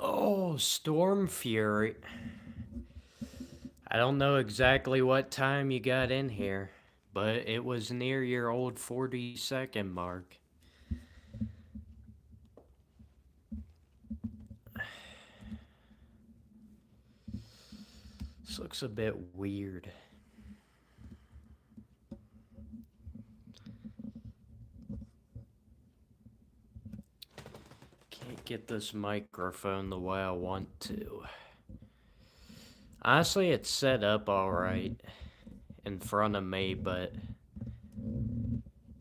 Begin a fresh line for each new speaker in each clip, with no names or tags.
Oh, Storm Fury. I don't know exactly what time you got in here, but it was near your old 40-second mark. This looks a bit weird. Can't get this microphone the way I want to. Honestly, it's set up alright in front of me, but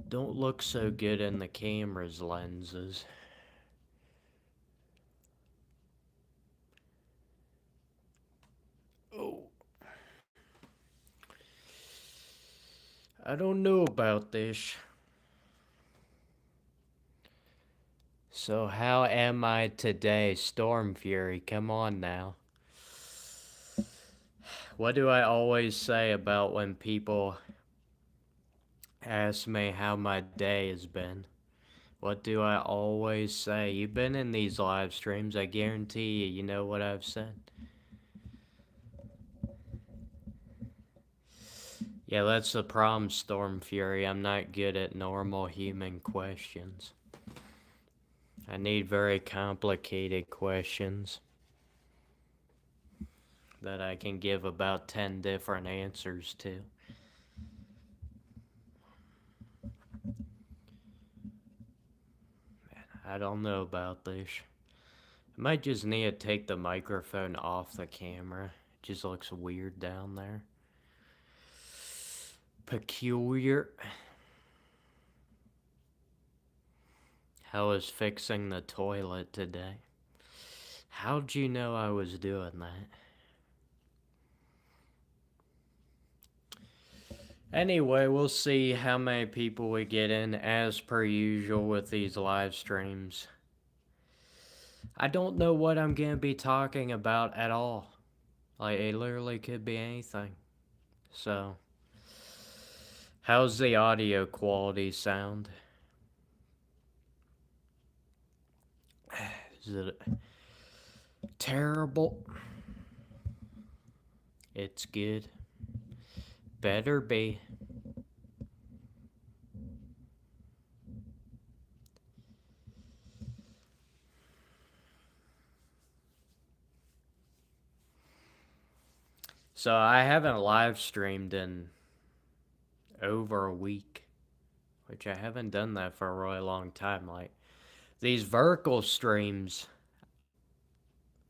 don't look so good in the camera's lenses. Oh. I don't know about this. So how am I today, Storm Fury? Come on now. What do I always say about when people ask me how my day has been? What do I always say? You've been in these live streams, I guarantee you know what I've said. Yeah, that's the problem, Storm Fury. I'm not good at normal human questions. I need very complicated questions that I can give about 10 different answers to. I don't know about this. I might just need to take the microphone off the camera. It just looks weird down there. Peculiar. How was fixing the toilet today? How'd you know I was doing that? Anyway, we'll see how many people we get in as per usual with these live streams. I don't know what I'm going to be talking about at all. Like, it literally could be anything. So, how's the audio quality sound? Is it terrible? It's good. Better be. So I haven't live streamed in over a week, which I haven't done that for a really long time. Like, these vertical streams,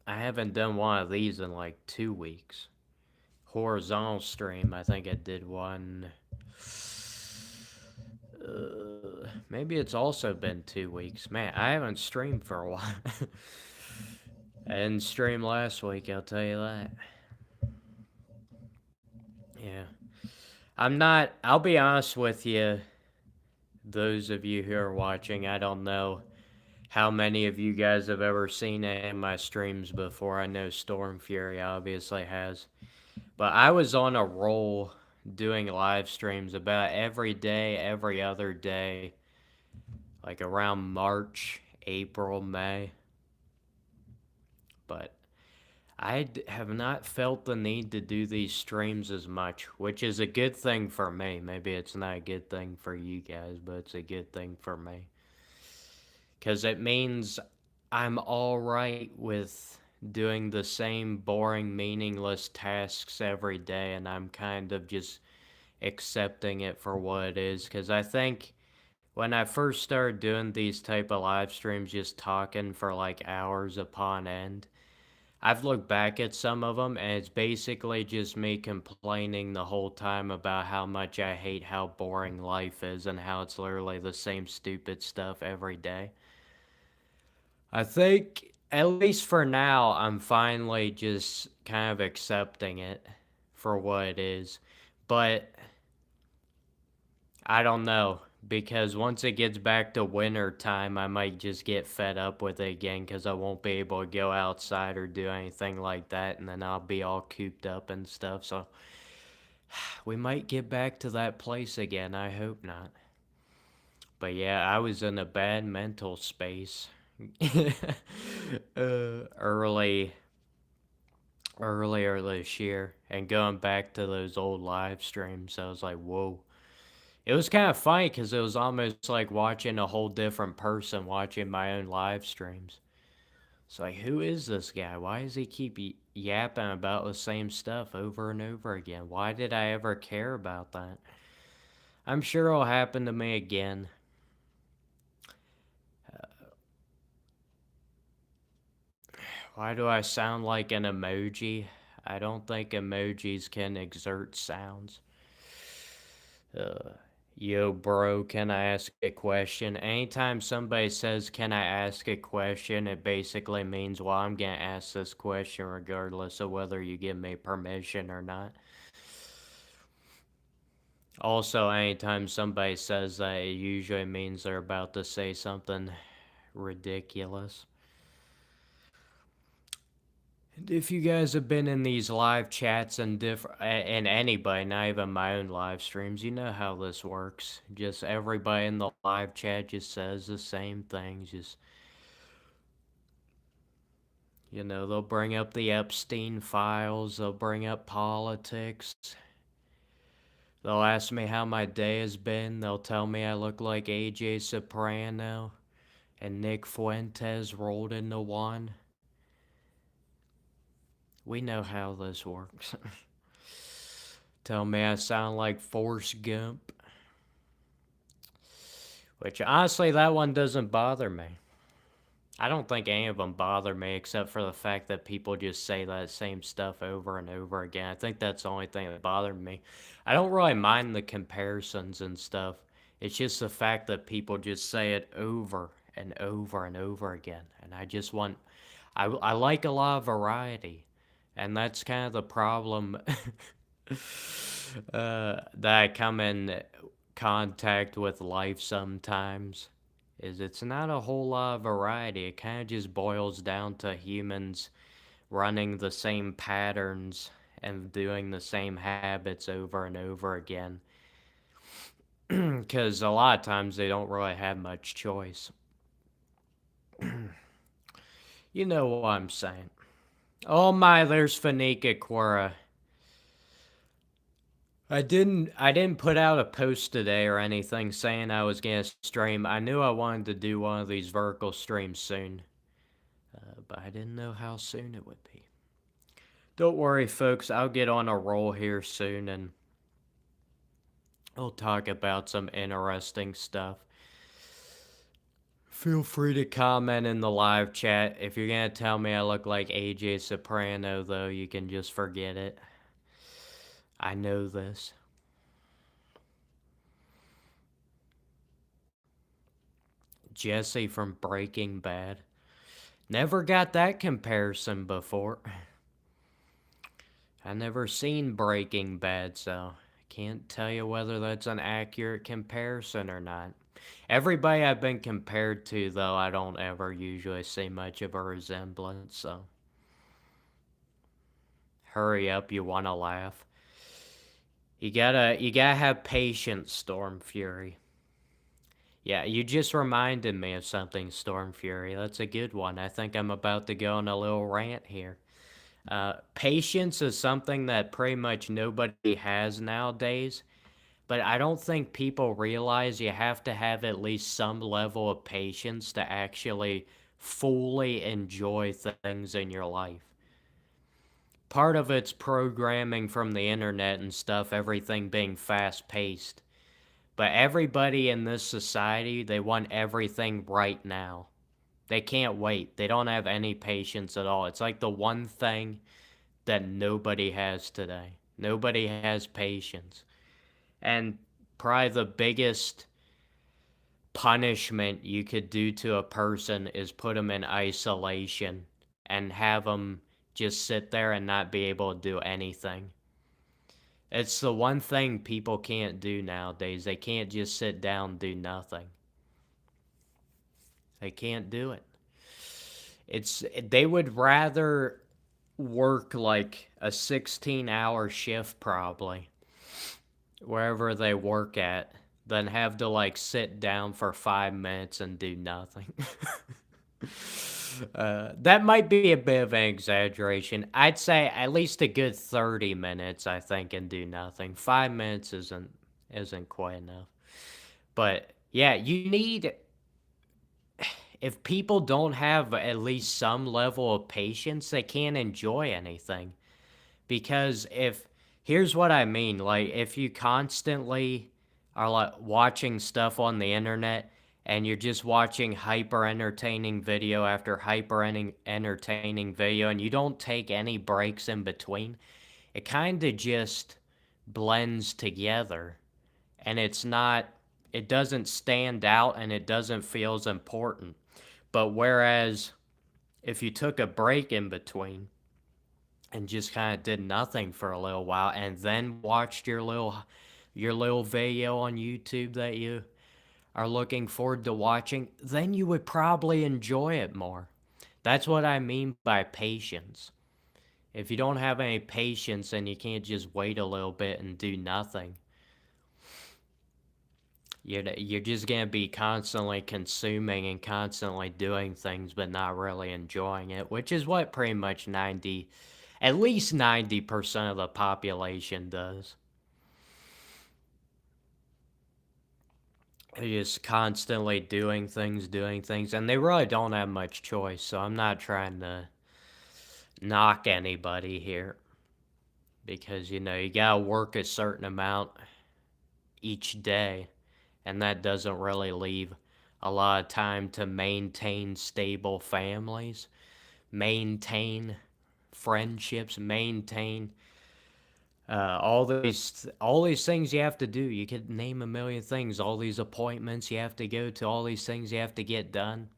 I haven't done one of these in like 2 weeks. Horizontal stream, I think I did one. Maybe it's also been 2 weeks. Man, I haven't streamed for a while. I didn't stream last week, I'll tell you that. Yeah. I'll be honest with you, those of you who are watching, I don't know how many of you guys have ever seen it in my streams before. I know Storm Fury obviously has. But I was on a roll doing live streams about every day, every other day, like around March, April, May. But I have not felt the need to do these streams as much, which is a good thing for me. Maybe it's not a good thing for you guys, but it's a good thing for me. Because it means I'm alright with doing the same boring, meaningless tasks every day, and I'm kind of just accepting it for what it is. Because I think when I first started doing these type of live streams, just talking for like hours upon end, I've looked back at some of them, and it's basically just me complaining the whole time about how much I hate how boring life is and how it's literally the same stupid stuff every day. I think, at least for now, I'm finally just kind of accepting it for what it is. But I don't know, because once it gets back to winter time, I might just get fed up with it again because I won't be able to go outside or do anything like that, and then I'll be all cooped up and stuff. So we might get back to that place again. I hope not. But yeah, I was in a bad mental space early earlier this year, and going back to those old live streams, I was like, whoa. It was kind of funny because it was almost like watching a whole different person watching my own live streams. It's like, who is this guy? Why does he keep yapping about the same stuff over and over again? Why did I ever care about that? I'm sure it'll happen to me again. Why do I sound like an emoji? I don't think emojis can exert sounds. Uh, Yo, bro, can I ask a question? Anytime somebody says, can I ask a question, it basically means, well, I'm gonna ask this question regardless of whether you give me permission or not. Also, anytime somebody says that, it usually means they're about to say something ridiculous. And if you guys have been in these live chats and anybody, not even my own live streams, you know how this works. Just everybody in the live chat just says the same thing. Just, they'll bring up the Epstein files, they'll bring up politics. They'll ask me how my day has been. They'll tell me I look like AJ Soprano and Nick Fuentes rolled into one. We know how this works. Tell me I sound like Forrest Gump. Which, honestly, that one doesn't bother me. I don't think any of them bother me except for the fact that people just say that same stuff over and over again. I think that's the only thing that bothered me. I don't really mind the comparisons and stuff. It's just the fact that people just say it over and over and over again. And I just want, I like a lot of variety. And that's kind of the problem that I come in contact with life sometimes, is it's not a whole lot of variety. It kind of just boils down to humans running the same patterns and doing the same habits over and over again. Because a lot of times they don't really have much choice. You know what I'm saying. Oh my, there's Fanika Quora. I didn't put out a post today or anything saying I was gonna stream. I knew I wanted to do one of these vertical streams soon, but I didn't know how soon it would be. Don't worry, folks. I'll get on a roll here soon, and we'll talk about some interesting stuff. Feel free to comment in the live chat. If you're gonna tell me I look like AJ Soprano, though, you can just forget it. I know this. Jesse from Breaking Bad. Never got that comparison before. I never seen Breaking Bad, so I can't tell you whether that's an accurate comparison or not. Everybody I've been compared to, though, I don't ever usually see much of a resemblance, so. Hurry up, you wanna laugh. You gotta have patience, Storm Fury. Yeah, you just reminded me of something, Storm Fury. That's a good one. I think I'm about to go on a little rant here. Patience is something that pretty much nobody has nowadays, but I don't think people realize you have to have at least some level of patience to actually fully enjoy things in your life. Part of it's programming from the internet and stuff, everything being fast paced. But everybody in this society, they want everything right now. They can't wait. They don't have any patience at all. It's like the one thing that nobody has today. Nobody has patience. And probably the biggest punishment you could do to a person is put them in isolation and have them just sit there and not be able to do anything. It's the one thing people can't do nowadays. They can't just sit down and do nothing. They can't do it. They would rather work like a 16-hour shift probably wherever they work at than have to like sit down for 5 minutes and do nothing. That might be a bit of an exaggeration. I'd say at least a good 30 minutes, I think, and do nothing. 5 minutes isn't quite enough. But yeah, you need, if people don't have at least some level of patience, they can't enjoy anything. Because here's what I mean, like if you constantly are like watching stuff on the internet and you're just watching hyper entertaining video after hyper entertaining video and you don't take any breaks in between, it kind of just blends together and it doesn't stand out and it doesn't feel as important. But whereas if you took a break in between and just kind of did nothing for a little while and then watched your little video on YouTube that you are looking forward to watching, then you would probably enjoy it more. That's what I mean by patience. If you don't have any patience and you can't just wait a little bit and do nothing, you're just going to be constantly consuming and constantly doing things but not really enjoying it, which is what pretty much at least 90% of the population does. They're just constantly doing things, and they really don't have much choice, so I'm not trying to knock anybody here. Because, you gotta work a certain amount each day, and that doesn't really leave a lot of time to maintain stable families, maintain friendships, maintain all these things you have to do. You could name a million things. All these appointments you have to go to. All these things you have to get done.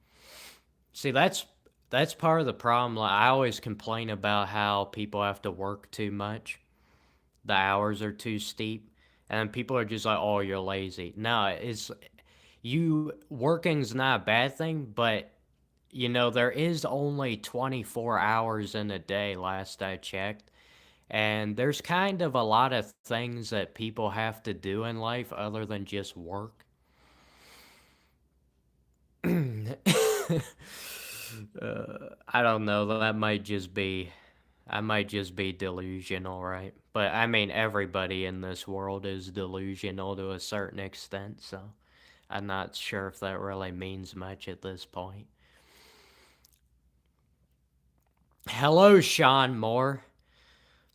See, that's part of the problem. Like, I always complain about how people have to work too much. The hours are too steep, and people are just like, "Oh, you're lazy." No, working's not a bad thing, but there is only 24 hours in a day. Last I checked. And there's kind of a lot of things that people have to do in life other than just work. I don't know. I might just be delusional, right? But I mean, everybody in this world is delusional to a certain extent, so I'm not sure if that really means much at this point. Hello, Sean Moore.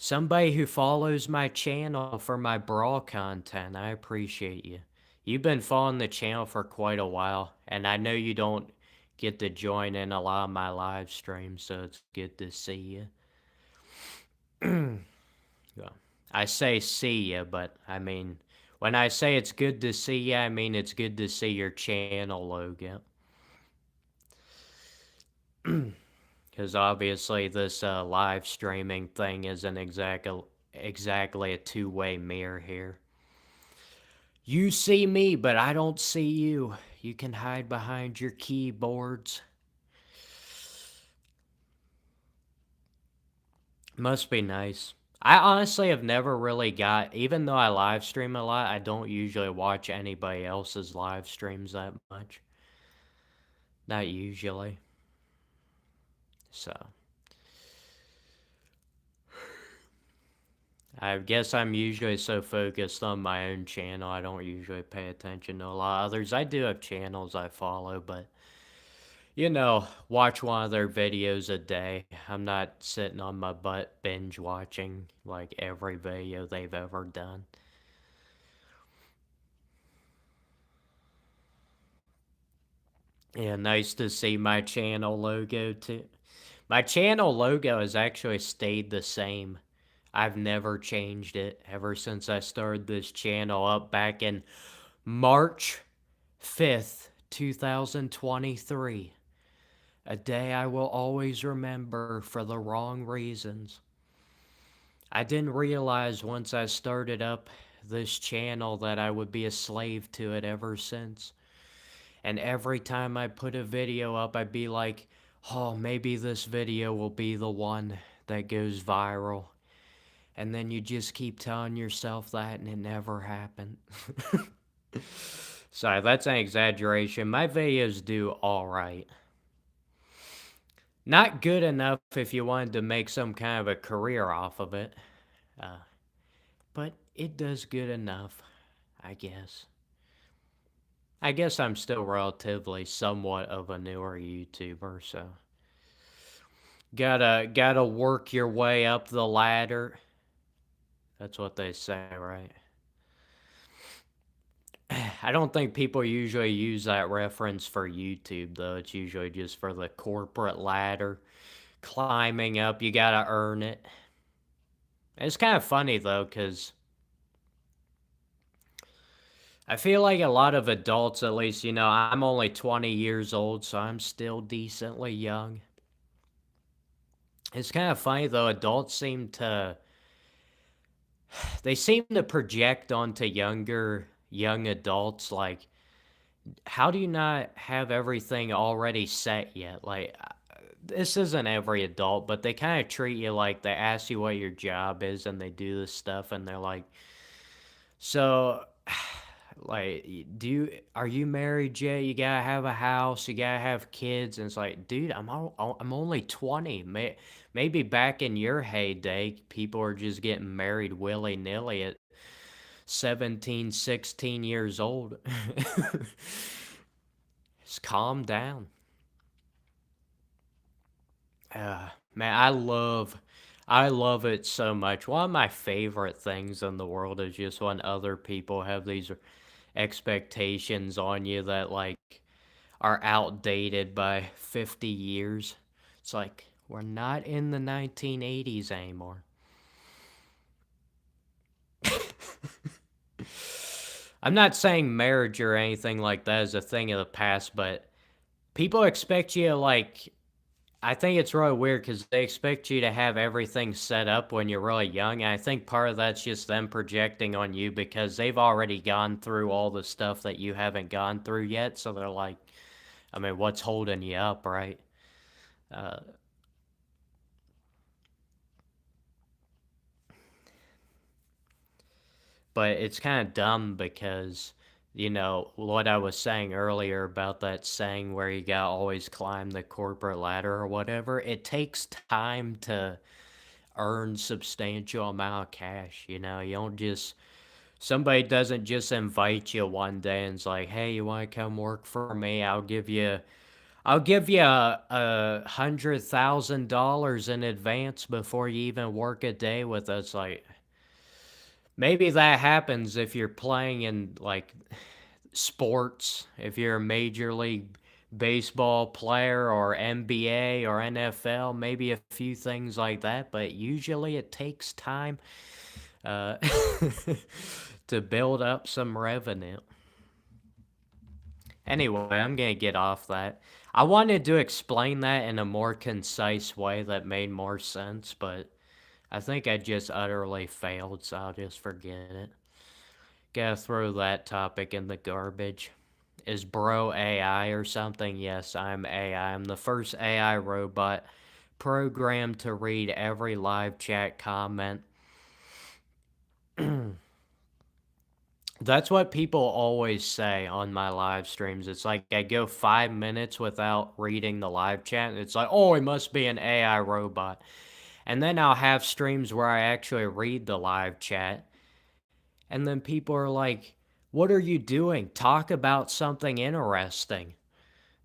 Somebody who follows my channel for my brawl content. I appreciate you. You've been following the channel for quite a while, and I know you don't get to join in a lot of my live streams, so it's good to see you. Well, I say see you, but I mean, when I say it's good to see you, I mean it's good to see your channel logo. Because obviously this live streaming thing isn't exactly a two-way mirror here. You see me, but I don't see you. You can hide behind your keyboards. Must be nice. I honestly have never really even though I live stream a lot, I don't usually watch anybody else's live streams that much. Not usually. So I guess I'm usually so focused on my own channel, I don't usually pay attention to a lot of others. I do have channels I follow, but, watch one of their videos a day. I'm not sitting on my butt binge watching, like, every video they've ever done. Yeah, nice to see my channel logo too. My channel logo has actually stayed the same. I've never changed it ever since I started this channel up back in March 5th, 2023. A day I will always remember for the wrong reasons. I didn't realize once I started up this channel that I would be a slave to it ever since. And every time I put a video up, I'd be like, oh, maybe this video will be the one that goes viral. And then you just keep telling yourself that, and it never happened. Sorry, that's an exaggeration. My videos do alright. Not good enough if you wanted to make some kind of a career off of it. Uh, but it does good enough, I guess. I guess I'm still relatively somewhat of a newer YouTuber, so gotta work your way up the ladder. That's what they say, right? I don't think people usually use that reference for YouTube though. It's usually just for the corporate ladder. Climbing up, you gotta earn it. It's kind of funny though, because I feel like a lot of adults, at least, I'm only 20 years old, so I'm still decently young. It's kind of funny though, adults seem to project onto young adults, like, how do you not have everything already set yet? Like, this isn't every adult, but they kind of treat you like they ask you what your job is and they do this stuff and they're like, so, like, are you married yet? You gotta have a house, you gotta have kids, and it's like, dude, I'm only 20. Maybe back in your heyday, people are just getting married willy nilly at 17, 16 years old. Just calm down. Man, I love it so much. One of my favorite things in the world is just when other people have these expectations on you that, like, are outdated by 50 years. It's like, we're not in the 1980s anymore. I'm not saying marriage or anything like that is a thing of the past, but people expect you to, like, I think it's really weird because they expect you to have everything set up when you're really young. And I think part of that's just them projecting on you because they've already gone through all the stuff that you haven't gone through yet. So they're like, I mean, what's holding you up, right? Uh, but it's kind of dumb because, what I was saying earlier about that saying where you gotta always climb the corporate ladder or whatever, it takes time to earn substantial amount of cash. You don't just somebody doesn't just invite you one day and it's like, hey, you want to come work for me? I'll give you $100,000 in advance before you even work a day with us. Like, maybe that happens if you're playing in, like, sports, if you're a major league baseball player or NBA or NFL, maybe a few things like that, but usually it takes time uh, to build up some revenue. Anyway, I'm going to get off that. I wanted to explain that in a more concise way that made more sense, but I think I just utterly failed, so I'll just forget it. Gotta throw that topic in the garbage. Is bro AI or something? Yes, I'm AI. I'm the first AI robot programmed to read every live chat comment. That's what people always say on my live streams. It's like I go 5 minutes without reading the live chat. And it's like, oh, it must be an AI robot. And then I'll have streams where I actually read the live chat. And then people are like, what are you doing? Talk about something interesting.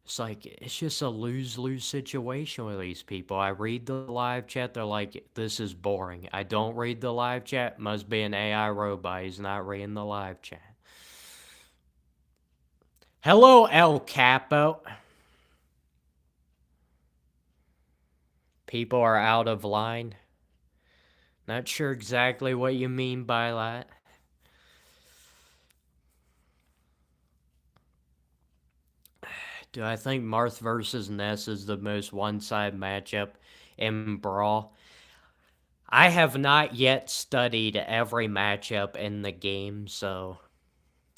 It's like, it's just a lose-lose situation with these people. I read the live chat, they're like, this is boring. I don't read the live chat, must be an AI robot. He's not reading the live chat. Hello, El Capo. People are out of line. Not sure exactly what you mean by that. Do I think Marth versus Ness is the most one-side matchup in Brawl? I have not yet studied every matchup in the game, so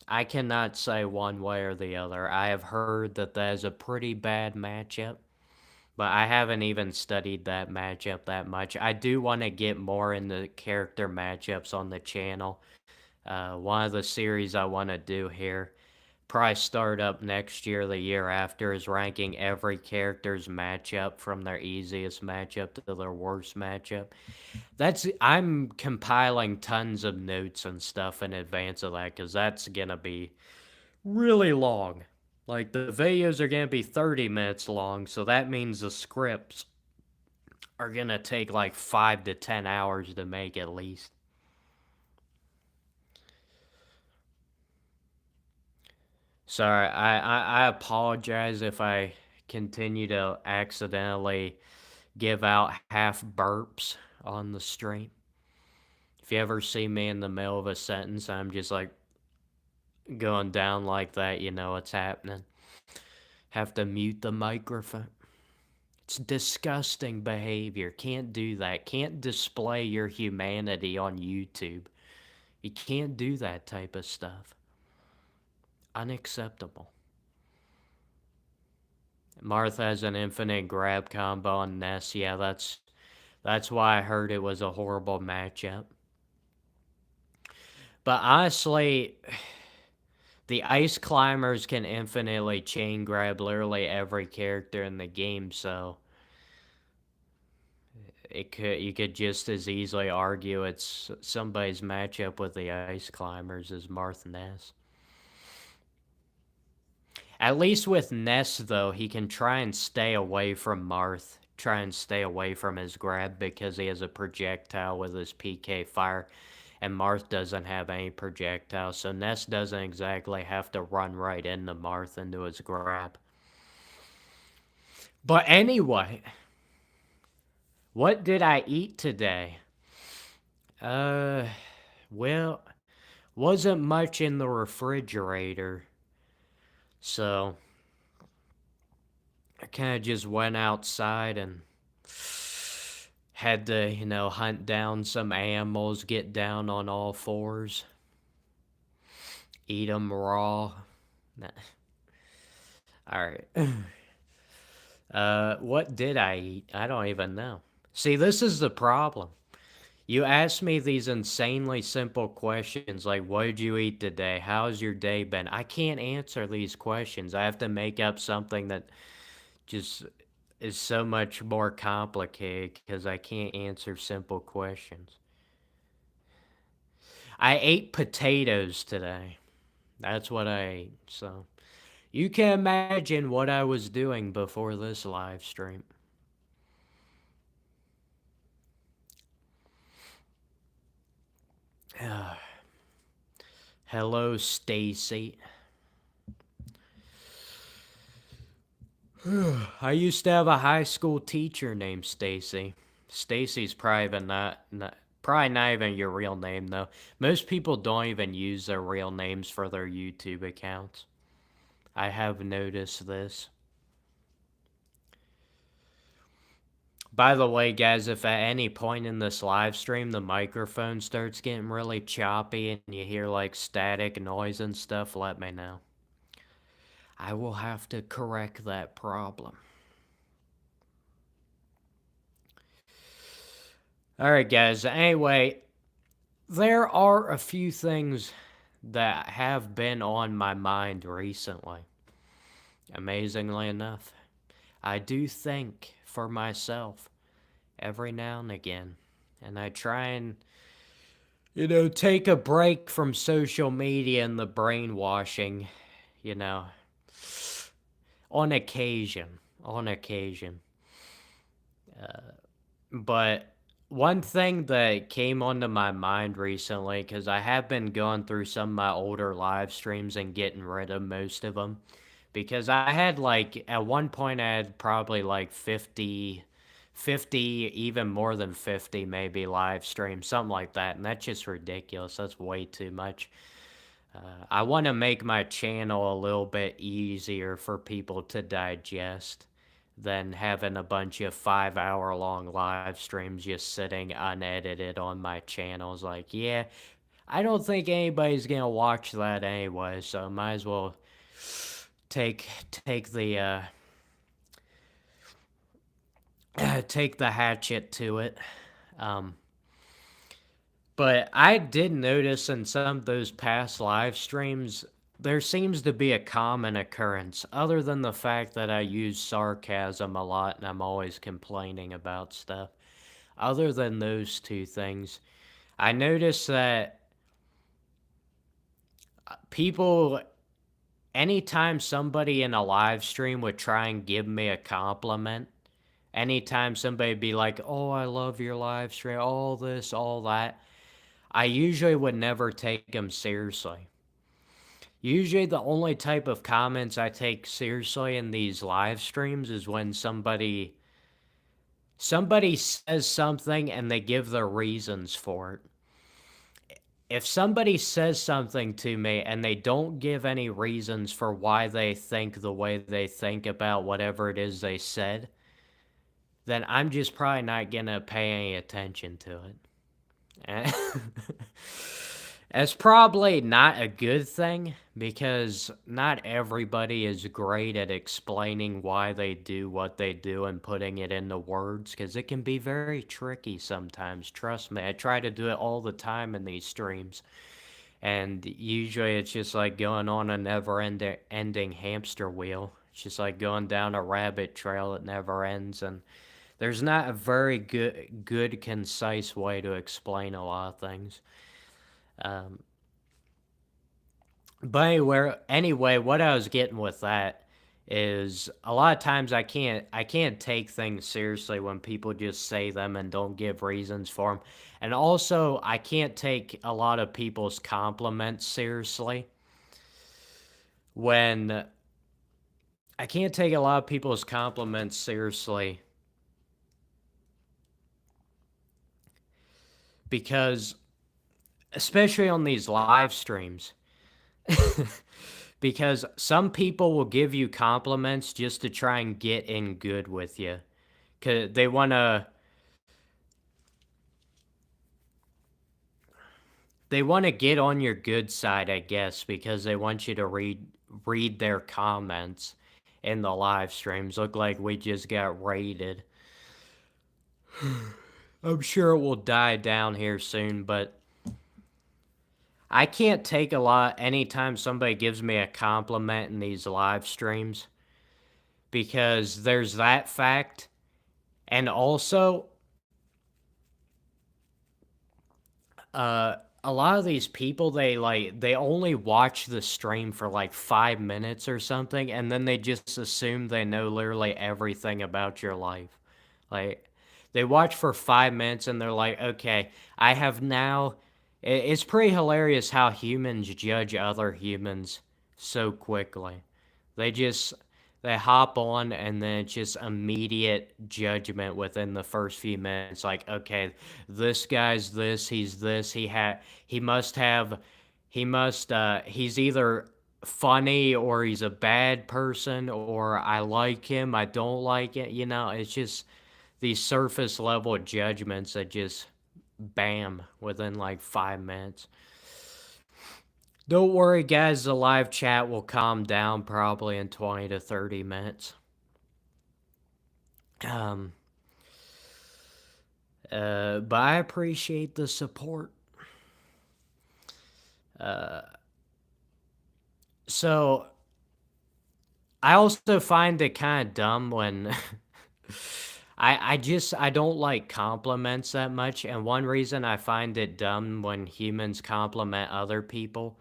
I cannot say one way or the other. I have heard that that is a pretty bad matchup, but I haven't even studied that matchup that much. I do want to get more into character matchups on the channel. One of the series I want to do here, probably start up next year, the year after, is ranking every character's matchup from their easiest matchup to their worst matchup. I'm compiling tons of notes and stuff in advance of that because that's gonna be really long. Like the videos are gonna be 30 minutes long, so that means the scripts are gonna take like 5 to 10 hours to make at least. Sorry, I apologize if I continue to accidentally give out half burps on the stream. If you ever see me in the middle of a sentence, I'm just like going down like that, you know what's happening. Have to mute the microphone. It's disgusting behavior. Can't do that. Can't display your humanity on YouTube. You can't do that type of stuff. Unacceptable. Martha has an infinite grab combo on Ness. Yeah, that's why I heard it was a horrible matchup. But honestly, the ice climbers can infinitely chain grab literally every character in the game, so you could just as easily argue it's somebody's matchup with the ice climbers as Marth Ness. At least with Ness, though, he can try and stay away from Marth, try and stay away from his grab because he has a projectile with his PK fire, and Marth doesn't have any projectile, so Ness doesn't exactly have to run right into Marth into his grab. But anyway, what did I eat today? Well, wasn't much in the refrigerator, so I kind of just went outside and had to, hunt down some animals, get down on all fours, eat them raw. Nah. All right. What did I eat? I don't even know. See, this is the problem. You ask me these insanely simple questions like, what did you eat today? How's your day been? I can't answer these questions. I have to make up something that just is so much more complicated because I can't answer simple questions. I ate potatoes today. That's what I ate. So you can imagine what I was doing before this live stream. Hello, Stacy. I used to have a high school teacher named Stacy. Stacy's probably not even your real name though. Most people don't even use their real names for their YouTube accounts. I have noticed this. By the way, guys, if at any point in this live stream the microphone starts getting really choppy and you hear like static noise and stuff, let me know. I will have to correct that problem. Alright, guys. Anyway, there are a few things that have been on my mind recently. Amazingly enough, I do think for myself every now and again. And I try and, take a break from social media and the brainwashing, on occasion. But one thing that came onto my mind recently, because I have been going through some of my older live streams and getting rid of most of them, because I had at one point I had probably like 50 50, even more than 50 maybe live streams, something like that. And that's just ridiculous. That's way too much. I want to make my channel a little bit easier for people to digest than having a bunch of 5 hour long live streams just sitting unedited on my channels. Like, yeah, I don't think anybody's gonna watch that anyway, so might as well take the take the hatchet to it. But I did notice in some of those past live streams, there seems to be a common occurrence, other than the fact that I use sarcasm a lot and I'm always complaining about stuff. Other than those two things, I noticed that people, anytime somebody in a live stream would try and give me a compliment, anytime somebody would be like, oh, I love your live stream, all this, all that, I usually would never take them seriously. Usually the only type of comments I take seriously in these live streams is when somebody says something and they give their reasons for it. If somebody says something to me and they don't give any reasons for why they think the way they think about whatever it is they said, then I'm just probably not gonna pay any attention to it. It's probably not a good thing because not everybody is great at explaining why they do what they do and putting it into words because it can be very tricky sometimes. Trust me, I try to do it all the time in these streams. And usually it's just like going on a never-ending hamster wheel. It's just like going down a rabbit trail that never ends. And there's not a very good concise way to explain a lot of things. But anyway, what I was getting with that is a lot of times I can't take things seriously when people just say them and don't give reasons for them. And also, I can't take a lot of people's compliments seriously when I can't take a lot of people's compliments seriously because especially on these live streams because some people will give you compliments just to try and get in good with you. Cause they want to get on your good side, I guess, because they want you to read their comments in the live streams. Look like we just got raided. I'm sure it will die down here soon, but I can't take a lot anytime somebody gives me a compliment in these live streams because there's that fact. And also, a lot of these people, they only watch the stream for like 5 minutes or something, and then they just assume they know literally everything about your life. Like, they watch for 5 minutes and they're like, okay, I have now. It's pretty hilarious how humans judge other humans so quickly. They just they hop on and then it's just immediate judgment within the first few minutes. Like, okay, this guy's this, he's this, he must have he's either funny or he's a bad person or I like him, I don't like it, it's just these surface level judgments that just bam within like 5 minutes. Don't worry, guys, the live chat will calm down probably in 20 to 30 minutes. But I appreciate the support. So, I also find it kind of dumb when I don't like compliments that much, and one reason I find it dumb when humans compliment other people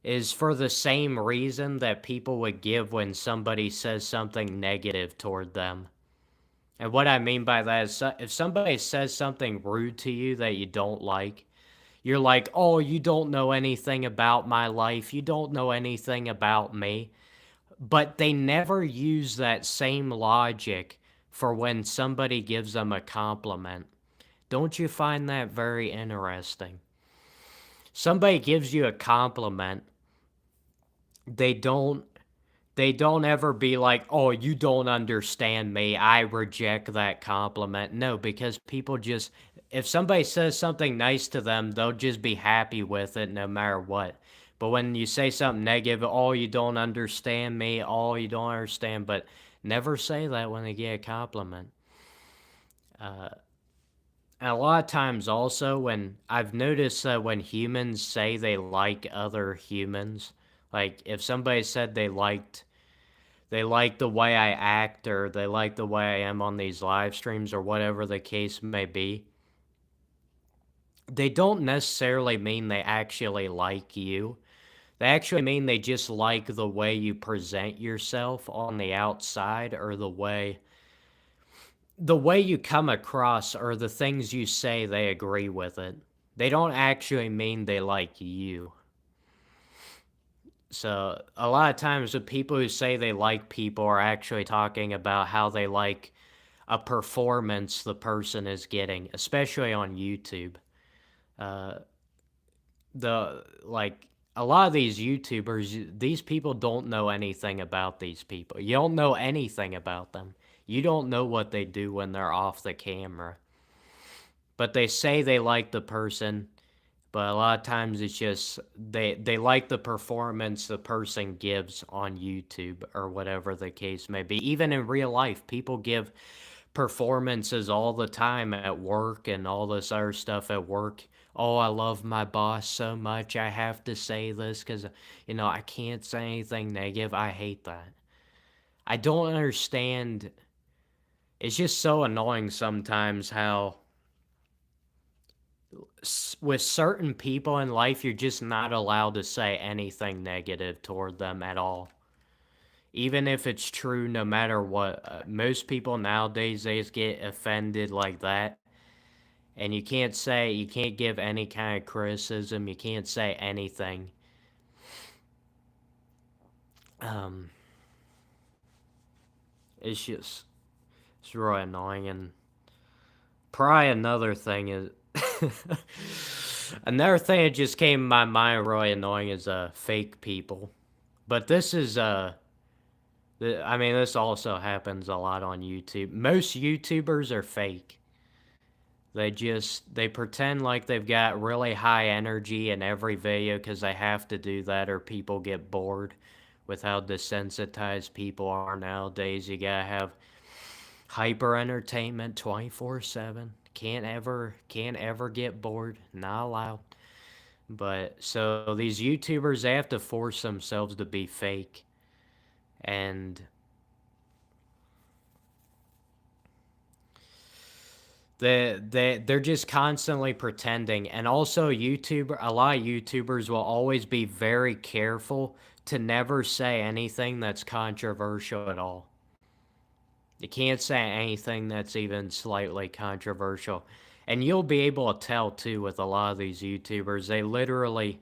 is for the same reason that people would give when somebody says something negative toward them. And what I mean by that is if somebody says something rude to you that you don't like, you're like, oh, you don't know anything about my life. You don't know anything about me. But they never use that same logic for when somebody gives them a compliment. Don't you find that very interesting? Somebody gives you a compliment, they don't they don't ever be like, "Oh, you don't understand me. I reject that compliment." No, because people just if somebody says something nice to them, they'll just be happy with it no matter what. But when you say something negative, "Oh, you don't understand me. Oh, you don't understand," but never say that when they get a compliment. Uh, and a lot of times also when I've noticed that when humans say they like other humans, like if somebody said they like the way I act or they like the way I am on these live streams or whatever the case may be, they don't necessarily mean they actually like you. They actually mean they just like the way you present yourself on the outside or the way you come across or the things you say, they agree with it. They don't actually mean they like you. So a lot of times the people who say they like people are actually talking about how they like a performance the person is getting, especially on YouTube. Uh, the like a lot of these YouTubers, these people don't know anything about these people. You don't know anything about them. You don't know what they do when they're off the camera. But they say they like the person, but a lot of times it's just they like the performance the person gives on YouTube or whatever the case may be. Even in real life, people give performances all the time at work and all this other stuff at work. Oh, I love my boss so much. I have to say this because, I can't say anything negative. I hate that. I don't understand. It's just so annoying sometimes how, with certain people in life, you're just not allowed to say anything negative toward them at all. Even if it's true, no matter what. Most people nowadays, they just get offended like that. And you can't give any kind of criticism. You can't say anything. Um, it's just, it's really annoying. And probably another thing is, another thing that just came to my mind really annoying is fake people. But this is, I mean, this also happens a lot on YouTube. Most YouTubers are fake. They pretend like they've got really high energy in every video because they have to do that or people get bored with how desensitized people are nowadays. You gotta have hyper entertainment 24/7. Can't ever get bored. Not allowed. But so these YouTubers, they have to force themselves to be fake. And they're just constantly pretending. And also a lot of YouTubers will always be very careful to never say anything that's controversial at all. You can't say anything that's even slightly controversial. And you'll be able to tell too with a lot of these YouTubers. They literally,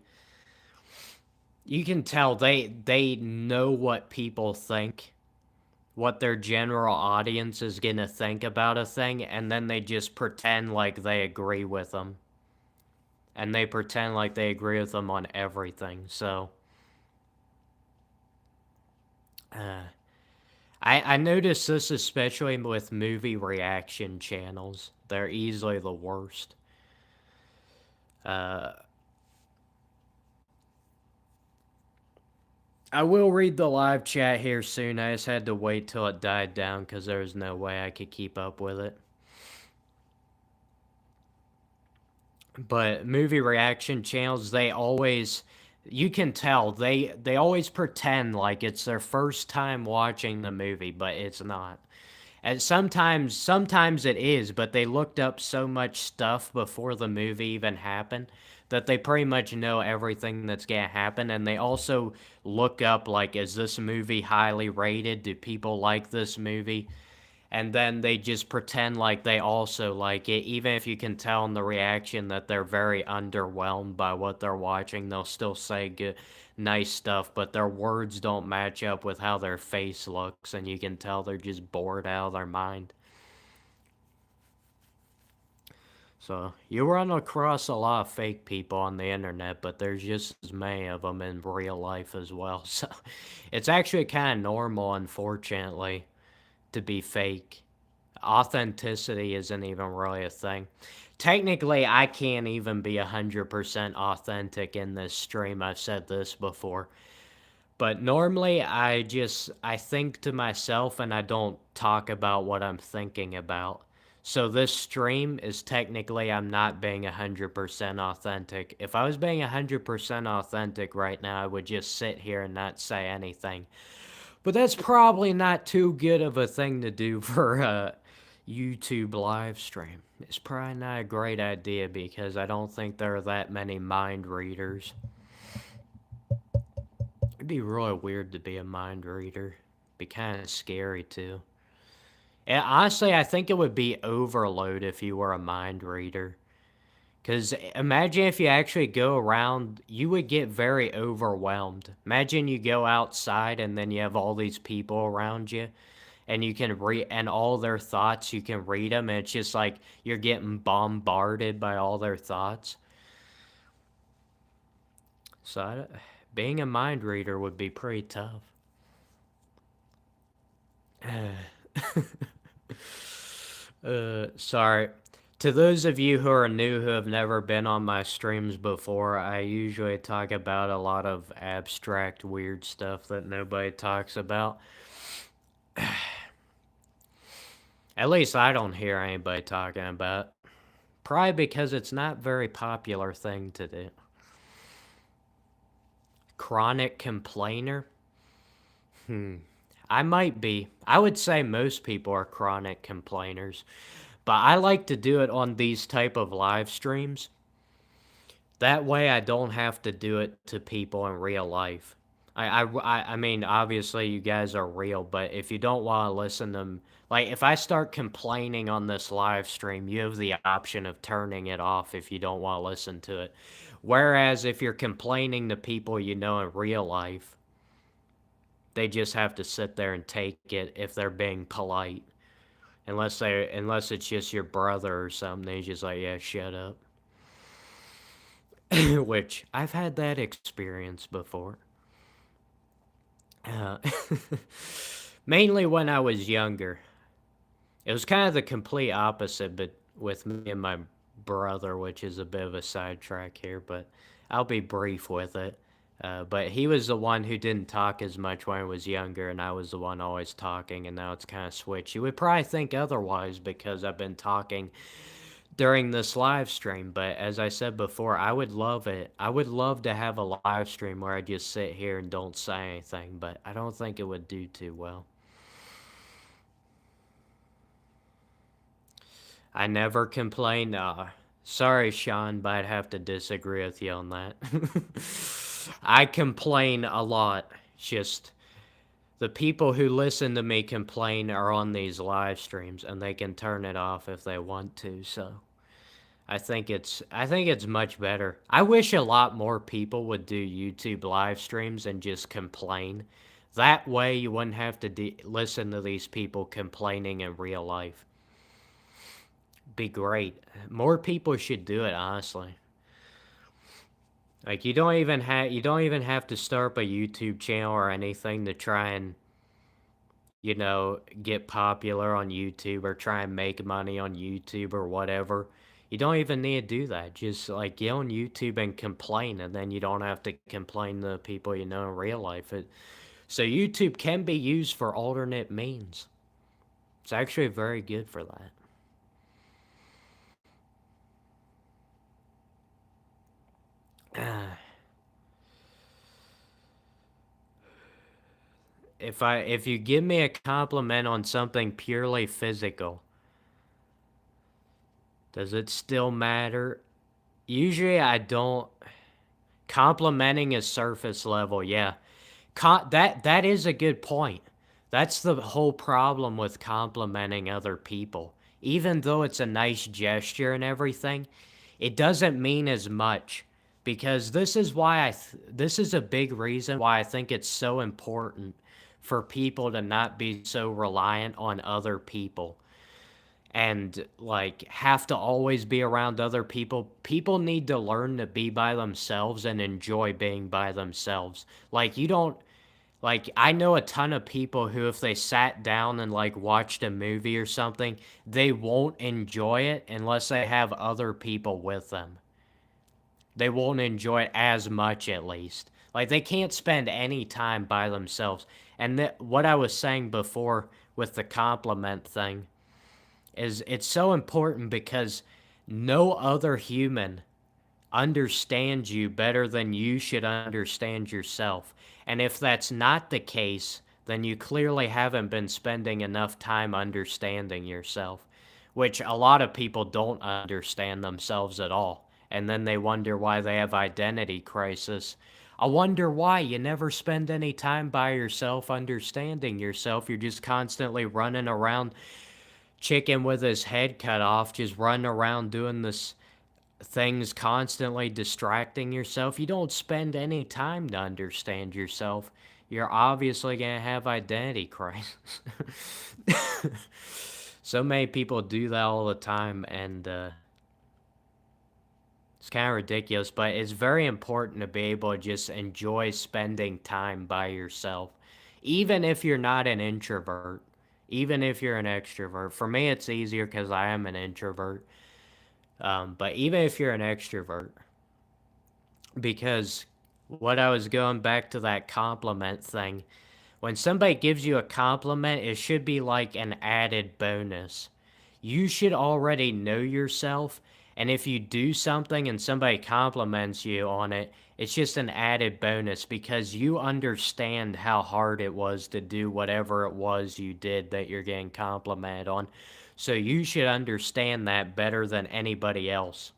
you can tell they know what people think, what their general audience is going to think about a thing, and then they just pretend like they agree with them. And they pretend like they agree with them on everything. So, uh, I notice this especially with movie reaction channels. They're easily the worst. Uh, I will read the live chat here soon. I just had to wait till it died down because there was no way I could keep up with it. But movie reaction channels, you can tell they always pretend like it's their first time watching the movie, but it's not. And sometimes it is, but they looked up so much stuff before the movie even happened that they pretty much know everything that's gonna happen. And they also look up like, is this movie highly rated? Do people like this movie? And then they just pretend like they also like it, even if you can tell in the reaction that they're very underwhelmed by what they're watching. They'll still say good, nice stuff, but their words don't match up with how their face looks, and you can tell they're just bored out of their mind. So you run across a lot of fake people on the internet, but there's just as many of them in real life as well. So it's actually kind of normal, unfortunately, to be fake. Authenticity isn't even really a thing. Technically, I can't even be 100% authentic in this stream. I've said this before. But normally I think to myself and I don't talk about what I'm thinking about. So this stream is technically I'm not being 100% authentic. If I was being 100% authentic right now, I would just sit here and not say anything. But that's probably not too good of a thing to do for a YouTube live stream. It's probably not a great idea because I don't think there are that many mind readers. It'd be really weird to be a mind reader. Be kind of scary too. And honestly, I think it would be overload if you were a mind reader. Because imagine if you actually go around, you would get very overwhelmed. Imagine you go outside and then you have all these people around you, and you can read, and all their thoughts, you can read them, and it's just like you're getting bombarded by all their thoughts. So, being a mind reader would be pretty tough. Sorry. To those of you who are new who have never been on my streams before, I usually talk about a lot of abstract, weird stuff that nobody talks about. At least I don't hear anybody talking about. Probably because it's not a very popular thing to do. Chronic complainer? I might be. I would say most people are chronic complainers. But I like to do it on these type of live streams. That way I don't have to do it to people in real life. I mean, obviously you guys are real, but if you don't want to listen to them, like if I start complaining on this live stream, you have the option of turning it off if you don't want to listen to it. Whereas if you're complaining to people you know in real life, they just have to sit there and take it if they're being polite. Unless it's just your brother or something, they just like, yeah, shut up. Which I've had that experience before. Uh, mainly when I was younger. It was kind of the complete opposite, but with me and my brother, which is a bit of a sidetrack here, but I'll be brief with it. But he was the one who didn't talk as much when I was younger, and I was the one always talking, and now it's kind of switched. You would probably think otherwise because I've been talking during this live stream, but as I said before, I would love it. I would love to have a live stream where I just sit here and don't say anything, but I don't think it would do too well. I never complain. Sorry, Sean, but I'd have to disagree with you on that. I complain a lot. Just the people who listen to me complain are on these live streams, and they can turn it off if they want to. So I think it's much better. I wish a lot more people would do YouTube live streams and just complain. That way you wouldn't have to listen to these people complaining in real life. Be great. More people should do it, honestly. Like you don't even have to start a YouTube channel or anything to try and get popular on YouTube or try and make money on YouTube or whatever. You don't even need to do that. Just like get on YouTube and complain, and then you don't have to complain to people you know in real life. So YouTube can be used for alternate means. It's actually very good for that. If you give me a compliment on something purely physical, does it still matter? Usually I don't. Complimenting is surface level, yeah. That is a good point. That's the whole problem with complimenting other people. Even though it's a nice gesture and everything, it doesn't mean as much because this is why this is a big reason why I think it's so important for people to not be so reliant on other people. and like have to always be around other people. People need to learn to be by themselves and enjoy being by themselves. Like you don't like I know a ton of people who if they sat down and like watched a movie or something, they won't enjoy it unless they have other people with them. They won't enjoy it as much at least. Like they can't spend any time by themselves. And what I was saying before with the compliment thing is it's so important because no other human understands you better than you should understand yourself. And if that's not the case, then you clearly haven't been spending enough time understanding yourself, which a lot of people don't understand themselves at all. And then they wonder why they have identity crisis. I wonder why you never spend any time by yourself understanding yourself. You're just constantly running around chicken with his head cut off, just running around doing this things constantly distracting yourself. You don't spend any time to understand yourself. You're obviously going to have identity crisis. So many people do that all the time, and it's kind of ridiculous, but it's very important to be able to just enjoy spending time by yourself, even if you're not an introvert, even if you're an extrovert. For me, it's easier because I am an introvert. But even if you're an extrovert, because what I was going back to that compliment thing, when somebody gives you a compliment, it should be like an added bonus. You should already know yourself, and if you do something and somebody compliments you on it, it's just an added bonus because you understand how hard it was to do whatever it was you did that you're getting complimented on. So you should understand that better than anybody else.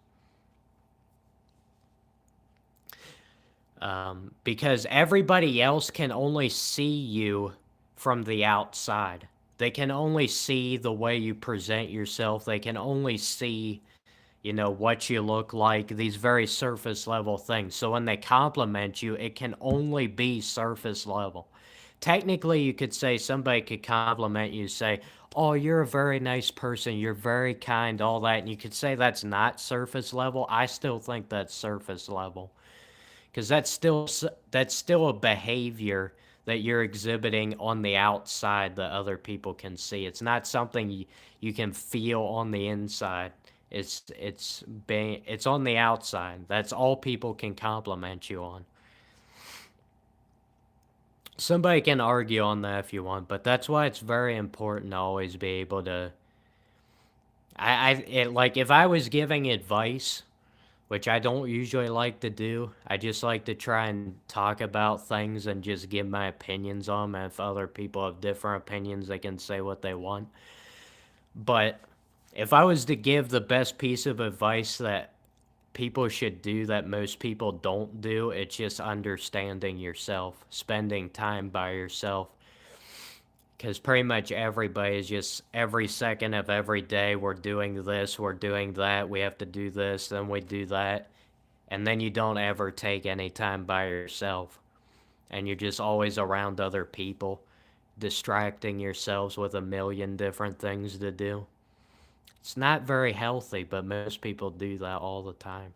Because everybody else can only see you from the outside. They can only see the way you present yourself. They can only see, what you look like, these very surface level things. So when they compliment you, it can only be surface level. Technically, you could say somebody could compliment you, say, "Oh, you're a very nice person, you're very kind," all that. And you could say that's not surface level. I still think that's surface level because that's still a behavior that you're exhibiting on the outside that other people can see. It's not something you can feel on the inside. It's on the outside. That's all people can compliment you on. Somebody can argue on that if you want, but that's why it's very important to always be able to. Like if I was giving advice, which I don't usually like to do. I just like to try and talk about things and just give my opinions on them. If other people have different opinions, they can say what they want. But if I was to give the best piece of advice that people should do that most people don't do, it's just understanding yourself, spending time by yourself. Because pretty much everybody is just every second of every day, we're doing this, we're doing that, we have to do this, then we do that. And then you don't ever take any time by yourself. And you're just always around other people, distracting yourselves with a million different things to do. It's not very healthy, but most people do that all the time.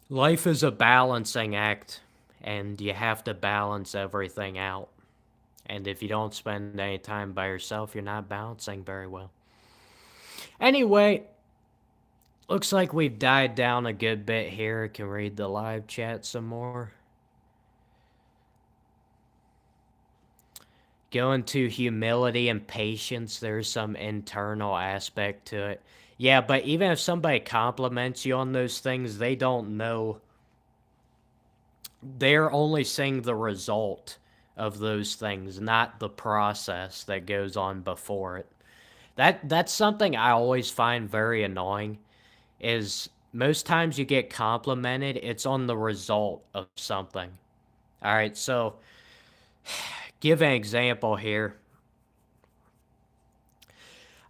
Life is a balancing act, and you have to balance everything out. And if you don't spend any time by yourself, you're not balancing very well. Anyway, looks like we've died down a good bit here. I can read the live chat some more. Going to humility and patience, there's some internal aspect to it. Yeah, but even if somebody compliments you on those things, they don't know. They're only seeing the result of those things, not the process that goes on before it. That's something I always find very annoying is most times you get complimented, it's on the result of something. All right, so give an example here.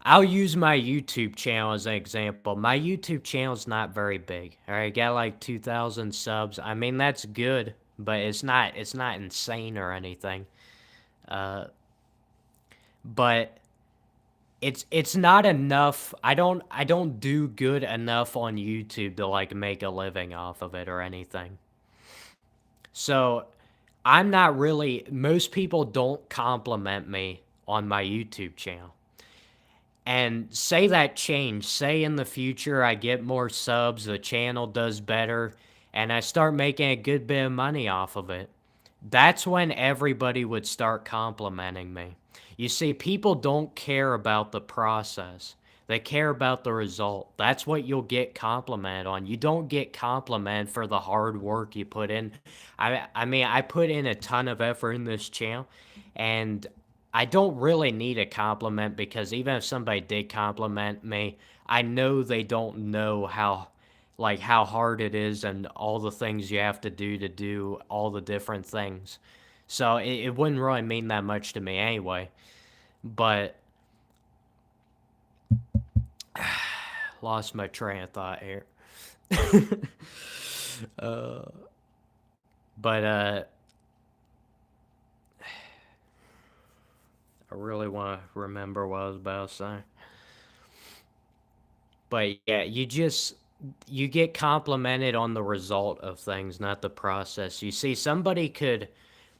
I'll use my YouTube channel as an example. My YouTube channel is not very big. All right, got like 2,000 subs. I mean, that's good, but it's not insane or anything. But it's not enough. I don't do good enough on YouTube to like make a living off of it or anything. So I'm not really, most people don't compliment me on my YouTube channel. And say that change, say in the future I get more subs, the channel does better, and I start making a good bit of money off of it. That's when everybody would start complimenting me. You see, people don't care about the process. They care about the result. That's what you'll get complimented on. You don't get complimented for the hard work you put in. I mean, I put in a ton of effort in this channel, and I don't really need a compliment because even if somebody did compliment me, I know they don't know how hard it is and all the things you have to do all the different things. So it wouldn't really mean that much to me anyway. But lost my train of thought here. uh, but I really want to remember what I was about to say. But yeah, you get complimented on the result of things, not the process. You see, somebody could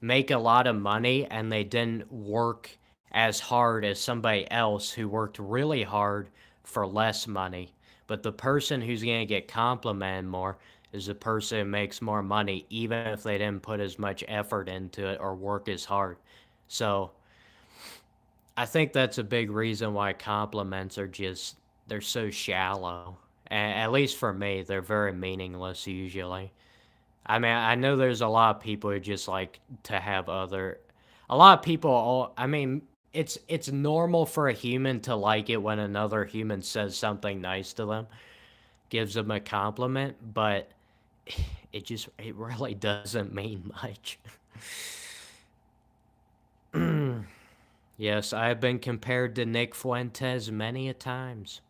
make a lot of money and they didn't work as hard as somebody else who worked really hard for less money. But the person who's going to get complimented more is the person who makes more money, even if they didn't put as much effort into it or work as hard. So I think that's a big reason why compliments are just, they're so shallow. At least for me, they're very meaningless usually. I mean, I know there's a lot of people who just like to have other, a lot of people, I mean, it's normal for a human to like it when another human says something nice to them, gives them a compliment, but it really doesn't mean much. Yes, I have been compared to Nick Fuentes many a times.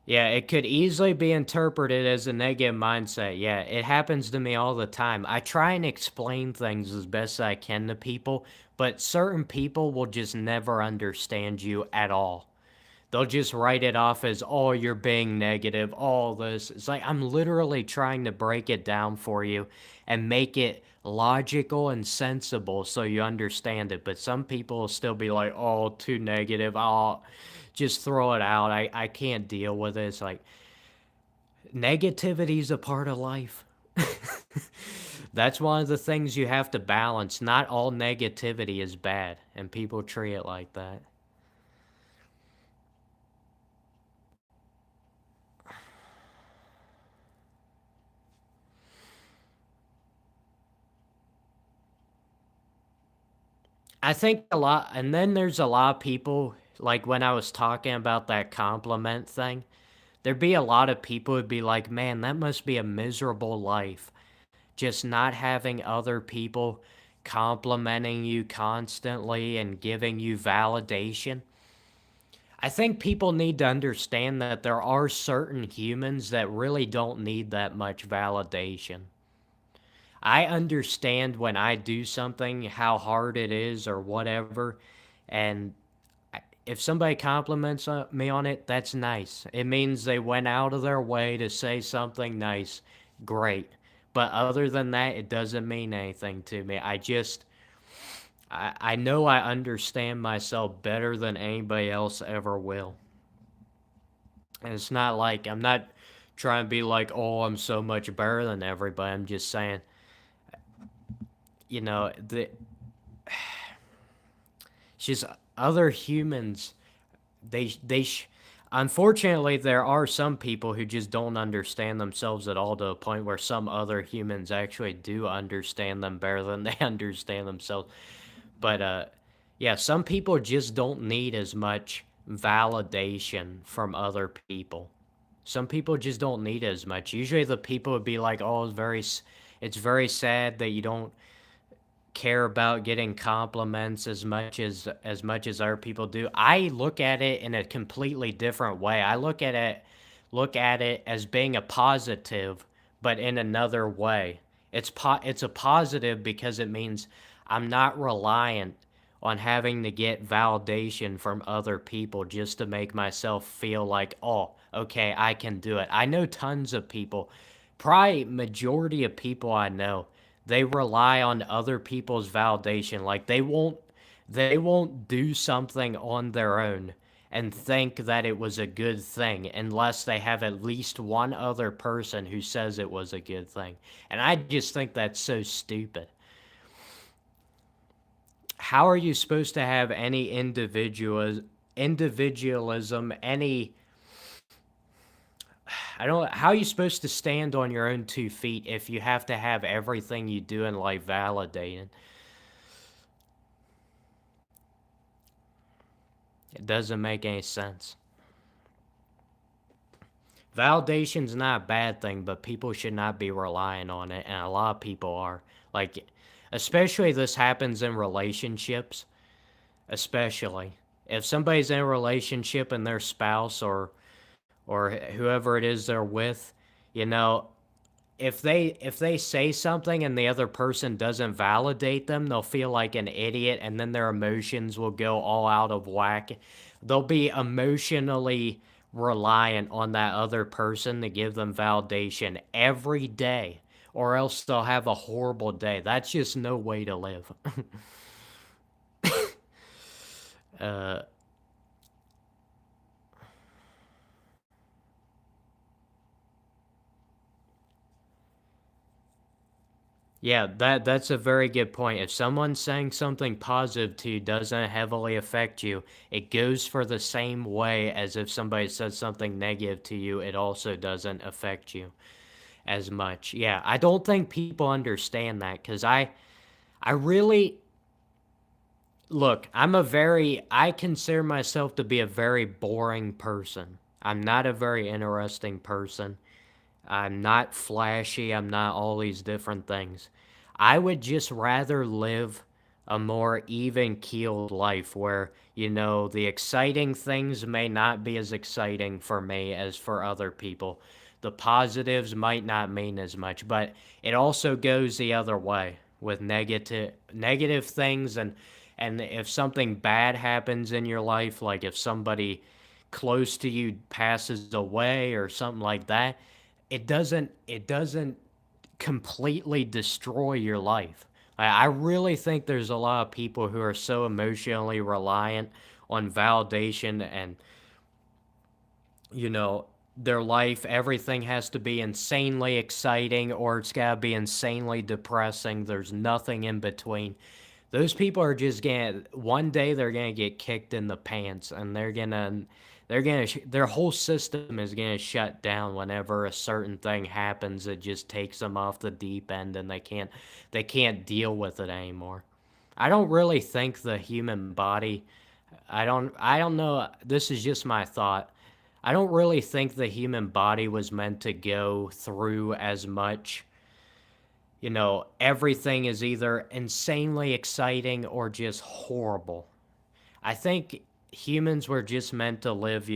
Yeah, it could easily be interpreted as a negative mindset. Yeah, it happens to me all the time. I try and explain things as best I can to people, but certain people will just never understand you at all. They'll just write it off as, oh, you're being negative, all this. It's like, I'm literally trying to break it down for you and make it logical and sensible so you understand it. But some people will still be like, oh, too negative. Oh, just throw it out. I can't deal with it. It's like, negativity is a part of life. That's one of the things you have to balance. Not all negativity is bad, and people treat it like that. I think a lot, and then there's a lot of people, like when I was talking about that compliment thing, there'd be a lot of people who'd be like, man, that must be a miserable life. Just not having other people complimenting you constantly and giving you validation. I think people need to understand that there are certain humans that really don't need that much validation. I understand when I do something how hard it is or whatever, and if somebody compliments me on it, that's nice. It means they went out of their way to say something nice. Great. But other than that, it doesn't mean anything to me. I know I understand myself better than anybody else ever will. And it's not like I'm not trying to be like, oh, I'm so much better than everybody. I'm just saying, you know, just other humans, they unfortunately there are some people who just don't understand themselves at all to a point where some other humans actually do understand them better than they understand themselves. But yeah, some people just don't need as much validation from other people. Some people just don't need as much. Usually the people would be like, "Oh, it's very sad that you don't care about getting compliments as much as other people do." I look at it in a completely different way. I look at it as being a positive, but in another way. It's a positive because it means I'm not reliant on having to get validation from other people just to make myself feel like, oh, okay, I can do it. I know tons of people, probably majority of people I know, they rely on other people's validation. Like they won't do something on their own and think that it was a good thing unless they have at least one other person who says it was a good thing. And I just think that's so stupid. How are you supposed to have any individualism, any I don't how are you supposed to stand on your own 2 feet if you have to have everything you do in life validated? It doesn't make any sense. Validation's not a bad thing, but people should not be relying on it, and a lot of people are. Like, especially this happens in relationships, especially. If somebody's in a relationship and their spouse or whoever it is they're with, you know, if they say something and the other person doesn't validate them, they'll feel like an idiot and then their emotions will go all out of whack. They'll be emotionally reliant on that other person to give them validation every day, or else they'll have a horrible day. That's just no way to live. uh Yeah, that's a very good point. If someone saying something positive to you doesn't heavily affect you, it goes for the same way as if somebody says something negative to you, it also doesn't affect you as much. Yeah, I don't think people understand that cuz I really look, I consider myself to be a very boring person. I'm not a very interesting person. I'm not flashy. I'm not all these different things. I would just rather live a more even keeled life where, the exciting things may not be as exciting for me as for other people. The positives might not mean as much, but it also goes the other way with negative things and if something bad happens in your life, like if somebody close to you passes away or something like that, it doesn't completely destroy your life. I really think there's a lot of people who are so emotionally reliant on validation and you know their life everything has to be insanely exciting or it's got to be insanely depressing. There's nothing in between. Those people are just gonna one day they're gonna get kicked in the pants and their whole system is gonna shut down whenever a certain thing happens that just takes them off the deep end and they can't deal with it anymore. I don't really think the human body I don't know, this is just my thought. I don't really think the human body was meant to go through as much. Everything is either insanely exciting or just horrible. I think humans were just meant to live,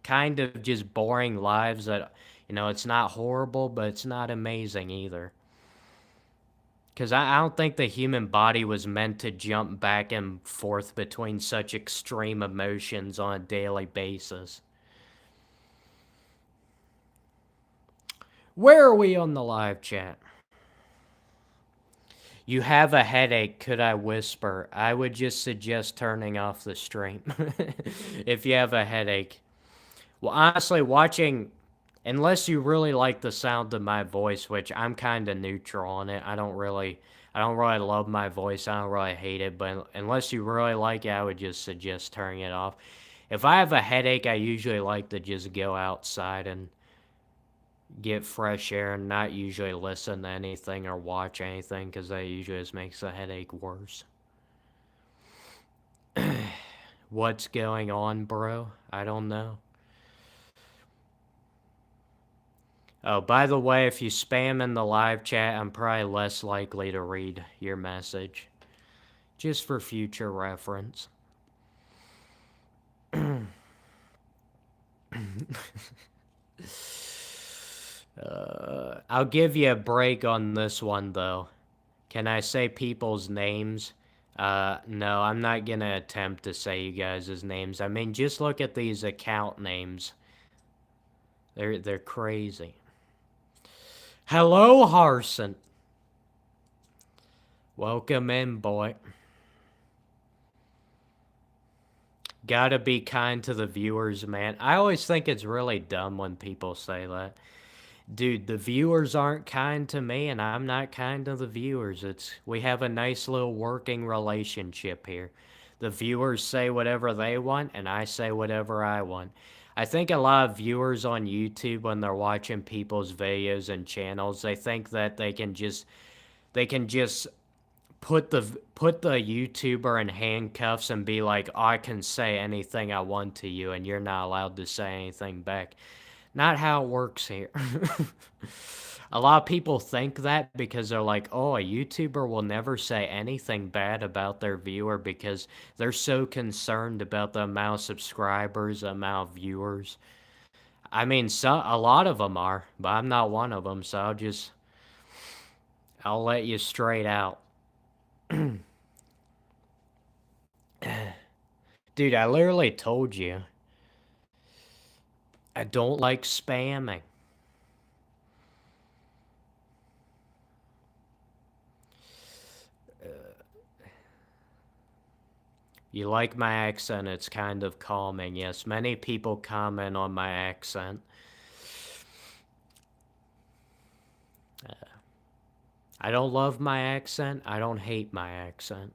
kind of just boring lives that, it's not horrible, but it's not amazing either. Because I don't think the human body was meant to jump back and forth between such extreme emotions on a daily basis. Where are we on the live chat? You have a headache, could I whisper? I would just suggest turning off the stream if you have a headache. Well, honestly, unless you really like the sound of my voice, which I'm kind of neutral on it. I don't really love my voice. I don't really hate it, but unless you really like it, I would just suggest turning it off. If I have a headache, I usually like to just go outside and get fresh air and not usually listen to anything or watch anything because that usually just makes the headache worse. What's going on, bro? I don't know. Oh, by the way, if you spam in the live chat, I'm probably less likely to read your message. Just for future reference. I'll give you a break on this one, though. Can I say people's names? No, I'm not gonna attempt to say you guys' names. I mean, just look at these account names. They're crazy. Hello, Harson. Welcome in, boy. Gotta be kind to the viewers, man. I always think it's really dumb when people say that. Dude, the viewers aren't kind to me, and I'm not kind to the viewers. We have a nice little working relationship here. The viewers say whatever they want, and I say whatever I want. I think a lot of viewers on YouTube, when they're watching people's videos and channels, they think that they can just put the YouTuber in handcuffs and be like, oh, I can say anything I want to you, and you're not allowed to say anything back. Not how it works here. A lot of people think that because they're like, oh, a YouTuber will never say anything bad about their viewer because they're so concerned about the amount of subscribers, the amount of viewers. I mean, a lot of them are, but I'm not one of them, so I'll let you straight out. Dude, I literally told you. I don't like spamming. You like my accent, it's kind of calming. Yes, many people comment on my accent. I don't love my accent, I don't hate my accent.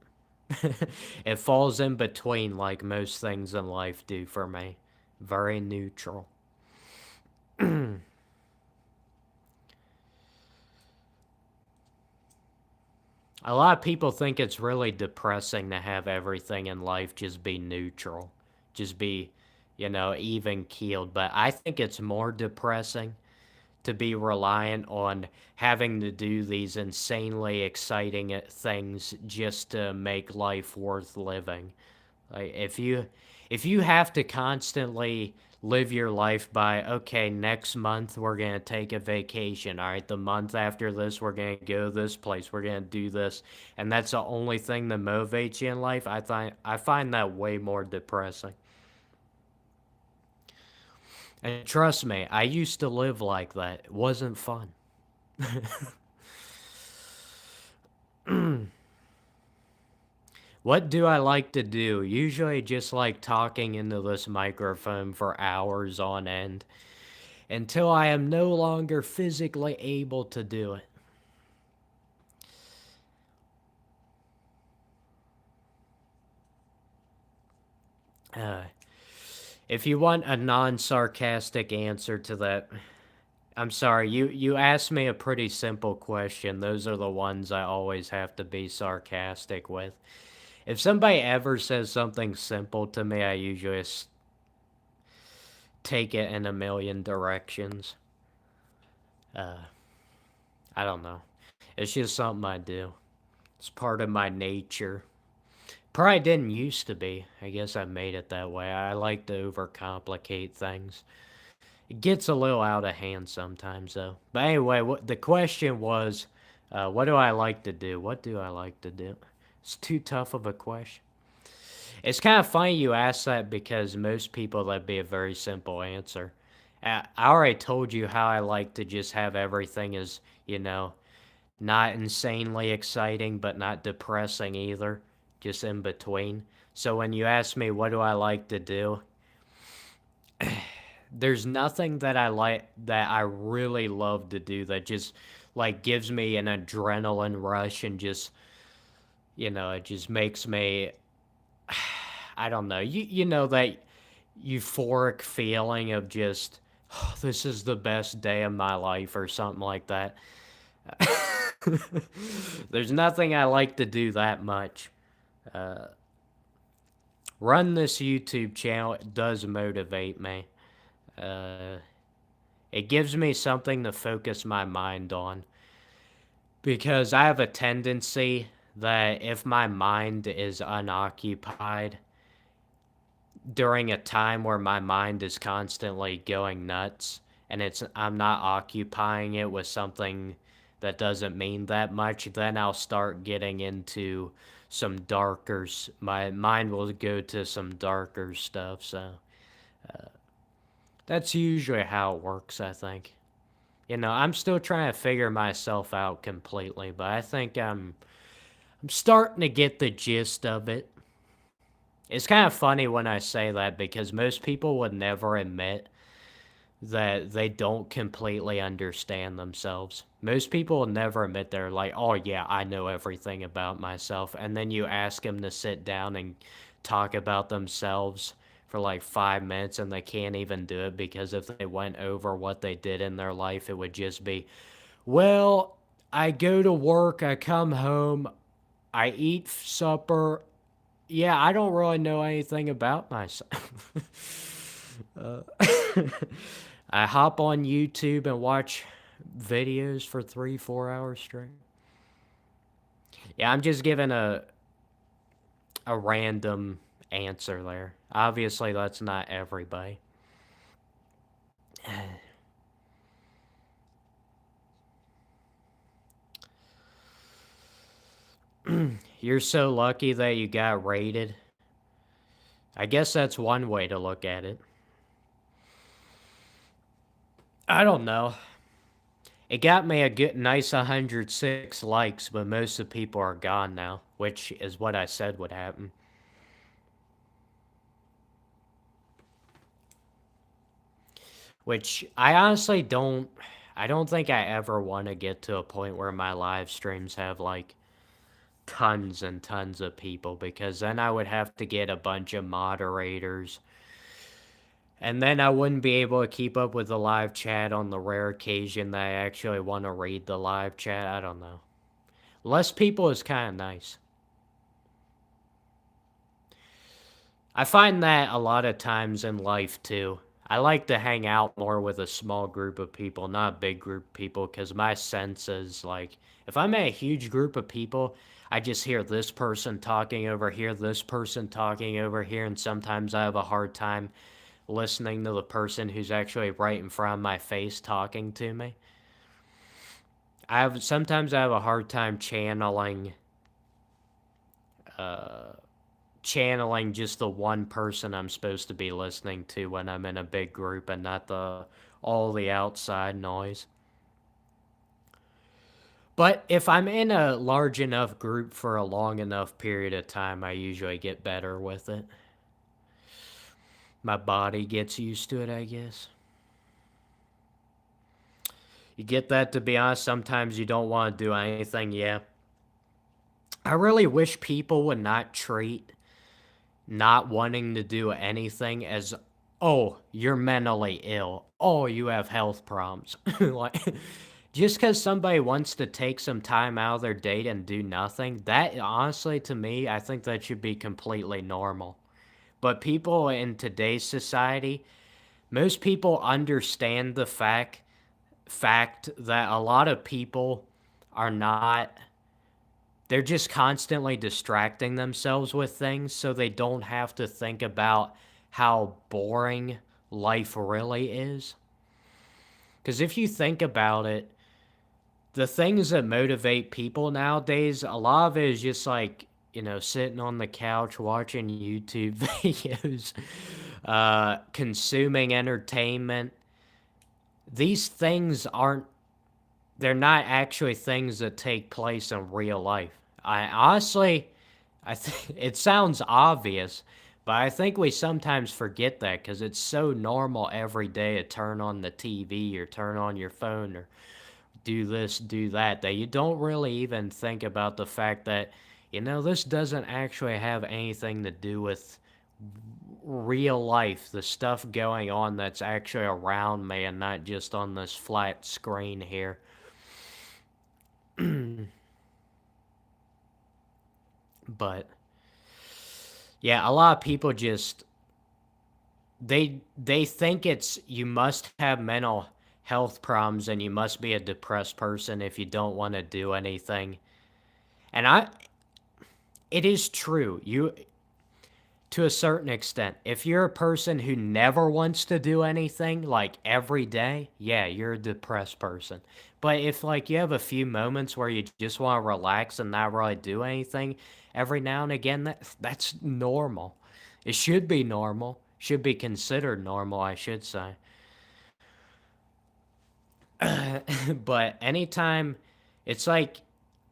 It falls in between like most things in life do for me. Very neutral. A lot of people think it's really depressing to have everything in life just be neutral, just be, even keeled. But I think it's more depressing to be reliant on having to do these insanely exciting things just to make life worth living. Like if you have to constantly live your life by, okay, next month we're going to take a vacation. All right, the month after this we're going to go this place. We're going to do this. And that's the only thing that motivates you in life. I find that way more depressing. And trust me, I used to live like that. It wasn't fun. What do I like to do? Usually just like talking into this microphone for hours on end until I am no longer physically able to do it. Uh, if you want a non-sarcastic answer to that, I'm sorry, you asked me a pretty simple question. Those are the ones I always have to be sarcastic with. If somebody ever says something simple to me, I usually take it in a million directions. I don't know. It's just something I do. It's part of my nature. Probably didn't used to be. I guess I made it that way. I like to overcomplicate things. It gets a little out of hand sometimes, though. But anyway, the question was, what do I like to do? What do I like to do? It's too tough of a question. It's kind of funny you ask that because most people, that'd be a very simple answer. I already told you how I like to just have everything as, not insanely exciting, but not depressing either, just in between. So when you ask me what do I like to do, there's nothing that I really love to do that just like gives me an adrenaline rush and just, it just makes me, I don't know, you know that euphoric feeling of just, oh, this is the best day of my life or something like that. There's nothing I like to do that much. Run this YouTube channel, it does motivate me. It gives me something to focus my mind on. Because I have a tendency that if my mind is unoccupied during a time where my mind is constantly going nuts, and I'm not occupying it with something that doesn't mean that much, then I'll start getting into some my mind will go to some darker stuff. So that's usually how it works, I think. I'm still trying to figure myself out completely, but I think I'm starting to get the gist of it. It's kind of funny when I say that because most people would never admit that they don't completely understand themselves. Most people will never admit they're like, oh, yeah, I know everything about myself. And then you ask them to sit down and talk about themselves for like 5 minutes and they can't even do it because if they went over what they did in their life, it would just be, well, I go to work, I come home, I eat supper. Yeah, I don't really know anything about myself. I hop on YouTube and watch videos for 3, 4 hours straight. Yeah, I'm just giving a random answer there. Obviously, that's not everybody. You're so lucky that you got rated. I guess that's one way to look at it. I don't know. It got me a good, nice 106 likes, but most of the people are gone now, which is what I said would happen. Which I honestly don't. I don't think I ever want to get to a point where my live streams have like tons and tons of people because then I would have to get a bunch of moderators. And then I wouldn't be able to keep up with the live chat on the rare occasion that I actually want to read the live chat. I don't know. Less people is kind of nice. I find that a lot of times in life too. I like to hang out more with a small group of people, not a big group of people, because my sense is like, if I'm in a huge group of people, I just hear this person talking over here, this person talking over here, and sometimes I have a hard time listening to the person who's actually right in front of my face talking to me. Sometimes I have a hard time uh channeling just the one person I'm supposed to be listening to when I'm in a big group and not all the outside noise. But if I'm in a large enough group for a long enough period of time, I usually get better with it. My body gets used to it, I guess. You get that, to be honest, sometimes you don't want to do anything, yeah. I really wish people would not treat not wanting to do anything as, oh, you're mentally ill. Oh, you have health problems. Like, just because somebody wants to take some time out of their day and do nothing, that honestly, to me, I think that should be completely normal. But people in today's society, most people understand the fact that a lot of people are not, they're just constantly distracting themselves with things so they don't have to think about how boring life really is. Because if you think about it, the things that motivate people nowadays, a lot of it is just like, sitting on the couch watching YouTube videos, consuming entertainment. These things they're not actually things that take place in real life. I honestly, I think it sounds obvious, but I think we sometimes forget that because it's so normal every day to turn on the TV or turn on your phone or do this, do that, that you don't really even think about the fact that, this doesn't actually have anything to do with real life, the stuff going on that's actually around me and not just on this flat screen here. But yeah, a lot of people just they think it's you must have mental health problems and you must be a depressed person if you don't want to do anything. And it is true. To a certain extent. If you're a person who never wants to do anything, like every day, yeah, you're a depressed person. But if like you have a few moments where you just want to relax and not really do anything every now and again, that's normal. It should be normal. Should be considered normal, I should say. But anytime it's like,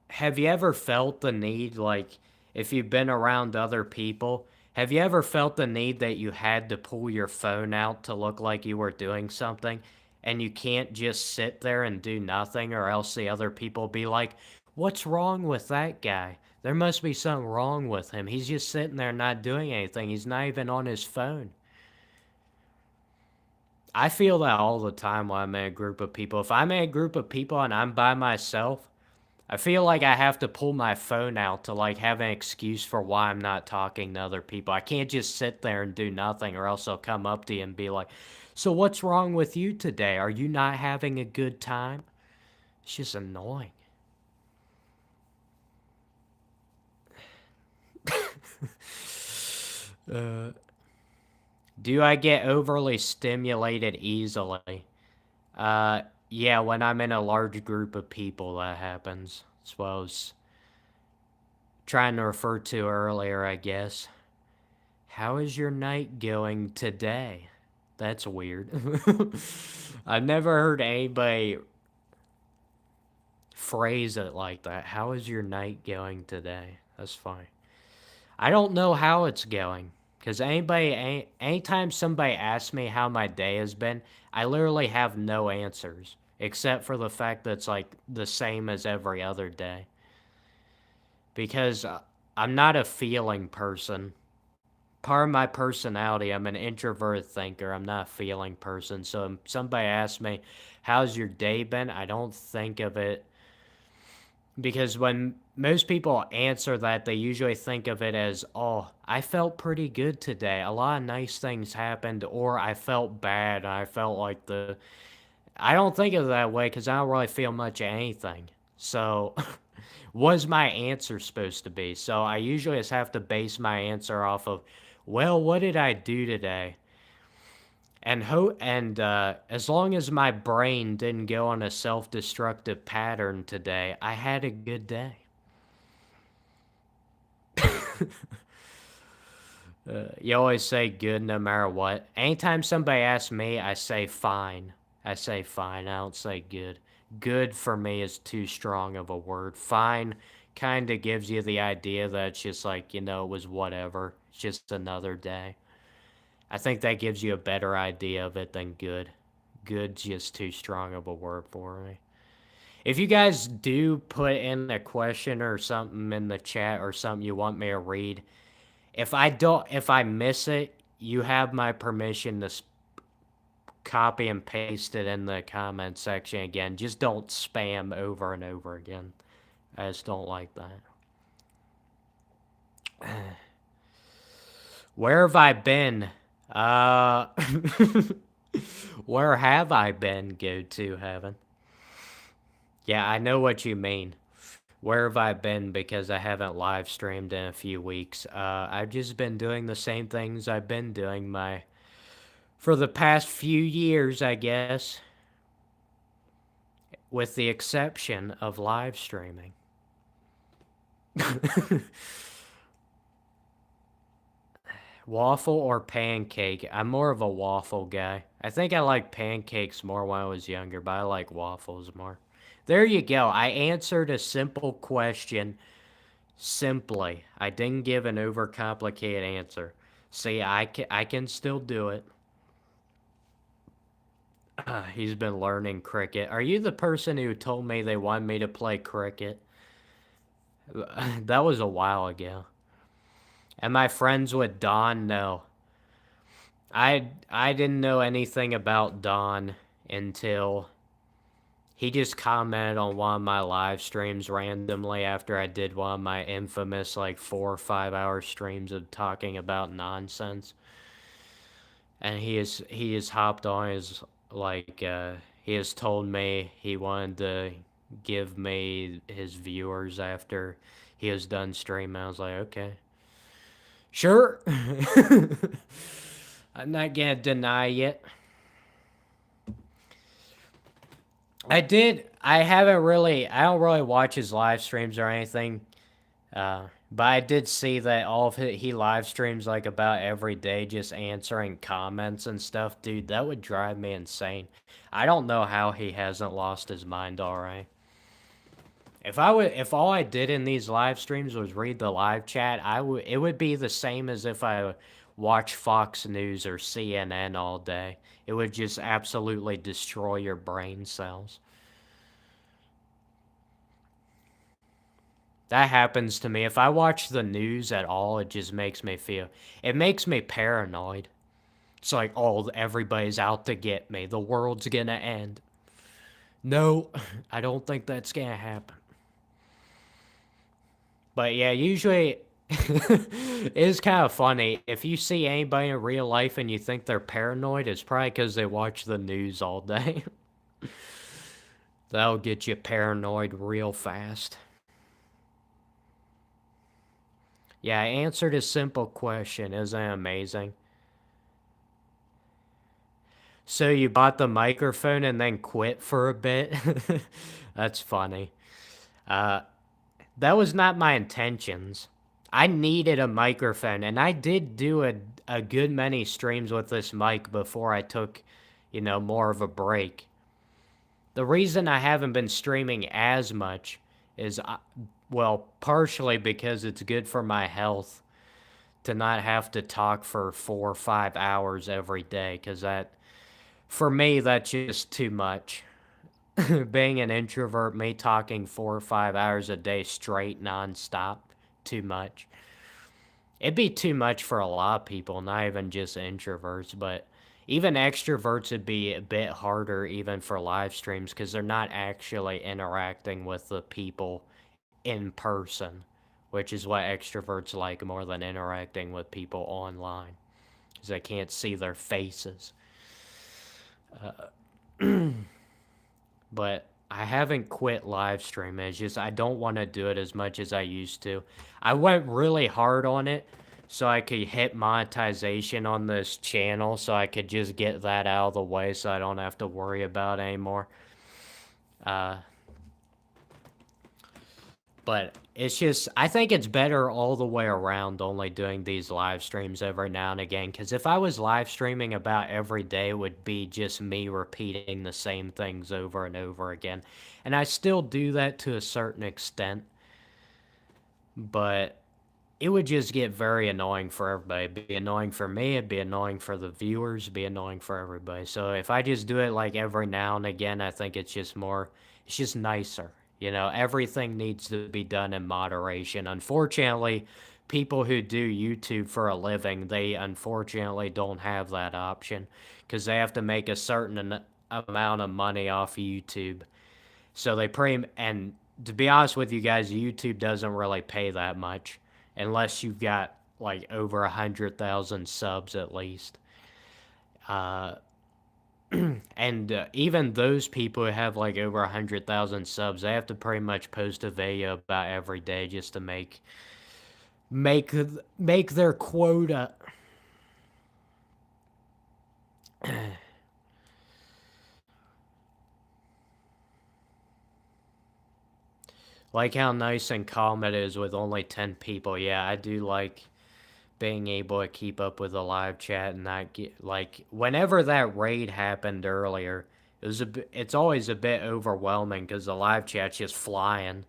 have you ever felt the need, like, if you've been around other people, have you ever felt the need that you had to pull your phone out to look like you were doing something and you can't just sit there and do nothing, or else the other people be like, what's wrong with that guy? There must be something wrong with him. He's just sitting there not doing anything. He's not even on his phone. I feel that all the time when I'm in a group of people. If I'm in a group of people and I'm by myself, I feel like I have to pull my phone out to like have an excuse for why I'm not talking to other people. I can't just sit there and do nothing, or else they'll come up to you and be like, so what's wrong with you today? Are you not having a good time? It's just annoying. uh, do I get overly stimulated easily? Uh, yeah, when I'm in a large group of people, that happens. That's what I was trying to refer to earlier, I guess. How is your night going today? That's weird. I've never heard anybody phrase it like that. How is your night going today? That's fine. I don't know how it's going. Because anytime somebody asks me how my day has been, I literally have no answers. Except for the fact that it's like the same as every other day. Because I'm not a feeling person. Part of my personality, I'm an introvert thinker. I'm not a feeling person. So if somebody asks me, how's your day been? I don't think of it, because when most people answer that, they usually think of it as, oh, I felt pretty good today. A lot of nice things happened, or I felt bad. I felt like I don't think of it that way because I don't really feel much of anything. So, what's my answer supposed to be? So, I usually just have to base my answer off of, well, what did I do today? And as long as my brain didn't go on a self-destructive pattern today, I had a good day. You always say good no matter what. Anytime somebody asks me, I say fine. I say fine. I don't say good. Good for me is too strong of a word. Fine kind of gives you the idea that it's just like, it was whatever. It's just another day. I think that gives you a better idea of it than good. Good's just too strong of a word for me. If you guys do put in a question or something in the chat or something you want me to read, if I miss it, you have my permission to copy and paste it in the comment section again. Just don't spam over and over again. I just don't like that. Where have I been? Where have I been? Go to heaven. Yeah, I know what you mean. Where have I been? Because I haven't live streamed in a few weeks. I've just been doing the same things I've been doing for the past few years, I guess, with the exception of live streaming. Waffle or pancake? I'm more of a waffle guy. I think I like pancakes more when I was younger, but I like waffles more. There you go. I answered a simple question simply. I didn't give an overcomplicated answer. See, I can still do it. He's been learning cricket. Are you the person who told me they wanted me to play cricket? That was a while ago. Am I friends with Don? No. I didn't know anything about Don until he just commented on one of my live streams randomly after I did one of my infamous like 4 or 5 hour streams of talking about nonsense. And he has hopped on his like he has told me he wanted to give me his viewers after he was done streaming. I was like, okay. Sure. I'm not gonna deny it. I haven't really. I don't really watch his live streams or anything. But I did see that all of he live streams like about every day, just answering comments and stuff. Dude, that would drive me insane. I don't know how he hasn't lost his mind already. If all I did in these live streams was read the live chat, it would be the same as if I watch Fox News or CNN all day. It would just absolutely destroy your brain cells. That happens to me. If I watch the news at all, it makes me paranoid. It's like, oh, everybody's out to get me. The world's gonna end. No, I don't think that's gonna happen. But yeah, usually it's kind of funny. If you see anybody in real life and you think they're paranoid, it's probably because they watch the news all day. That'll get you paranoid real fast. Yeah, I answered a simple question. Isn't it amazing? So you bought the microphone and then quit for a bit? That's funny. Uh, that was not my intentions. I needed a microphone, and I did do a good many streams with this mic before I took, more of a break. The reason I haven't been streaming as much is, well, partially because it's good for my health to not have to talk for 4 or 5 hours every day, because for me, that's just too much. Being an introvert, me talking 4 or 5 hours a day straight, nonstop, too much. It'd be too much for a lot of people, not even just introverts, but even extroverts would be a bit harder even for live streams because they're not actually interacting with the people in person, which is what extroverts like more than interacting with people online because they can't see their faces. But I haven't quit live streaming. It's just I don't want to do it as much as I used to. I went really hard on it so I could hit monetization on this channel so I could just get that out of the way so I don't have to worry about it anymore. Uh, But it's just, I think it's better all the way around only doing these live streams every now and again. Because if I was live streaming about every day, it would be just me repeating the same things over and over again. And I still do that to a certain extent. But it would just get very annoying for everybody. It'd be annoying for me, it'd be annoying for the viewers, it'd be annoying for everybody. So if I just do it like every now and again, I think it's just nicer. Everything needs to be done in moderation. Unfortunately, people who do YouTube for a living, they unfortunately don't have that option because they have to make a certain amount of money off YouTube. So and to be honest with you guys, YouTube doesn't really pay that much unless you've got like over 100,000 subs at least. Uh, and even those people who have like over 100,000 subs, they have to pretty much post a video about every day just to make make their quota. Like how nice and calm it is with only 10 people. Yeah, I do like being able to keep up with the live chat and not get like whenever that raid happened earlier, it's always a bit overwhelming because the live chat's just flying,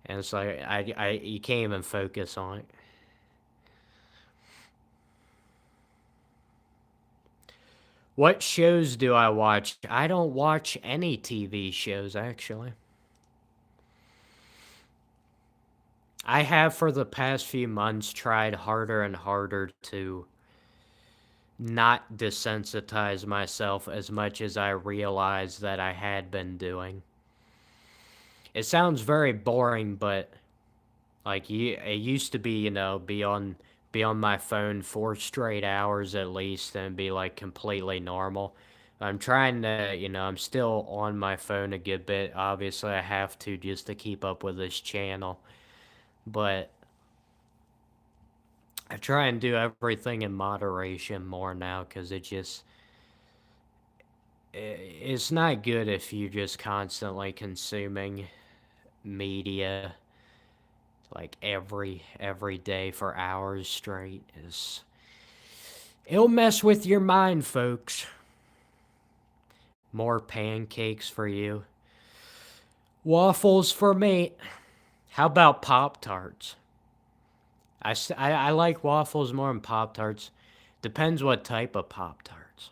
and it's like you can't even focus on it. What shows do I watch? I don't watch any TV shows actually. I have for the past few months tried harder and harder to not desensitize myself as much as I realized that I had been doing. It sounds very boring, but like it used to be, be on my phone 4 straight hours at least and be like completely normal. I'm trying to, I'm still on my phone a good bit. Obviously, I have to just to keep up with this channel. But I try and do everything in moderation more now because it's not good if you're just constantly consuming media like every day for hours straight. Is It'll mess with your mind, folks. More pancakes for you. Waffles for me. How about Pop Tarts? I like waffles more than Pop Tarts. Depends what type of Pop Tarts.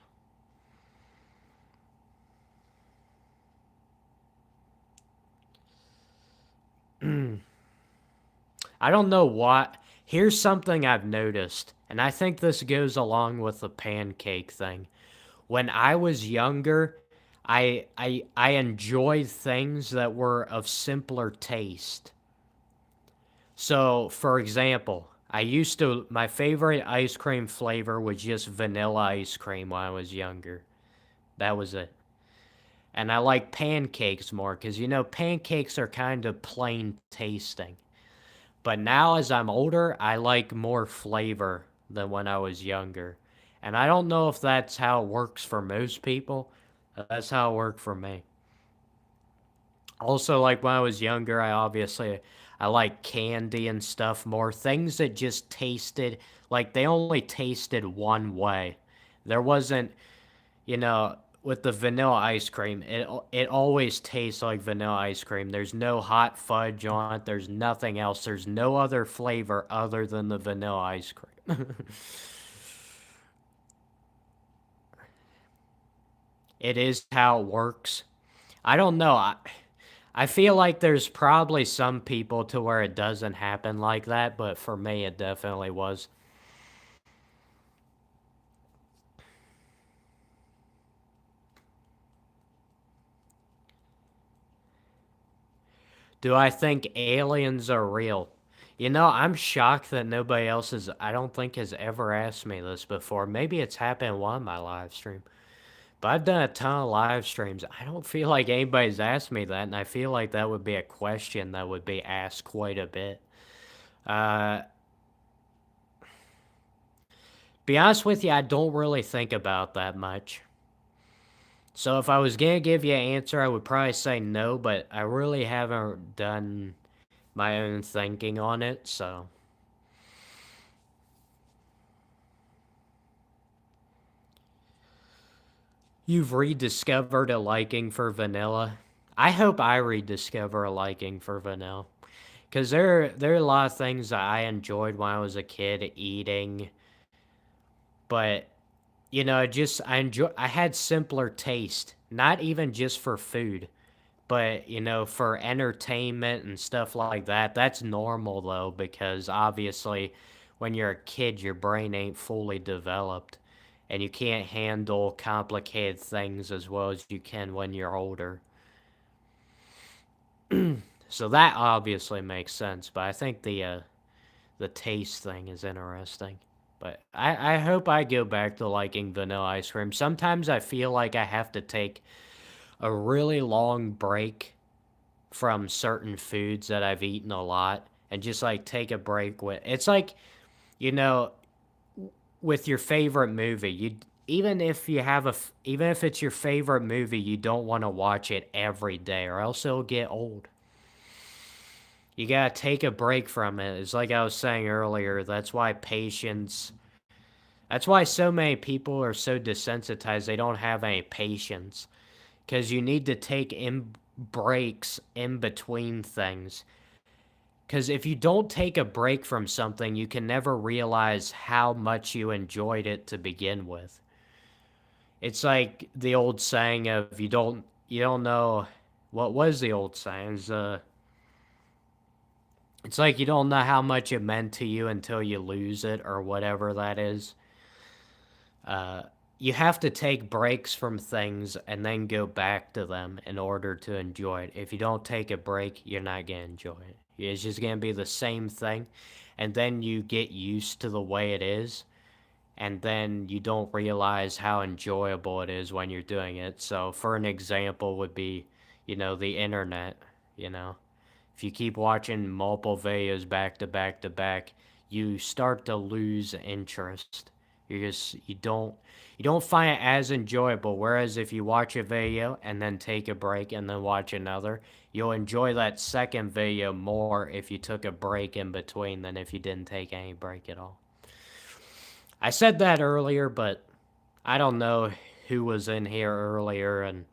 I don't know what. Here's something I've noticed, and I think this goes along with the pancake thing. When I was younger, I enjoyed things that were of simpler taste. So, for example, my favorite ice cream flavor was just vanilla ice cream when I was younger. That was it. And I like pancakes more because, pancakes are kind of plain tasting. But now as I'm older, I like more flavor than when I was younger. And I don't know if that's how it works for most people. That's how it worked for me. Also, like when I was younger, I like candy and stuff more. Things that just tasted like they only tasted one way. There wasn't, with the vanilla ice cream, it always tastes like vanilla ice cream. There's no hot fudge on it. There's nothing else. There's no other flavor other than the vanilla ice cream. It is how it works. I don't know. I feel like there's probably some people to where it doesn't happen like that, but for me, it definitely was. Do I think aliens are real? I'm shocked that nobody else I don't think has ever asked me this before. Maybe it's happened in one of my live streams. But I've done a ton of live streams. I don't feel like anybody's asked me that, and I feel like that would be a question that would be asked quite a bit. Uh, be honest with you, I don't really think about that much. So if I was gonna give you an answer, I would probably say no, but I really haven't done my own thinking on it, so. You've rediscovered a liking for vanilla. I hope I rediscover a liking for vanilla. Because there are a lot of things that I enjoyed when I was a kid eating, but I had simpler taste, not even just for food, but for entertainment and stuff like that. That's normal though, because obviously when you're a kid your brain ain't fully developed and you can't handle complicated things as well as you can when you're older. So that obviously makes sense, but I think the taste thing is interesting. But I hope I go back to liking vanilla ice cream. Sometimes I feel like I have to take a really long break from certain foods that I've eaten a lot and just like take a break with. It's like, you know, with your favorite movie, even if it's your favorite movie, you don't want to watch it every day or else it'll get old. You gotta take a break from it. It's like I was saying earlier. That's why so many people are so desensitized. They don't have any patience because you need to take in breaks in between things. Because if you don't take a break from something, you can never realize how much you enjoyed it to begin with. It's like the old saying of you don't know what was the old saying? It's like you don't know how much it meant to you until you lose it or whatever that is. Uh, you have to take breaks from things and then go back to them in order to enjoy it. If you don't take a break, you're not going to enjoy it. It's just going to be the same thing. And then you get used to the way it is. And then you don't realize how enjoyable it is when you're doing it. So, for an example, would be, the internet, you know. If you keep watching multiple videos back to back to back, you start to lose interest. You don't find it as enjoyable. Whereas if you watch a video and then take a break and then watch another, you'll enjoy that second video more if you took a break in between than if you didn't take any break at all. I said that earlier, but I don't know who was in here earlier, and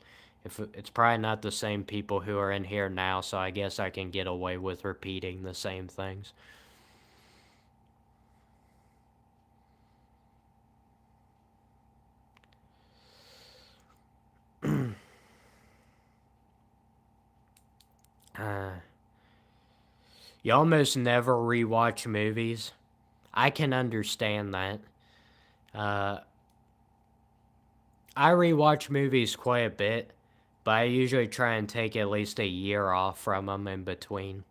if it's probably not the same people who are in here now, so I guess I can get away with repeating the same things. You almost never rewatch movies. I can understand that. Uh, I rewatch movies quite a bit, but I usually try and take at least a year off from them in between.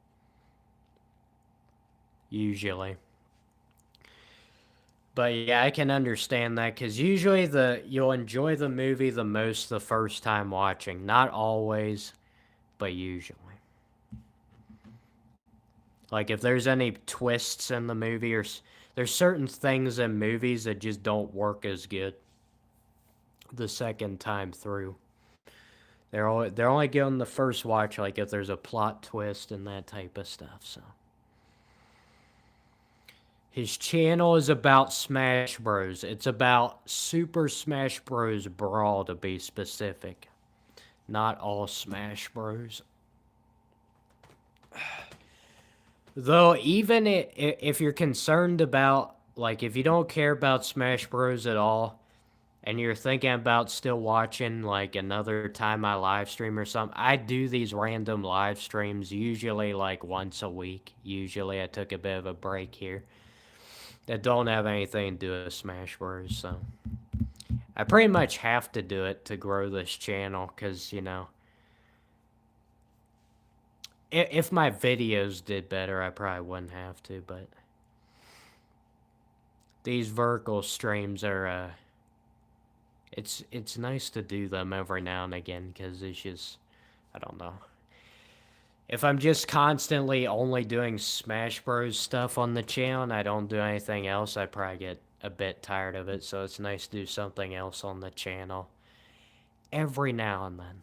Usually. But yeah, I can understand that because usually you'll enjoy the movie the most the first time watching. Not always, but usually. Like if there's any twists in the movie, or there's certain things in movies that just don't work as good the second time through. They're only good on the first watch, like if there's a plot twist and that type of stuff. So his channel is about Smash Bros. It's about Super Smash Bros. Brawl to be specific. Not all Smash Bros. Though, even if you're concerned about, like, if you don't care about Smash Bros. At all, and you're thinking about still watching, like, another time I live stream or something, I do these random live streams, usually, like, once a week. Usually, I took a bit of a break here. That don't have anything to do with Smash Bros. So, I pretty much have to do it to grow this channel, because, you know, if my videos did better, I probably wouldn't have to, but these vertical streams are, it's nice to do them every now and again, because it's just, I don't know. If I'm just constantly only doing Smash Bros. Stuff on the channel and I don't do anything else, I probably get a bit tired of it, so it's nice to do something else on the channel every now and then.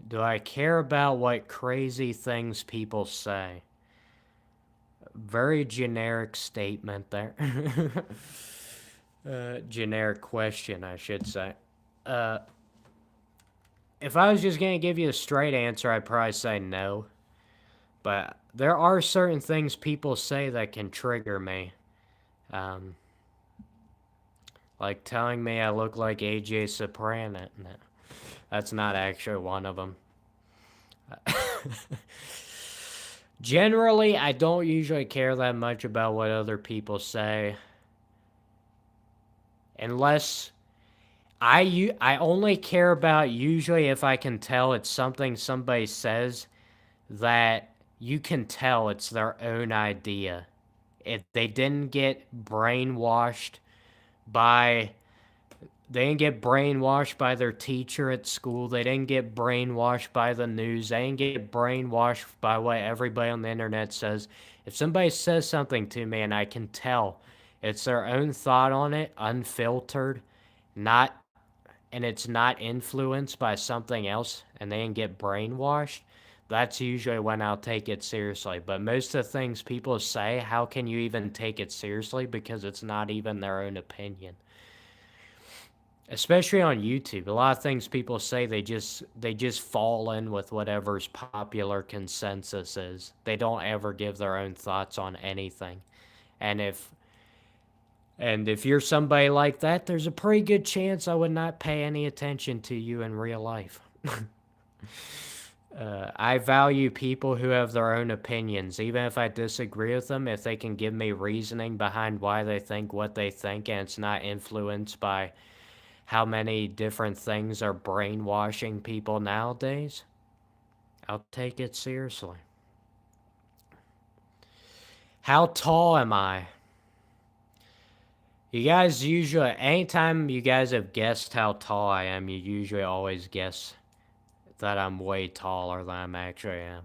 Do I care about what crazy things people say? Very generic statement there. Generic question, I should say. If I was just going to give you a straight answer, I'd probably say no. But there are certain things people say that can trigger me. Like telling me I look like AJ Soprano. No, that's not actually one of them. Generally, I don't usually care that much about what other people say. Unless I only care about usually if I can tell it's something somebody says that you can tell it's their own idea. If they didn't get brainwashed by their teacher at school. They didn't get brainwashed by the news. They didn't get brainwashed by what everybody on the internet says. If somebody says something to me and I can tell it's their own thought on it, unfiltered, and it's not influenced by something else, and they didn't get brainwashed, that's usually when I'll take it seriously. But most of the things people say, how can you even take it seriously? Because it's not even their own opinion. Especially on YouTube, a lot of things people say they just fall in with whatever's popular consensus is. They don't ever give their own thoughts on anything. And if you're somebody like that, there's a pretty good chance I would not pay any attention to you in real life. I value people who have their own opinions, even if I disagree with them, if they can give me reasoning behind why they think what they think and it's not influenced by how many different things are brainwashing people nowadays, I'll take it seriously. How tall am I? You guys usually, anytime you guys have guessed how tall I am, you usually always guess that I'm way taller than I actually am.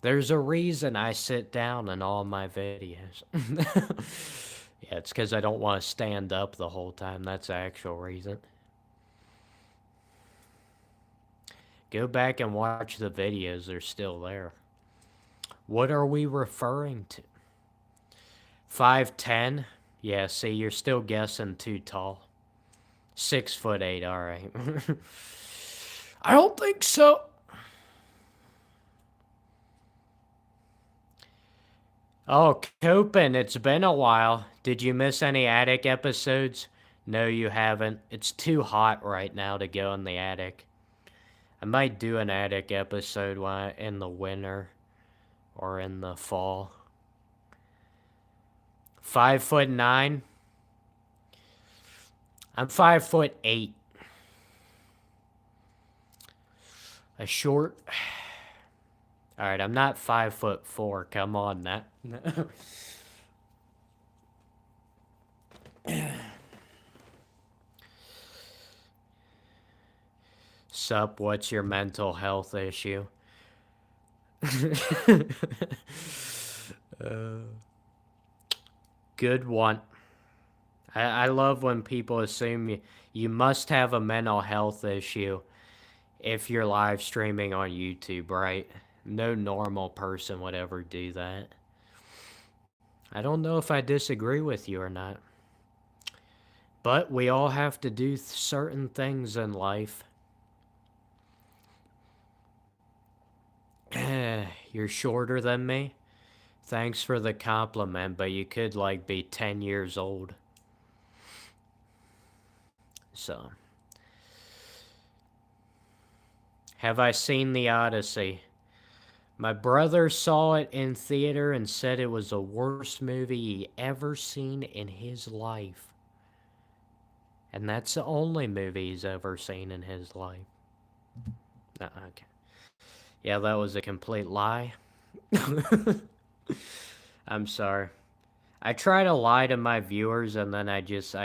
There's a reason I sit down in all my videos. Yeah, it's because I don't want to stand up the whole time. That's the actual reason. Go back and watch the videos, they're still there. What are we referring to? 5'10"? Yeah, see, you're still guessing too tall. 6'8", alright. I don't think so. Oh, Copen, it's been a while. Did you miss any attic episodes? No, you haven't. It's too hot right now to go in the attic. I might do an attic episode in the winter or in the fall. 5'9". I'm 5'8". A short. All right, I'm not 5'4". Come on, that. Sup? What's your mental health issue? Good one. I love when people assume you must have a mental health issue if you're live streaming on YouTube, right? No normal person would ever do that. I don't know if I disagree with you or not. But we all have to do certain things in life. You're shorter than me? Thanks for the compliment, but you could, like, be 10 years old. So. Have I seen The Odyssey? My brother saw it in theater and said it was the worst movie he ever seen in his life. And that's the only movie he's ever seen in his life. Okay. Yeah, that was a complete lie. I'm sorry. I try to lie to my viewers and then I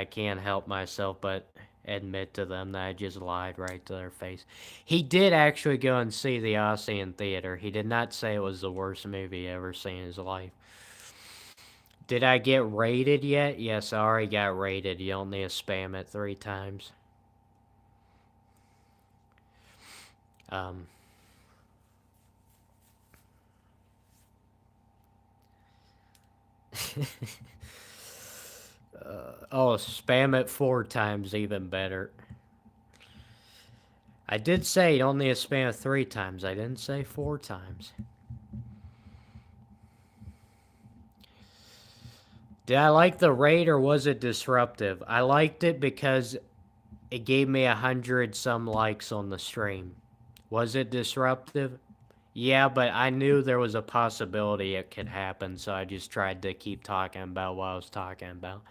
can't help myself but admit to them that I just lied right to their face. He did actually go and see The Odyssey in theater. He did not say it was the worst movie he ever seen in his life. Did I get rated yet? Yes, I already got rated. You don't need to spam it 3 times. Oh, spam it 4 times, even better. I did say you don't need to spam it 3 times. I didn't say 4 times. Did I like the raid or was it disruptive? I liked it because it gave me 100 some likes on the stream. Was it disruptive? Yeah, but I knew there was a possibility it could happen, so I just tried to keep talking about what I was talking about.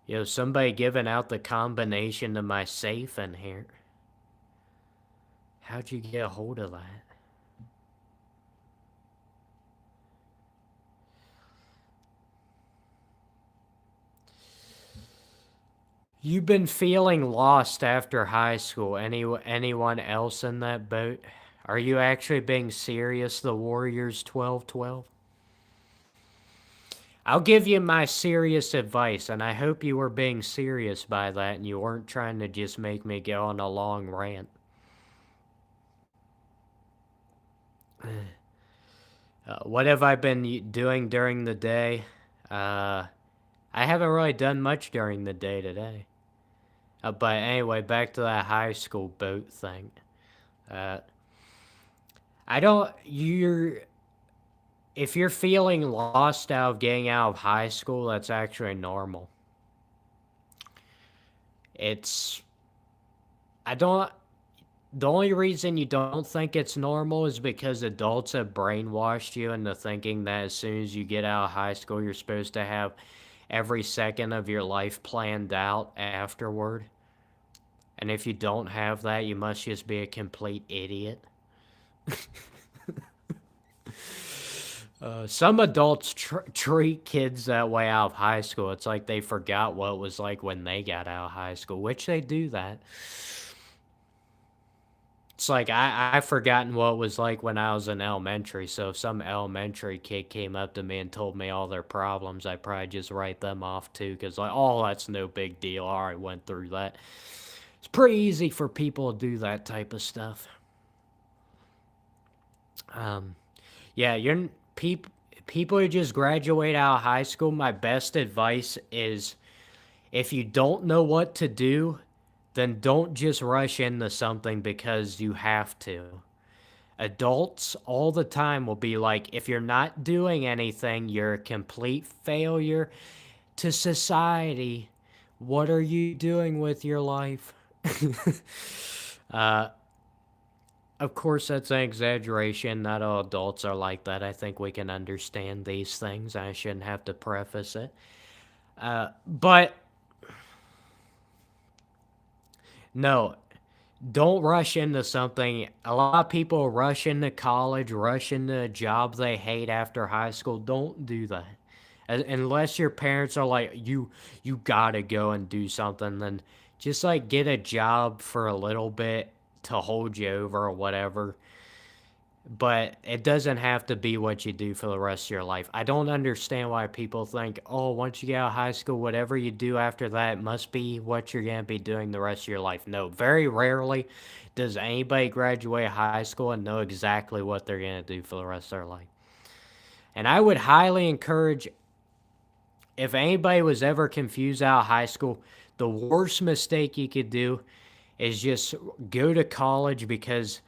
Yo, somebody giving out the combination to my safe in here. How'd you get a hold of that? You've been feeling lost after high school. Anyone else in that boat? Are you actually being serious, the Warriors 12-12? I'll give you my serious advice, and I hope you were being serious by that and you weren't trying to just make me go on a long rant. What have I been doing during the day? I haven't really done much during the day today. But anyway, back to that high school boat thing. If you're feeling lost out of getting out of high school, that's actually normal. The only reason you don't think it's normal is because adults have brainwashed you into thinking that as soon as you get out of high school, you're supposed to have every second of your life planned out afterward. And if you don't have that, you must just be a complete idiot. Some adults treat kids that way out of high school. It's like they forgot what it was like when they got out of high school, which they do that. It's like I've forgotten what it was like when I was in elementary. So if some elementary kid came up to me and told me all their problems, I'd probably just write them off too, because like, oh, that's no big deal. I already went through that. It's pretty easy for people to do that type of stuff. Um, yeah, you're people. People who just graduate out of high school. My best advice is, if you don't know what to do, then don't just rush into something because you have to. Adults all the time will be like, if you're not doing anything, you're a complete failure to society. What are you doing with your life? uh, of course, that's an exaggeration. Not all adults are like that. I think we can understand these things. I shouldn't have to preface it. But no, don't rush into something. A lot of people rush into college, rush into a job they hate after high school. Don't do that. Unless your parents are like, you gotta go and do something, then just like get a job for a little bit to hold you over or whatever. But it doesn't have to be what you do for the rest of your life. I don't understand why people think, oh, once you get out of high school, whatever you do after that must be what you're going to be doing the rest of your life. No, very rarely does anybody graduate high school and know exactly what they're going to do for the rest of their life. And I would highly encourage, if anybody was ever confused out of high school, the worst mistake you could do is just go to college because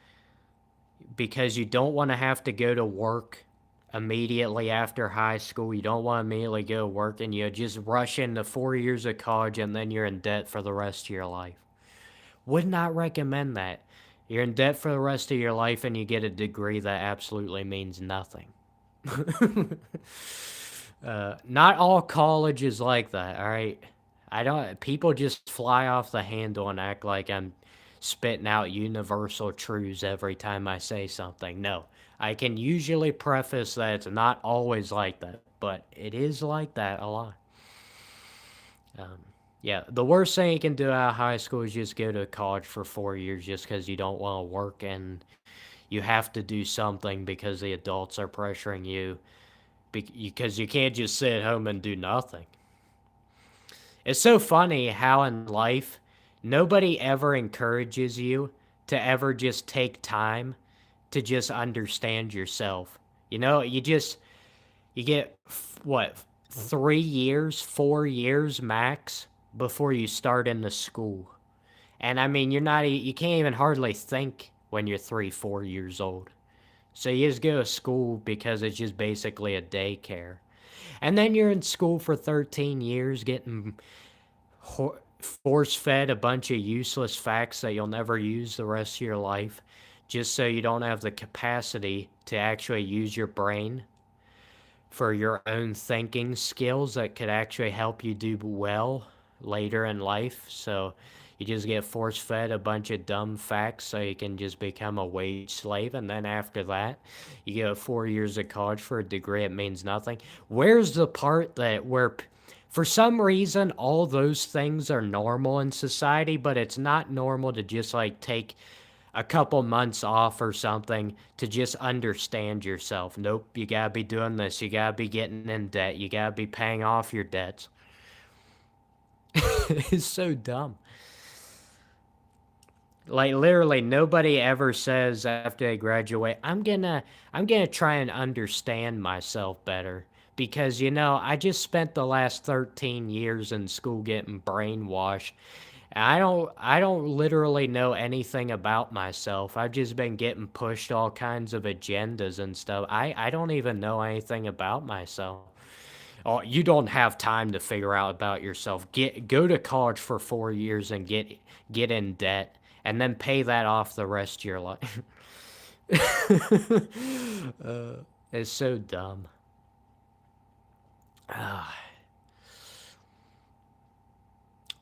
you don't want to have to go to work immediately after high school. You don't want to immediately go to work, and you just rush into 4 years of college and then you're in debt for the rest of your life. Would not recommend that. You're in debt for the rest of your life and you get a degree that absolutely means nothing. Not all college is like that, all right? I don't. People just fly off the handle and act like I'm spitting out universal truths every time I say something. No, I can usually preface that it's not always like that, but it is like that a lot. Um, yeah, the worst thing you can do out of high school is just go to college for 4 years just because you don't want to work and you have to do something because the adults are pressuring you because you can't just sit at home and do nothing. It's so funny how in life, nobody ever encourages you to ever just take time to just understand yourself. You get what, 3 years, 4 years max before you start into school. And I mean, you can't even hardly think when you're 3, 4 years old. So you just go to school because it's just basically a daycare. And then you're in school for 13 years getting force fed a bunch of useless facts that you'll never use the rest of your life just so you don't have the capacity to actually use your brain for your own thinking skills that could actually help you do well later in life. So you just get force fed a bunch of dumb facts so you can just become a wage slave. And then after that, you get 4 years of college for a degree. It means nothing. Where's the part that where for some reason all those things are normal in society, but it's not normal to just like take a couple months off or something to just understand yourself. Nope, you gotta be doing this. You gotta be getting in debt. You gotta be paying off your debts. It's so dumb. Like literally nobody ever says after they graduate, I'm gonna try and understand myself better. Because I just spent the last 13 years in school getting brainwashed. I don't literally know anything about myself. I've just been getting pushed all kinds of agendas and stuff. I don't even know anything about myself. Oh, you don't have time to figure out about yourself. Go to college for 4 years and get in debt and then pay that off the rest of your life. It's so dumb. Ah.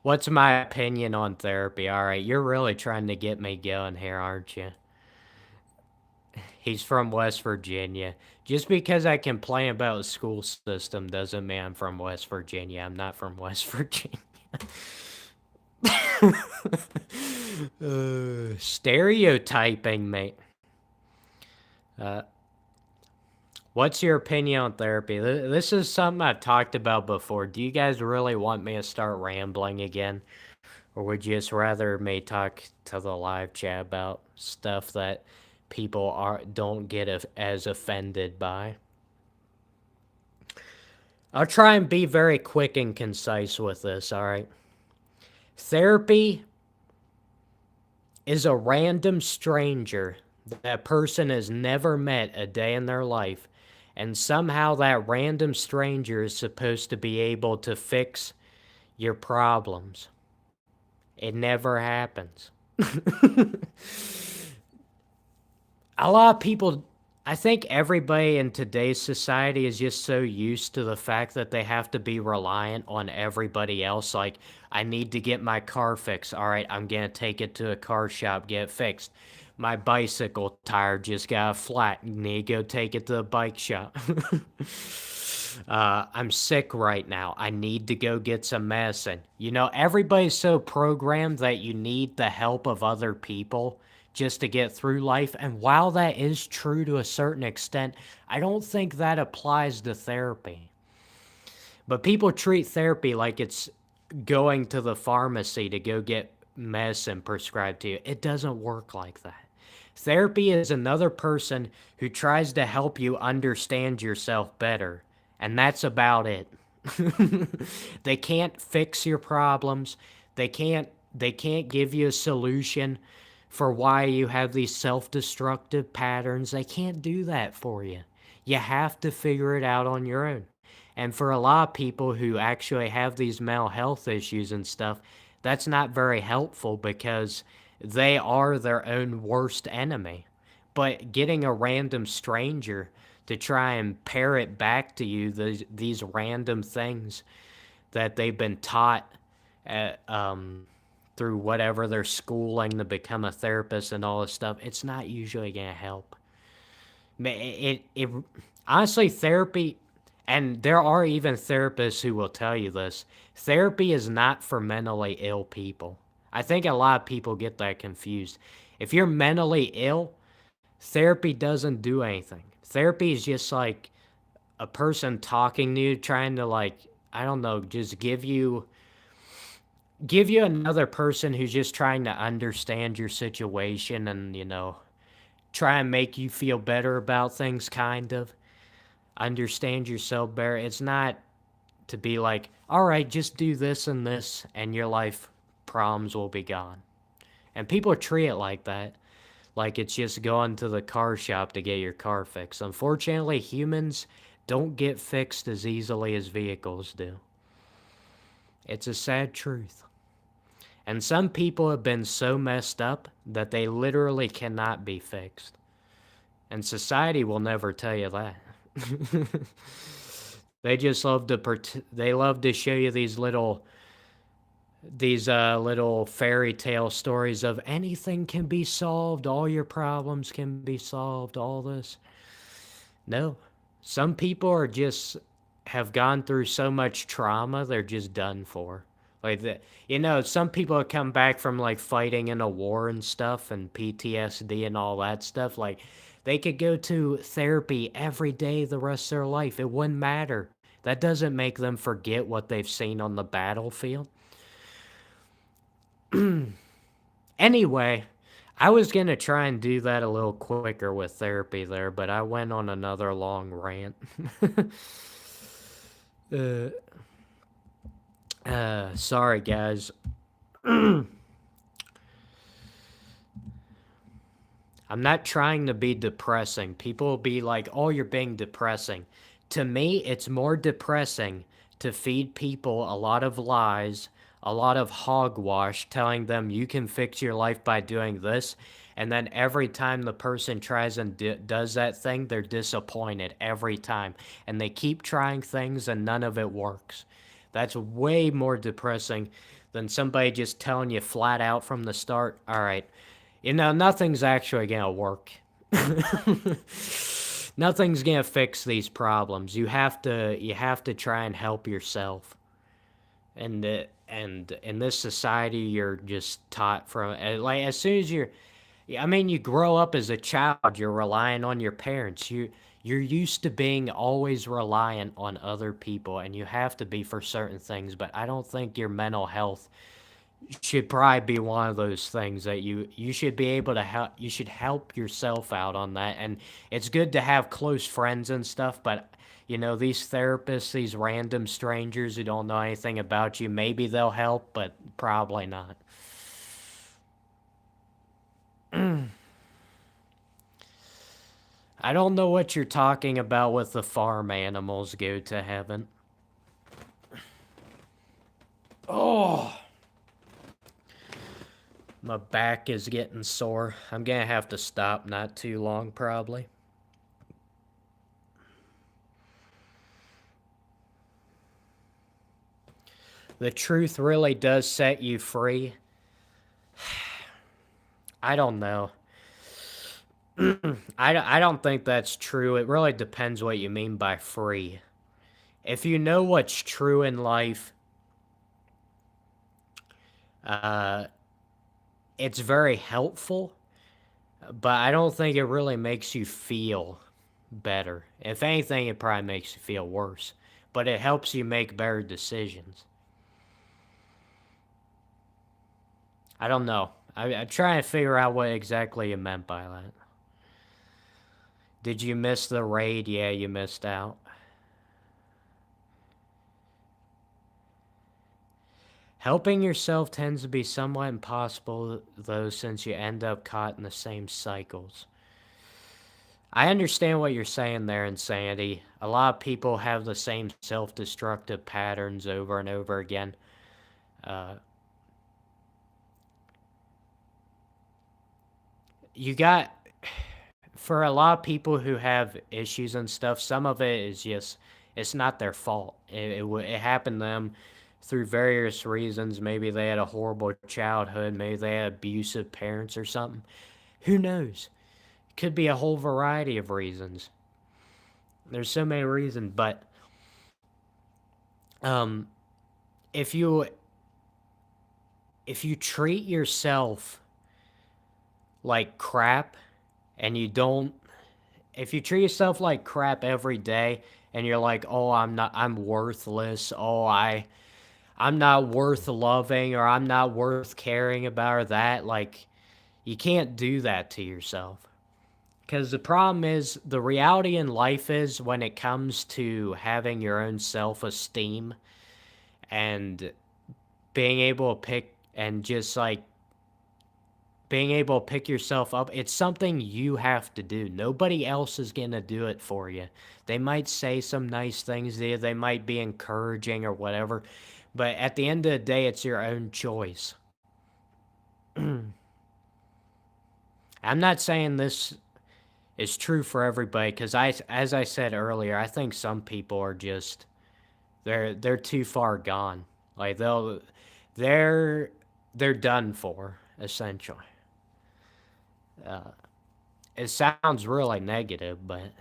What's my opinion on therapy? All right, you're really trying to get me going here, aren't you? He's from West Virginia. Just because I complain about the school system doesn't mean I'm from West Virginia. I'm not from West Virginia. Stereotyping, mate. Uh, what's your opinion on therapy? This is something I've talked about before. Do you guys really want me to start rambling again? Or would you just rather me talk to the live chat about stuff that people don't get as offended by? I'll try and be very quick and concise with this, alright? Therapy is a random stranger that person has never met a day in their life, and somehow that random stranger is supposed to be able to fix your problems. It never happens. A lot of people, I think everybody in today's society is just so used to the fact that they have to be reliant on everybody else. Like, I need to get my car fixed. All right, I'm going to take it to a car shop, get it fixed. My bicycle tire just got a flat. Need to go take it to the bike shop. I'm sick right now. I need to go get some medicine. You know, everybody's so programmed that you need the help of other people just to get through life. And while that is true to a certain extent, I don't think that applies to therapy. But people treat therapy like it's going to the pharmacy to go get medicine prescribed to you. It doesn't work like that. Therapy is another person who tries to help you understand yourself better, and that's about it. They can't fix your problems. They can't give you a solution for why you have these self-destructive patterns. They can't do that for you. You have to figure it out on your own. And for a lot of people who actually have these mental health issues and stuff, that's not very helpful because they are their own worst enemy. But getting a random stranger to try and parrot back to you these random things that they've been taught at, through whatever their schooling to become a therapist and all this stuff, it's not usually going to help. It honestly, therapy, and there are even therapists who will tell you this, therapy is not for mentally ill people. I think a lot of people get that confused. If you're mentally ill, therapy doesn't do anything. Therapy is just like a person talking to you, trying to, like, I don't know, just give you another person who's just trying to understand your situation and, try and make you feel better about things, kind of. Understand yourself better. It's not to be like, all right, just do this and this, and your life problems will be gone. And people treat it like that. Like it's just going to the car shop to get your car fixed. Unfortunately, humans don't get fixed as easily as vehicles do. It's a sad truth. And some people have been so messed up that they literally cannot be fixed. And society will never tell you that. They just love to show you these little fairy tale stories of anything can be solved, all your problems can be solved, all this. No. Some people are just have gone through so much trauma, they're just done for. Like that, some people have come back from like fighting in a war and stuff and PTSD and all that stuff. Like they could go to therapy every day the rest of their life. It wouldn't matter. That doesn't make them forget what they've seen on the battlefield. Anyway, I was going to try and do that a little quicker with therapy there, but I went on another long rant. Sorry, guys. I'm not trying to be depressing. People will be like, oh, you're being depressing. To me, it's more depressing to feed people a lot of lies, a lot of hogwash, telling them you can fix your life by doing this. And then every time the person tries and does that thing, they're disappointed every time. And they keep trying things and none of it works. That's way more depressing than somebody just telling you flat out from the start, all right, nothing's actually going to work. Nothing's gonna fix these problems. You have to try and help yourself. And in this society, you're just taught from like as soon as you're, I mean, you grow up as a child, you're relying on your parents. You're used to being always reliant on other people, and you have to be for certain things. But I don't think your mental health should probably be one of those things that you should be able to help. You should help yourself out on that. And it's good to have close friends and stuff, but these therapists, these random strangers who don't know anything about you, maybe they'll help, but probably not. I don't know what you're talking about with the farm animals go to heaven. Oh, my back is getting sore. I'm gonna have to stop not too long, probably. The truth really does set you free. I don't know. I don't think that's true. It really depends what you mean by free. If you know what's true in life, uh, it's very helpful, but I don't think it really makes you feel better. If anything, it probably makes you feel worse, but it helps you make better decisions. I don't know. I'm trying to figure out what exactly you meant by that. Did you miss the raid? Yeah, you missed out. Helping yourself tends to be somewhat impossible, though, since you end up caught in the same cycles. I understand what you're saying there, Insanity. A lot of people have the same self destructive patterns over and over again. Uh, you got, for a lot of people who have issues and stuff, some of it is just, it's not their fault. It happened to them through various reasons. Maybe they had a horrible childhood, maybe they had abusive parents or something. Who knows? Could be a whole variety of reasons. There's so many reasons, but um, if you if you treat yourself like crap and you don't, if you treat yourself like crap every day and you're like, oh, I'm worthless, oh, I'm not worth loving, or I'm not worth caring about, or that, like, you can't do that to yourself. Because the problem is, the reality in life is when it comes to having your own self esteem and being able to pick and just like being able to pick yourself up, it's something you have to do. Nobody else is going to do it for you. They might say some nice things to you, they might be encouraging or whatever, but at the end of the day, it's your own choice. I'm not saying this is true for everybody because as I said earlier, I think some people are just they're too far gone. Like they're they're done for essentially. Uh, it sounds really negative, but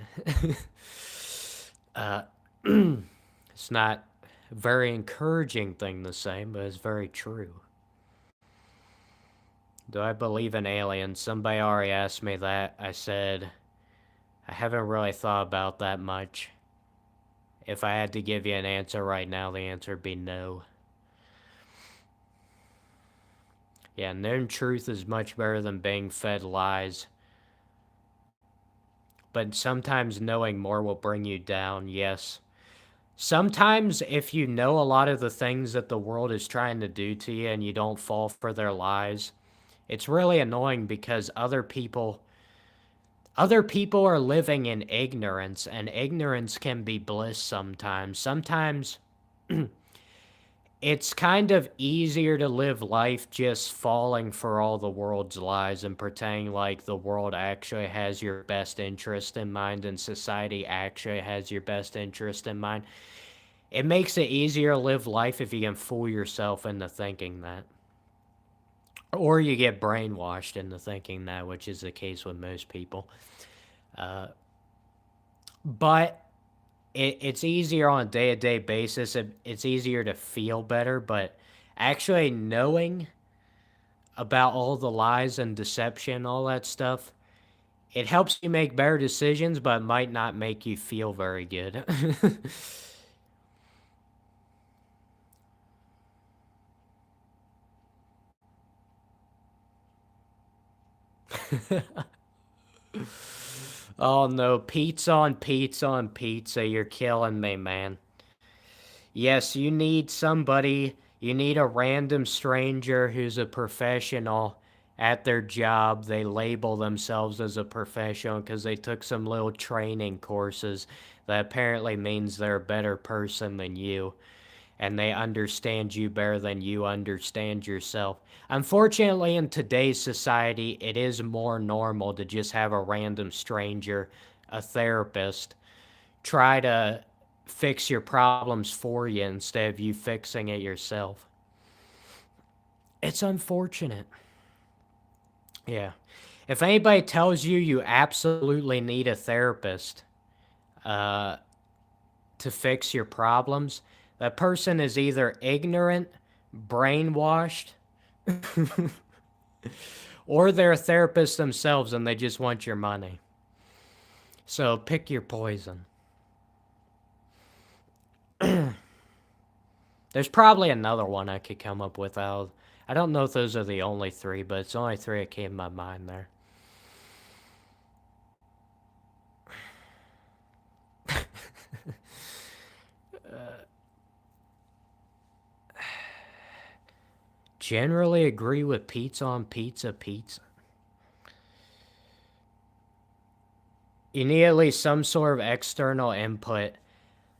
uh, it's not a very encouraging thing to say, but it's very true. Do I believe in aliens? Somebody already asked me that. I said I haven't really thought about that much. If I had to give you an answer right now, the answer would be no. Yeah, known truth is much better than being fed lies. But sometimes knowing more will bring you down, yes. Sometimes if you know a lot of the things that the world is trying to do to you and you don't fall for their lies, it's really annoying because other people are living in ignorance, and ignorance can be bliss sometimes. Sometimes it's kind of easier to live life just falling for all the world's lies and pretending like the world actually has your best interest in mind and society actually has your best interest in mind. It makes it easier to live life if you can fool yourself into thinking that. Or you get brainwashed into thinking that, which is the case with most people. Uh, but it's easier on a day to day basis. It's easier to feel better, but actually knowing about all the lies and deception, all that stuff, it helps you make better decisions, but might not make you feel very good. Oh no, pizza on pizza on pizza. You're killing me, man. Yes, you need somebody, you need a random stranger who's a professional at their job. They label themselves as a professional because they took some little training courses that apparently means they're a better person than you and they understand you better than you understand yourself. Unfortunately, in today's society, it is more normal to just have a random stranger, a therapist, try to fix your problems for you instead of you fixing it yourself. It's unfortunate. Yeah. If anybody tells you you absolutely need a therapist uh, to fix your problems, that person is either ignorant, brainwashed, or they're a therapist themselves and they just want your money. So pick your poison. There's probably another one I could come up with. I don't know if those are the only three, but it's the only three that came to my mind there. Generally agree with pizza on pizza pizza. You need at least some sort of external input.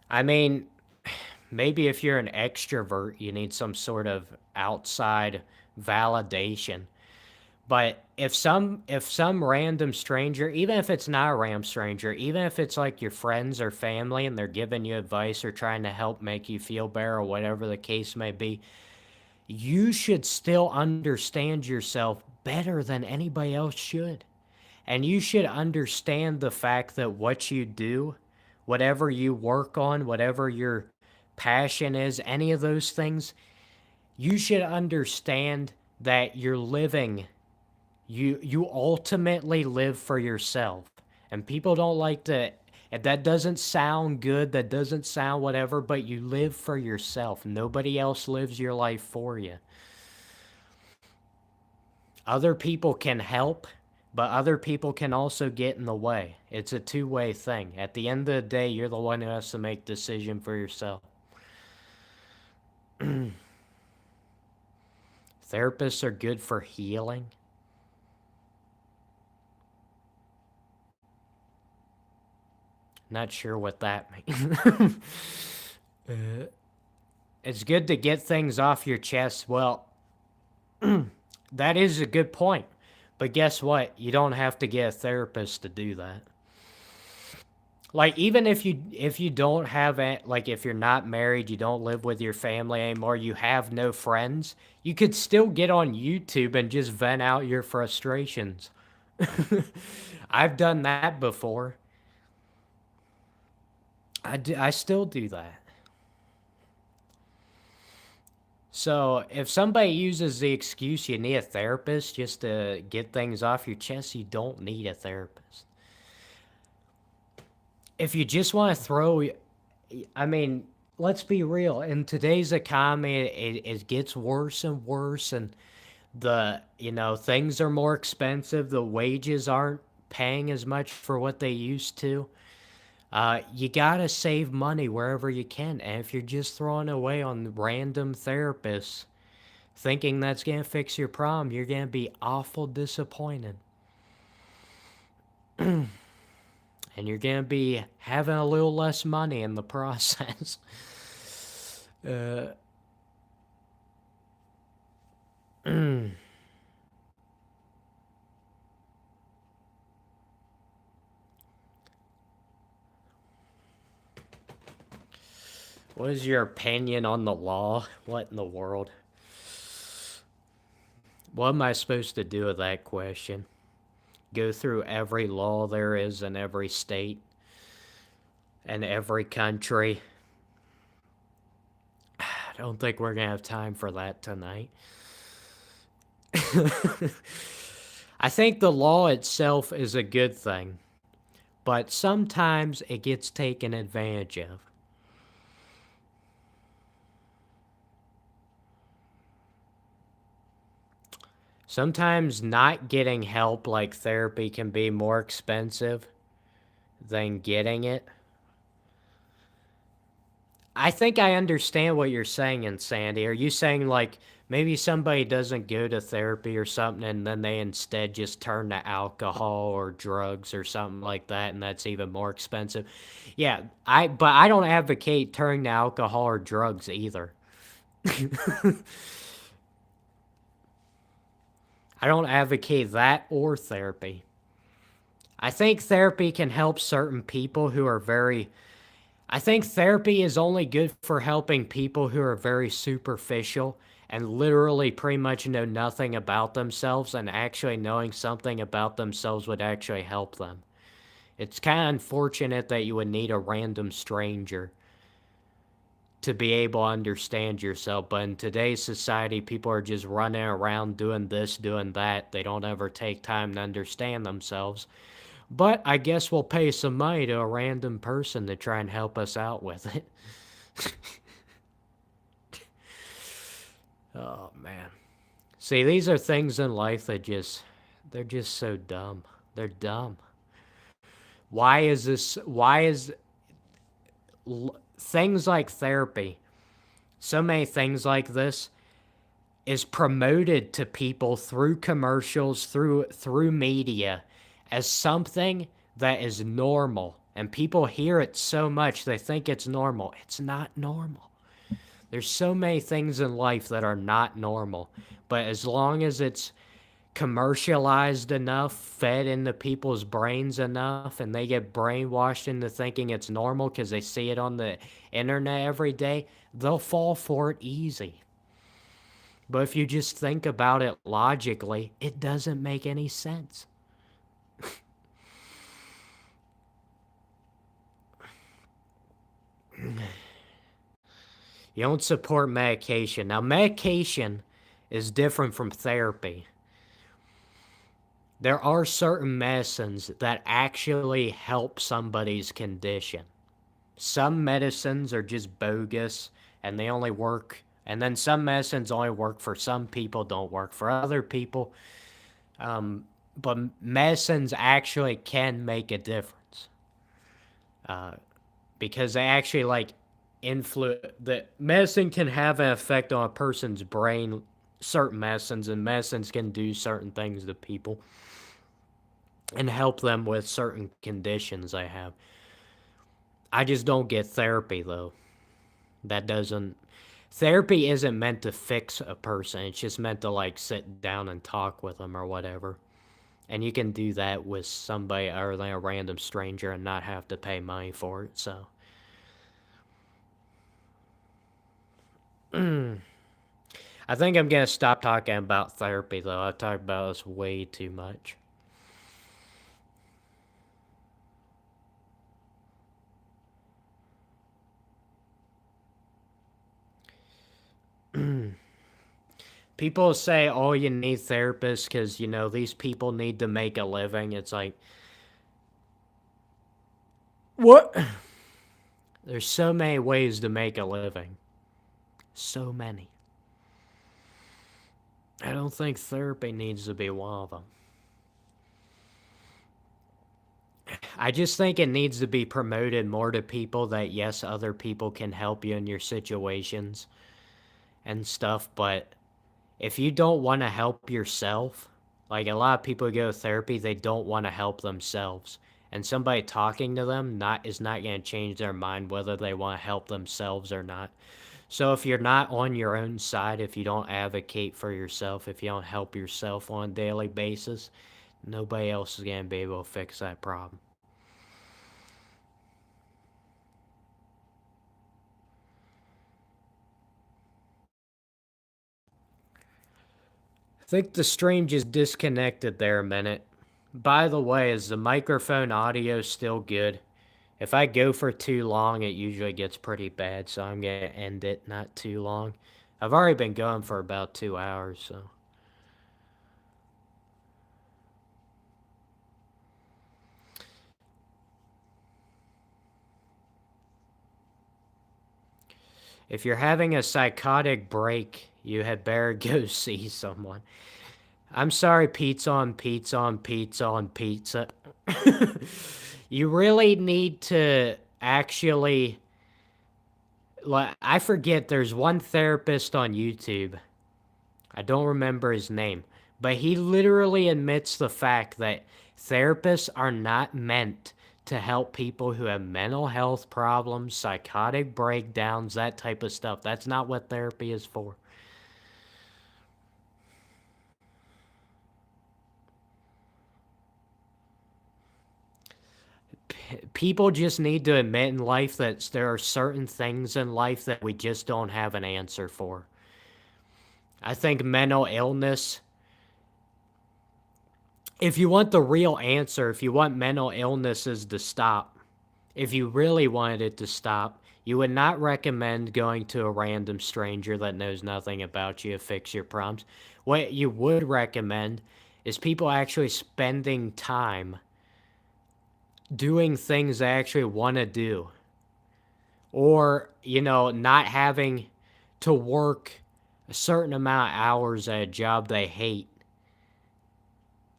I mean, maybe if you're an extrovert, you need some sort of outside validation. But if some random stranger, even if it's not a random stranger, even if it's like your friends or family and they're giving you advice or trying to help make you feel better or whatever the case may be, you should still understand yourself better than anybody else should. And you should understand the fact that what you do, whatever you work on, whatever your passion is, any of those things, you should understand that you're living, you ultimately live for yourself. And people don't like to, and that doesn't sound good, that doesn't sound whatever, but you live for yourself. Nobody else lives your life for you. Other people can help, but other people can also get in the way. It's a two-way thing. At the end of the day, you're the one who has to make decision for yourself. Therapists are good for healing. Not sure what that means. uh, it's good to get things off your chest. Well, that is a good point. But guess what? You don't have to get a therapist to do that. Like even if you don't have like if you're not married, you don't live with your family anymore, you have no friends, you could still get on YouTube and just vent out your frustrations. I've done that before. I still do that. So if somebody uses the excuse you need a therapist just to get things off your chest, you don't need a therapist. If you just want to throw, I mean, let's be real. In today's economy, it gets worse and worse, and things are more expensive. The wages aren't paying as much for what they used to. You gotta save money wherever you can, and if you're just throwing away on random therapists, thinking that's gonna fix your problem, you're gonna be awful disappointed. And you're gonna be having a little less money in the process. uh, what is your opinion on the law? What in the world? What am I supposed to do with that question? Go through every law there is in every state and every country? I don't think we're going to have time for that tonight. I think the law itself is a good thing, but sometimes it gets taken advantage of. Sometimes not getting help like therapy can be more expensive than getting it. I think I understand what you're saying, Sandy. Are you saying like maybe somebody doesn't go to therapy or something and then they instead just turn to alcohol or drugs or something like that and that's even more expensive? Yeah, but I don't advocate turning to alcohol or drugs either. I don't advocate that or therapy. I think therapy can help certain people who are very I think therapy is only good for helping people who are very superficial and literally pretty much know nothing about themselves, and actually knowing something about themselves would actually help them. It's kind of unfortunate that you would need a random stranger to be able to understand yourself, but in today's society, people are just running around doing this, doing that. They don't ever take time to understand themselves. But I guess we'll pay some money to a random person to try and help us out with it. Oh man. See, these are things in life that they're just so dumb. They're dumb. Why is this why is things like therapy, so many things like this is promoted to people through commercials, through media as something that is normal. And people hear it so much they think it's normal. It's not normal. There's so many things in life that are not normal. But as long as it's commercialized enough, fed into people's brains enough, and they get brainwashed into thinking it's normal because they see it on the internet every day, they'll fall for it easy. But if you just think about it logically, it doesn't make any sense. You don't support medication. Now, medication is different from therapy. There are certain medicines that actually help somebody's condition. Some medicines are just bogus and they only work, and then some medicines only work for some people, don't work for other people. But medicines actually can make a difference because they actually like influence. The medicine can have an effect on a person's brain. Certain medicines and medicines can do certain things to people and help them with certain conditions they have. I just don't get therapy though. That doesn't Therapy isn't meant to fix a person. It's just meant to like sit down and talk with them or whatever. And you can do that with somebody other than a random stranger and not have to pay money for it. So I think I'm gonna stop talking about therapy though. I've talked about this way too much. People say, oh, you need therapists because, these people need to make a living. It's like, what? There's so many ways to make a living. So many. I don't think therapy needs to be one of them. I just think it needs to be promoted more to people that, yes, other people can help you in your situations and stuff, but if you don't want to help yourself, like a lot of people who go to therapy, they don't want to help themselves. And somebody talking to them is not going to change their mind whether they want to help themselves or not. So if you're not on your own side, if you don't advocate for yourself, if you don't help yourself on a daily basis, nobody else is going to be able to fix that problem. think the stream just disconnected there a minute. By the way, is the microphone audio still good? If I go for too long, it usually gets pretty bad, so I'm gonna end it not too long. I've already been going for about 2 hours, so. If you're having a psychotic break, you had better go see someone. I'm sorry, pizza on pizza on pizza on pizza. You really need to actually. Like, I forget, there's one therapist on YouTube. I don't remember his name, but he literally admits the fact that therapists are not meant to help people who have mental health problems, psychotic breakdowns, that type of stuff. That's not what therapy is for. People just need to admit in life that there are certain things in life that we just don't have an answer for. I think mental illness, if you want the real answer, if you want mental illnesses to stop, if you really wanted it to stop, you would not recommend going to a random stranger that knows nothing about you to fix your problems. What you would recommend is people actually spending time doing things they actually want to do. Or, not having to work a certain amount of hours at a job they hate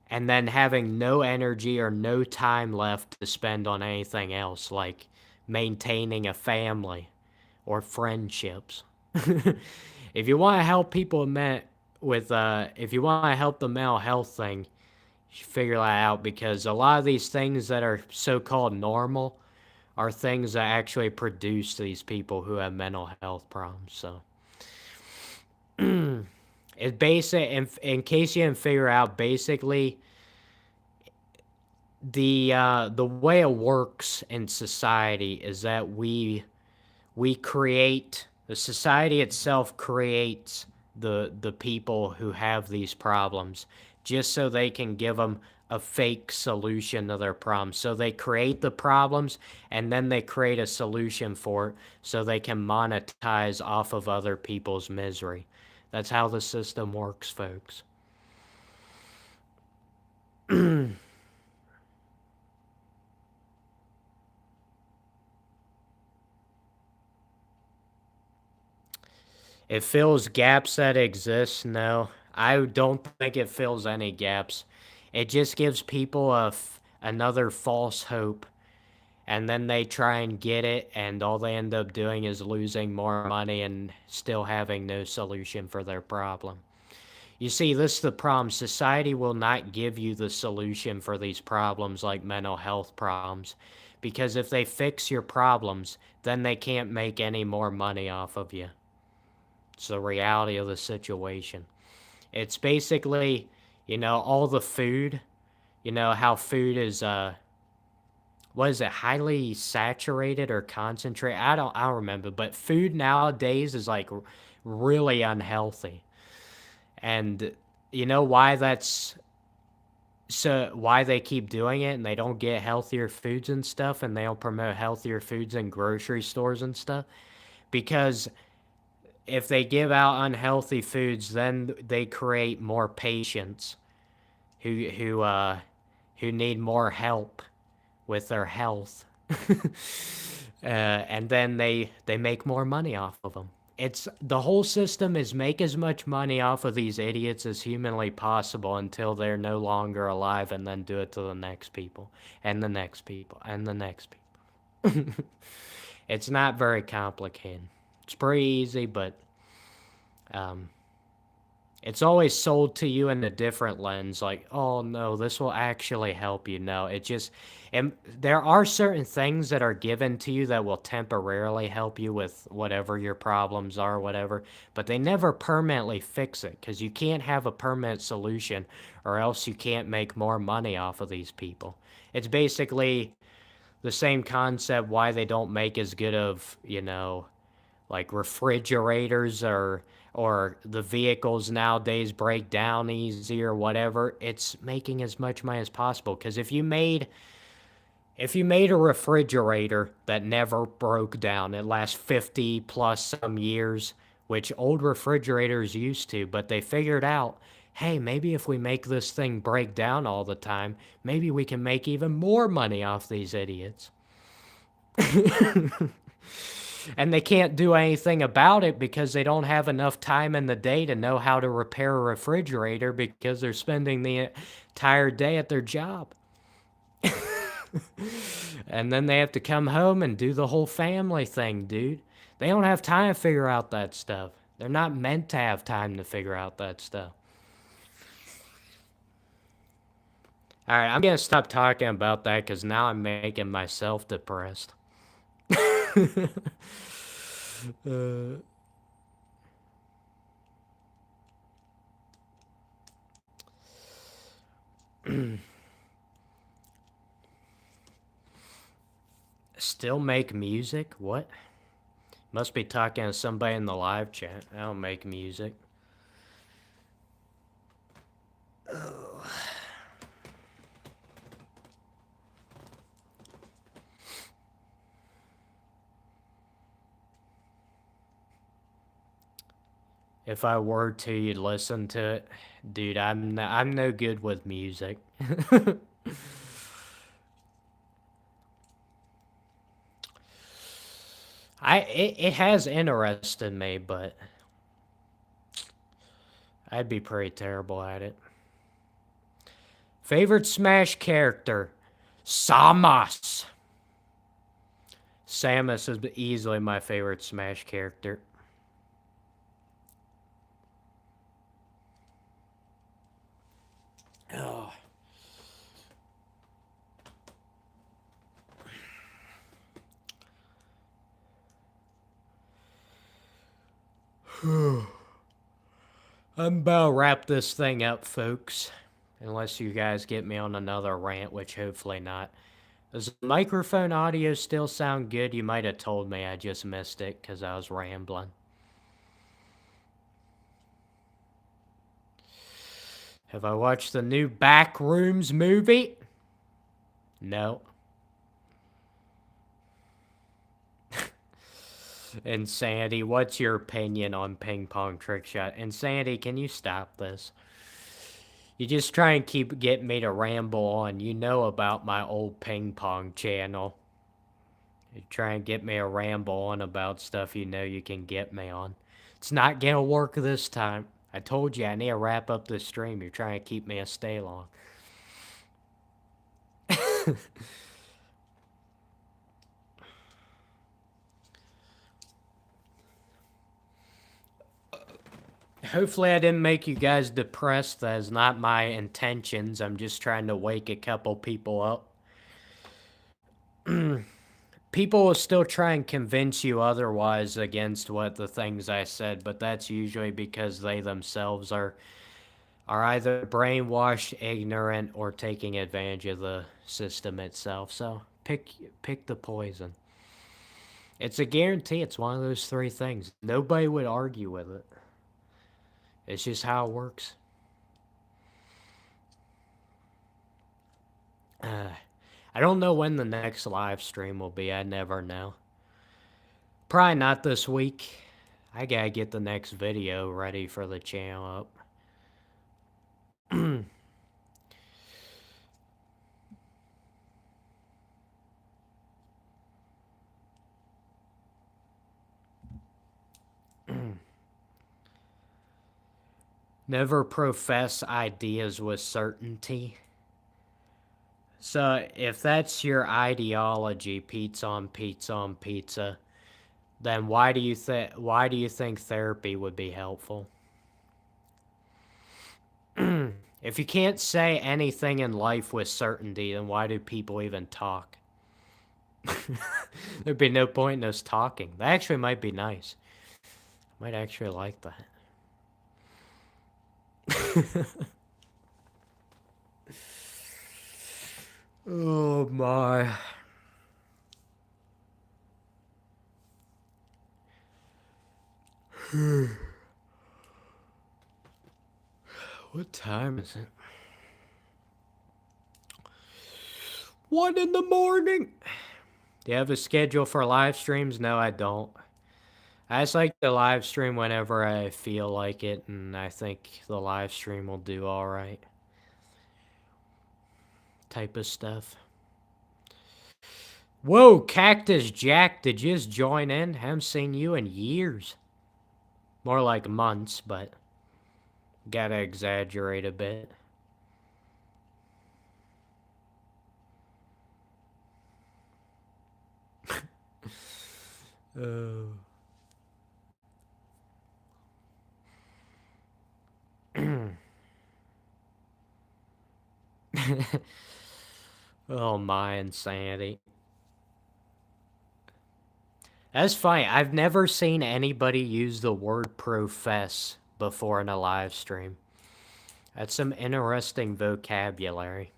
and then having no energy or no time left to spend on anything else, like maintaining a family or friendships. If you want to help people if you want to help the mental health thing, you should figure that out, because a lot of these things that are so-called normal are things that actually produce these people who have mental health problems. So it's basic. In case you didn't figure out, basically the way it works in society is that we create, the society itself creates the people who have these problems just so they can give them a fake solution to their problems. So they create the problems and then they create a solution for it so they can monetize off of other people's misery. That's how the system works, folks. It fills gaps that exist. No, I don't think it fills any gaps. It just gives people another false hope, and then they try and get it, and all they end up doing is losing more money and still having no solution for their problem. You see, this is the problem. Society will not give you the solution for these problems like mental health problems, because if they fix your problems, then they can't make any more money off of you. It's the reality of the situation. It's basically, all the food, how food is, what is it, highly saturated or concentrated? I don't remember, but food nowadays is like really unhealthy. And you know why that's why they keep doing it and they don't get healthier foods and stuff and they don't promote healthier foods in grocery stores and stuff? Because if they give out unhealthy foods, then they create more patients who need more help with their health, and then they make more money off of them. It's the whole system is make as much money off of these idiots as humanly possible until they're no longer alive, and then do it to the next people and the next people and the next people. It's not very complicated. It's pretty easy, but um, it's always sold to you in a different lens, like, oh no, this will actually help you. No, it just, and there are certain things that are given to you that will temporarily help you with whatever your problems are, whatever, but they never permanently fix it because you can't have a permanent solution or else you can't make more money off of these people. It's basically the same concept why they don't make as good of, like refrigerators or the vehicles nowadays break down easy or whatever, it's making as much money as possible. Because if you made a refrigerator that never broke down, it lasts 50 plus some years, which old refrigerators used to, but they figured out, hey, maybe if we make this thing break down all the time, maybe we can make even more money off these idiots. And they can't do anything about it because they don't have enough time in the day to know how to repair a refrigerator because they're spending the entire day at their job. And then they have to come home and do the whole family thing, dude. They don't have time to figure out that stuff. They're not meant to have time to figure out that stuff. All right, I'm going to stop talking about that because now I'm making myself depressed. Still make music? What? Must be talking to somebody in the live chat. I don't make music. Oh. If I were to, you'd listen to it. Dude, I'm no good with music. It has interested me, but I'd be pretty terrible at it. Favorite Smash character? Samus. Samus is easily my favorite Smash character. Oh. I'm about to wrap this thing up, folks. Unless you guys get me on another rant, which hopefully not. Does the microphone audio still sound good? You might have told me, I just missed it because I was rambling. Have I watched the new Backrooms movie? No. Insanity, what's your opinion on ping pong trick shot? Insanity, can you stop this? You just try and keep getting me to ramble on. You know about my old ping pong channel. You try and get me to ramble on about stuff you know you can get me on. It's not gonna work this time. I told you I need to wrap up this stream. You're trying to keep me to stay long. Hopefully I didn't make you guys depressed. That is not my intentions. I'm just trying to wake a couple people up. People will still try and convince you otherwise against what the things I said, but that's usually because they themselves are either brainwashed, ignorant, or taking advantage of the system itself. So pick the poison. It's a guarantee. It's one of those three things. Nobody would argue with it. It's just how it works. I don't know when the next live stream will be. I never know. Probably not this week. I gotta get the next video ready for the channel up. Never profess ideas with certainty. So, if that's your ideology, pizza on pizza on pizza, then why do you think therapy would be helpful? If you can't say anything in life with certainty, then why do people even talk? There'd be no point in us talking. That actually might be nice. I might actually like that. Oh my. What time is it? 1 in the morning. Do you have a schedule for live streams? No, I don't. I just like to live stream whenever I feel like it, and I think the live stream will do alright. Type of stuff. Whoa, Cactus Jack, did you just join in? Haven't seen you in years. More like months, but gotta exaggerate a bit. Oh. Oh, my insanity. That's funny. I've never seen anybody use the word profess before in a live stream. That's some interesting vocabulary.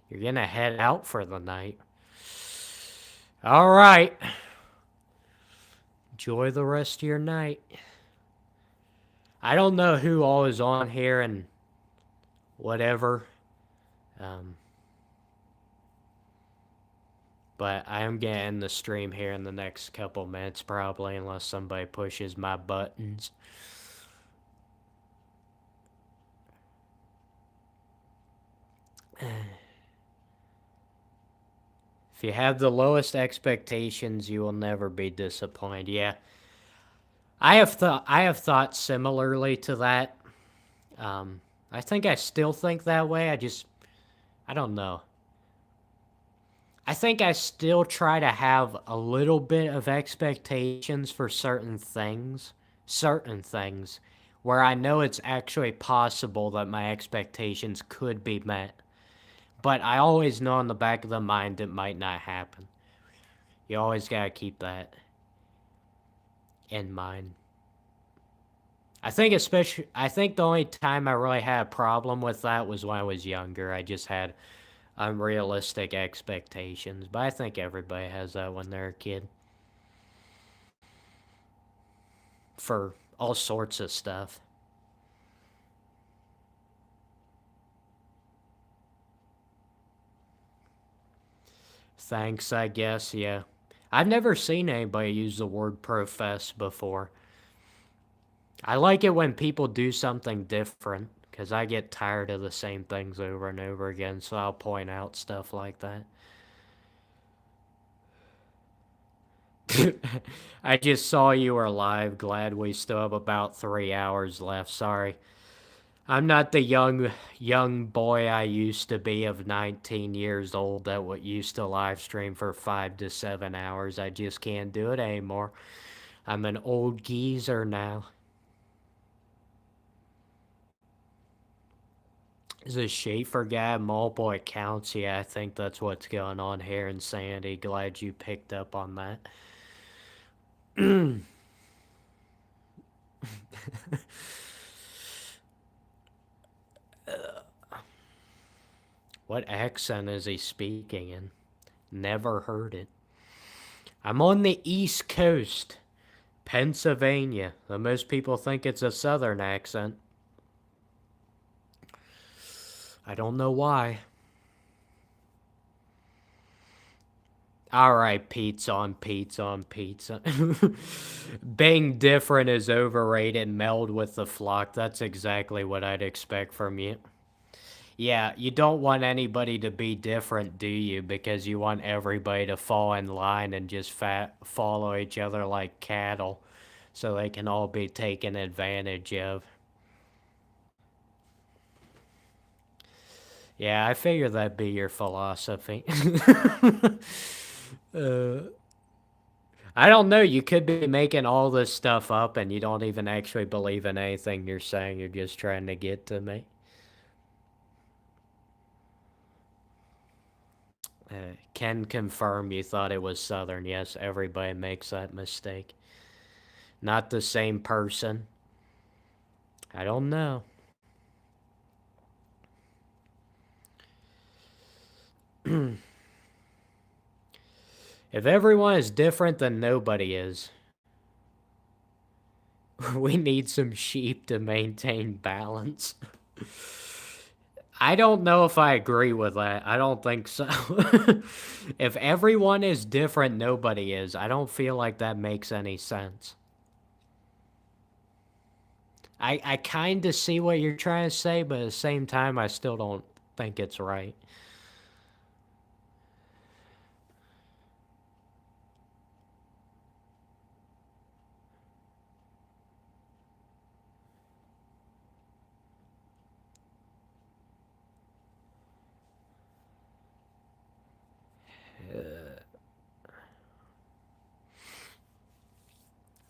You're gonna head out for the night. All right. Enjoy the rest of your night. I don't know who all is on here and whatever. But I am gonna end the stream here in the next couple minutes probably, unless somebody pushes my buttons. If you have the lowest expectations, you will never be disappointed. Yeah. I have thought similarly to that. I think I still think that way. I don't know. I think I still try to have a little bit of expectations for certain things, where I know it's actually possible that my expectations could be met. But I always know in the back of the mind it might not happen. You always gotta keep that in mind. I think the only time I really had a problem with that was when I was younger. I just had unrealistic expectations, but I think everybody has that when they're a kid. For all sorts of stuff. Thanks, I guess, yeah. I've never seen anybody use the word profess before. I like it when people do something different, because I get tired of the same things over and over again, so I'll point out stuff like that. I just saw you were live. Glad we still have about 3 hours left. Sorry. I'm not the young boy I used to be of 19 years old that used to live stream for 5 to 7 hours. I just can't do it anymore. I'm an old geezer now. Is a Schaefer guy multiple accounts? Yeah, I think that's what's going on here in Sandy. Glad you picked up on that. What accent is he speaking in? Never heard it. I'm on the East Coast, Pennsylvania. Though most people think it's a Southern accent. I don't know why. Alright, pizza on pizza on pizza. Being different is overrated. Meld with the flock. That's exactly what I'd expect from you. Yeah, you don't want anybody to be different, do you? Because you want everybody to fall in line and just follow each other like cattle so they can all be taken advantage of. Yeah, I figure that'd be your philosophy. I don't know. You could be making all this stuff up and you don't even actually believe in anything you're saying. You're just trying to get to me. Can confirm you thought it was Southern. Yes, everybody makes that mistake. Not the same person. I don't know. If everyone is different, then nobody is. We need some sheep to maintain balance. I don't know if I agree with that. I don't think so. If everyone is different, nobody is. I don't feel like that makes any sense. I kind of see what you're trying to say, but at the same time, I still don't think it's right.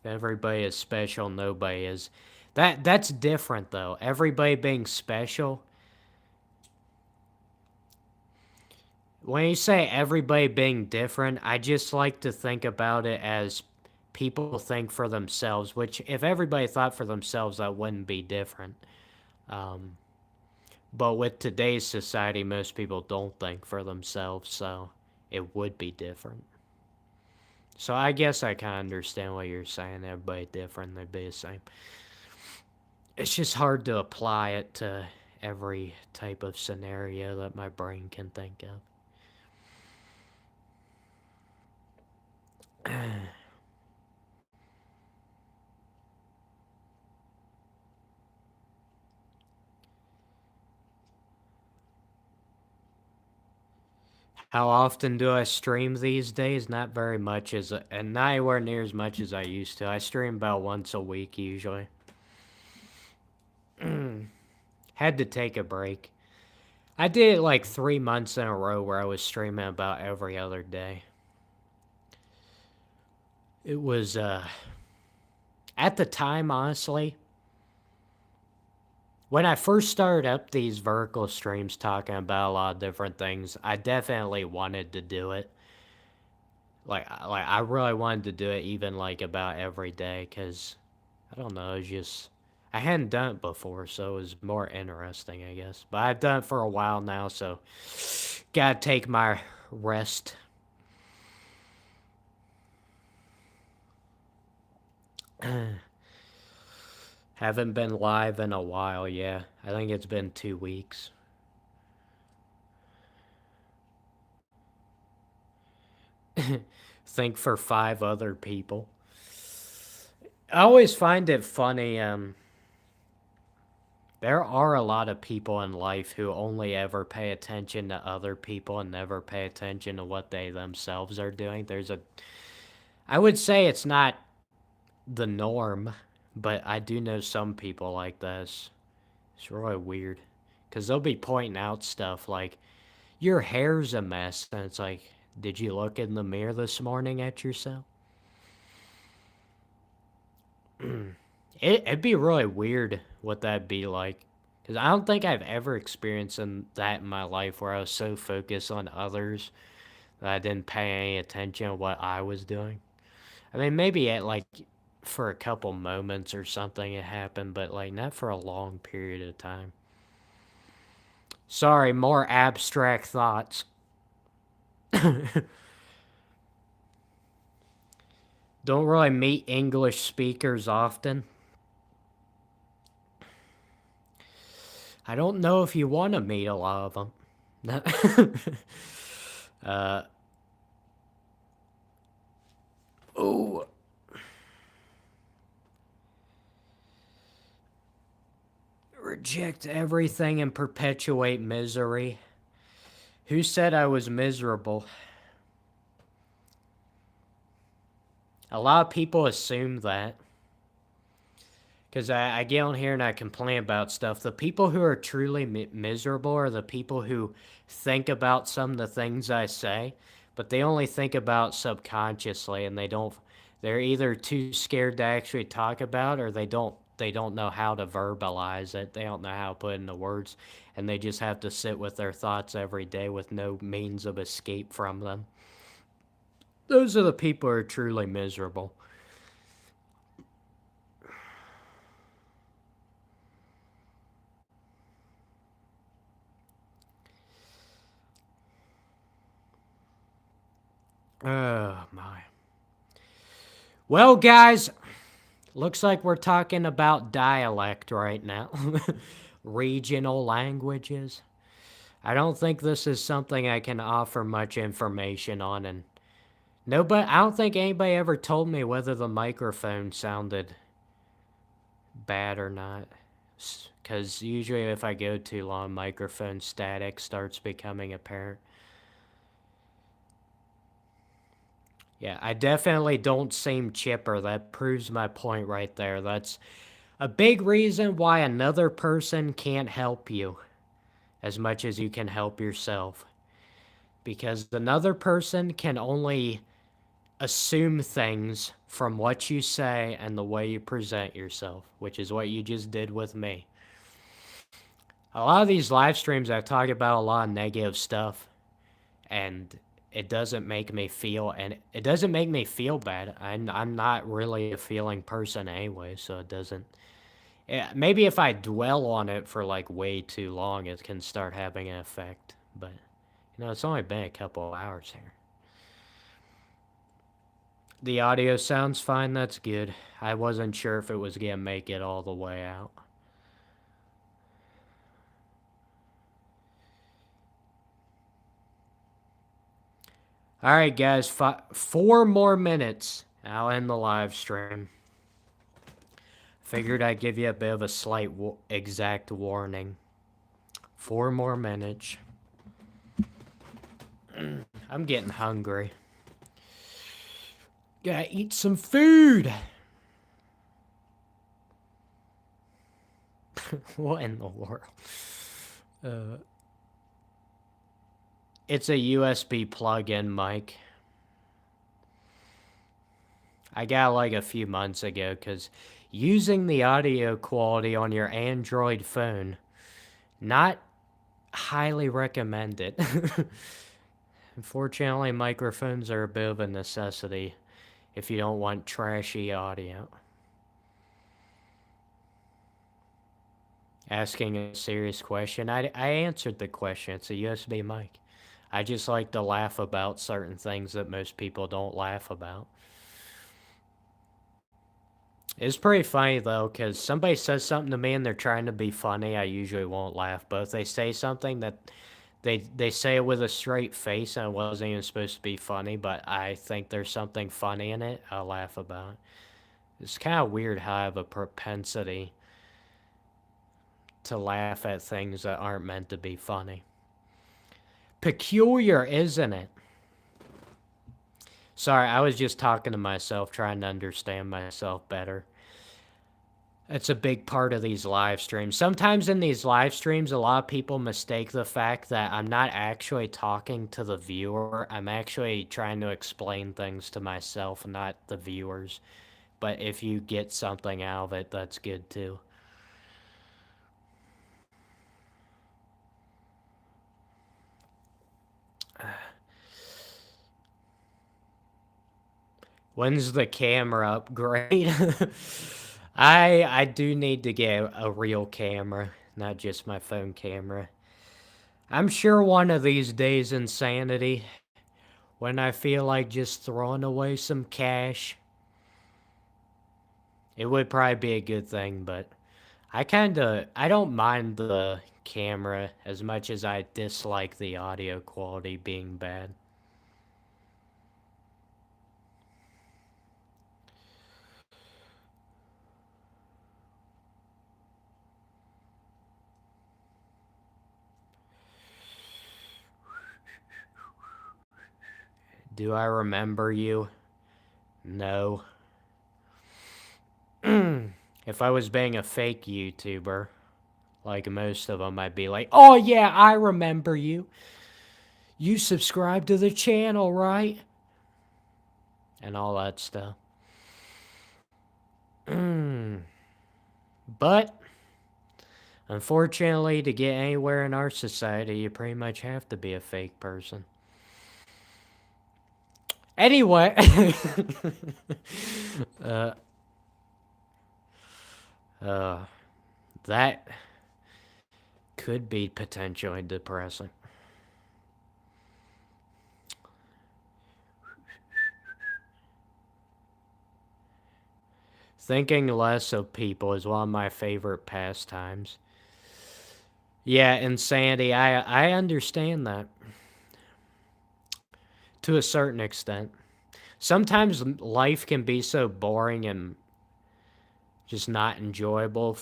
Everybody is special, nobody is. That's different though. Everybody being special. When you say everybody being different, I just like to think about it as people think for themselves, which if everybody thought for themselves, that wouldn't be different. Um, but with today's society, most people don't think for themselves, so it would be different. So I guess I kind of understand what you're saying. Everybody different, they'd be the same. It's just hard to apply it to every type of scenario that my brain can think of. How often do I stream these days? Not very much, and not anywhere near as much as I used to. I stream about once a week usually. Had to take a break. I did it like 3 months in a row where I was streaming about every other day. It was, at the time, honestly, when I first started up these vertical streams talking about a lot of different things, I definitely wanted to do it. Like I really wanted to do it even like about every day because I don't know, it's just I hadn't done it before, so it was more interesting, I guess. But I've done it for a while now, so gotta take my rest. Haven't been live in a while, yeah. I think it's been 2 weeks. Think for 5 other people. I always find it funny, there are a lot of people in life who only ever pay attention to other people and never pay attention to what they themselves are doing. I would say it's not the norm, but I do know some people like this. It's really weird. Because they'll be pointing out stuff like, your hair's a mess. And it's like, did you look in the mirror this morning at yourself? It'd be really weird what that'd be like. Because I don't think I've ever experienced that in my life where I was so focused on others that I didn't pay any attention to what I was doing. I mean, maybe at like for a couple moments or something it happened, but like not for a long period of time. Sorry, more abstract thoughts. Don't really meet English speakers often. I don't know if you want to meet a lot of them. uh, oh, reject everything and perpetuate misery. Who said I was miserable? A lot of people assume that. Because I get on here and I complain about stuff. The people who are truly miserable are the people who think about some of the things I say, but they only think about subconsciously and they're either too scared to actually talk about or they don't know how to verbalize it. They don't know how to put it into words and they just have to sit with their thoughts every day with no means of escape from them. Those are the people who are truly miserable. Oh, my. Well, guys, looks like we're talking about dialect right now. Regional languages. I don't think this is something I can offer much information on, and no, but I don't think anybody ever told me whether the microphone sounded bad or not. Because usually if I go too long, microphone static starts becoming apparent. Yeah, I definitely don't seem chipper. That proves my point right there. That's a big reason why another person can't help you as much as you can help yourself. Because another person can only assume things from what you say and the way you present yourself, which is what you just did with me. A lot of these live streams, I talk about a lot of negative stuff, and it doesn't make me feel, and it doesn't make me feel bad. I'm not really a feeling person anyway, so it doesn't. Maybe if I dwell on it for like way too long, it can start having an effect. But it's only been a couple of hours here. The audio sounds fine. That's good. I wasn't sure if it was gonna make it all the way out. All right, guys. 4 more minutes. I'll end the live stream. Figured I'd give you a bit of a slight exact warning. 4 more minutes. I'm getting hungry. Gotta eat some food. What in the world? It's a USB plug-in mic. I got like a few months ago because using the audio quality on your Android phone, not highly recommended. Unfortunately, microphones are a bit of a necessity if you don't want trashy audio. Asking a serious question. I answered the question. It's a USB mic. I just like to laugh about certain things that most people don't laugh about. It's pretty funny though, because somebody says something to me and they're trying to be funny. I usually won't laugh, but if they say something that they say it with a straight face and it wasn't even supposed to be funny, but I think there's something funny in it, I'll laugh about it. It's kind of weird how I have a propensity to laugh at things that aren't meant to be funny. Peculiar, isn't it? Sorry, I was just talking to myself, trying to understand myself better. It's a big part of these live streams. Sometimes in these live streams, a lot of people mistake the fact that I'm not actually talking to the viewer. I'm actually trying to explain things to myself, not the viewers. But if you get something out of it, that's good too. When's the camera upgrade? I do need to get a real camera, not just my phone camera. I'm sure one of these days, Insanity, when I feel like just throwing away some cash, it would probably be a good thing, but I don't mind the camera as much as I dislike the audio quality being bad. Do I remember you? No. If I was being a fake YouTuber, like most of them, I'd be like, oh yeah, I remember you. You subscribe to the channel, right? And all that stuff. But, unfortunately, to get anywhere in our society, you pretty much have to be a fake person. Anyway, that could be potentially depressing. Thinking less of people is one of my favorite pastimes. Yeah, and Sandy, I understand that to a certain extent. Sometimes life can be so boring and just not enjoyable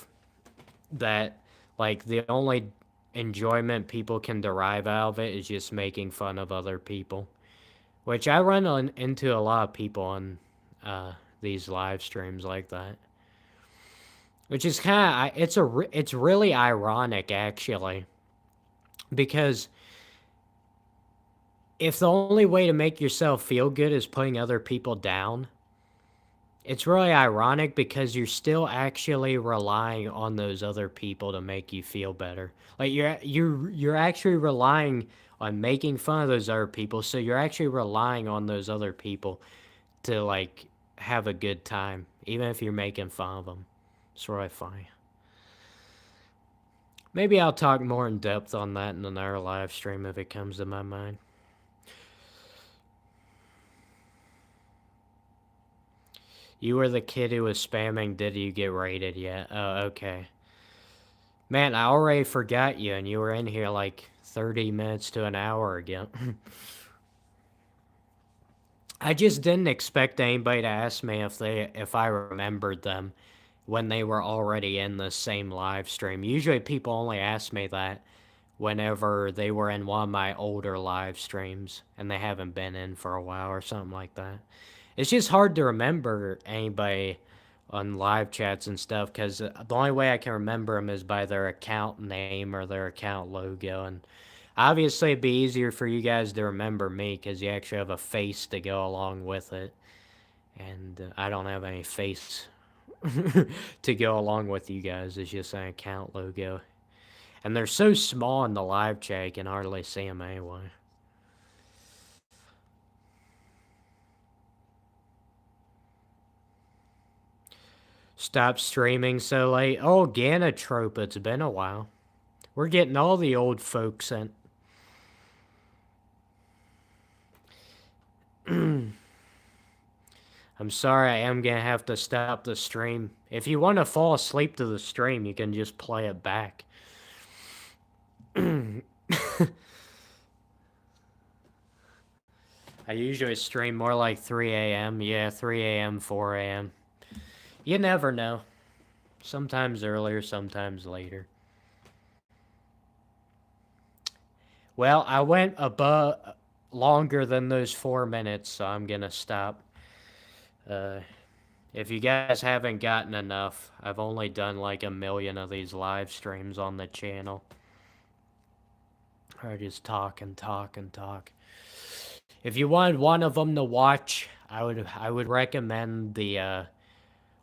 that like the only enjoyment people can derive out of it is just making fun of other people, which I run into a lot of people on these live streams like that, which is kind of it's really ironic actually, because if the only way to make yourself feel good is putting other people down, it's really ironic because you're still actually relying on those other people to make you feel better. Like you're actually relying on making fun of those other people, so you're actually relying on those other people to like have a good time, even if you're making fun of them. It's really funny. Maybe I'll talk more in depth on that in another live stream if it comes to my mind. You were the kid who was spamming, did you get rated yet? Oh, okay. Man, I already forgot you, and you were in here like 30 minutes to an hour ago. I just didn't expect anybody to ask me if I remembered them when they were already in the same live stream. Usually people only ask me that whenever they were in one of my older live streams and they haven't been in for a while or something like that. It's just hard to remember anybody on live chats and stuff because the only way I can remember them is by their account name or their account logo. And obviously, it'd be easier for you guys to remember me because you actually have a face to go along with it. And I don't have any face to go along with you guys. It's just an account logo. And they're so small in the live chat, you can hardly see them anyway. Stop streaming so late. Oh, Ganatrope, it's been a while. We're getting all the old folks in. I'm sorry, I am gonna have to stop the stream. If you want to fall asleep to the stream, you can just play it back. I usually stream more like 3 a.m. Yeah, 3 a.m., 4 a.m. You never know. Sometimes earlier, sometimes later. Well, I went above longer than those 4 minutes, so I'm gonna stop. If you guys haven't gotten enough, I've only done like 1,000,000 of these live streams on the channel. I just talk and talk and talk. If you wanted one of them to watch, I would recommend the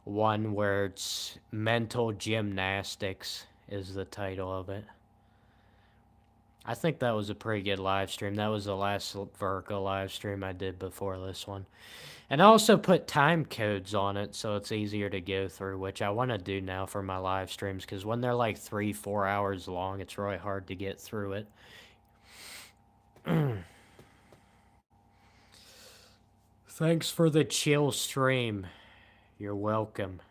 one where it's mental gymnastics is the title of it. I think that was a pretty good live stream. That was the last Vertical live stream I did before this one. And I also put time codes on it so it's easier to go through, which I want to do now for my live streams because when they're like 3-4 hours long, it's really hard to get through it. Thanks for the chill stream. You're welcome.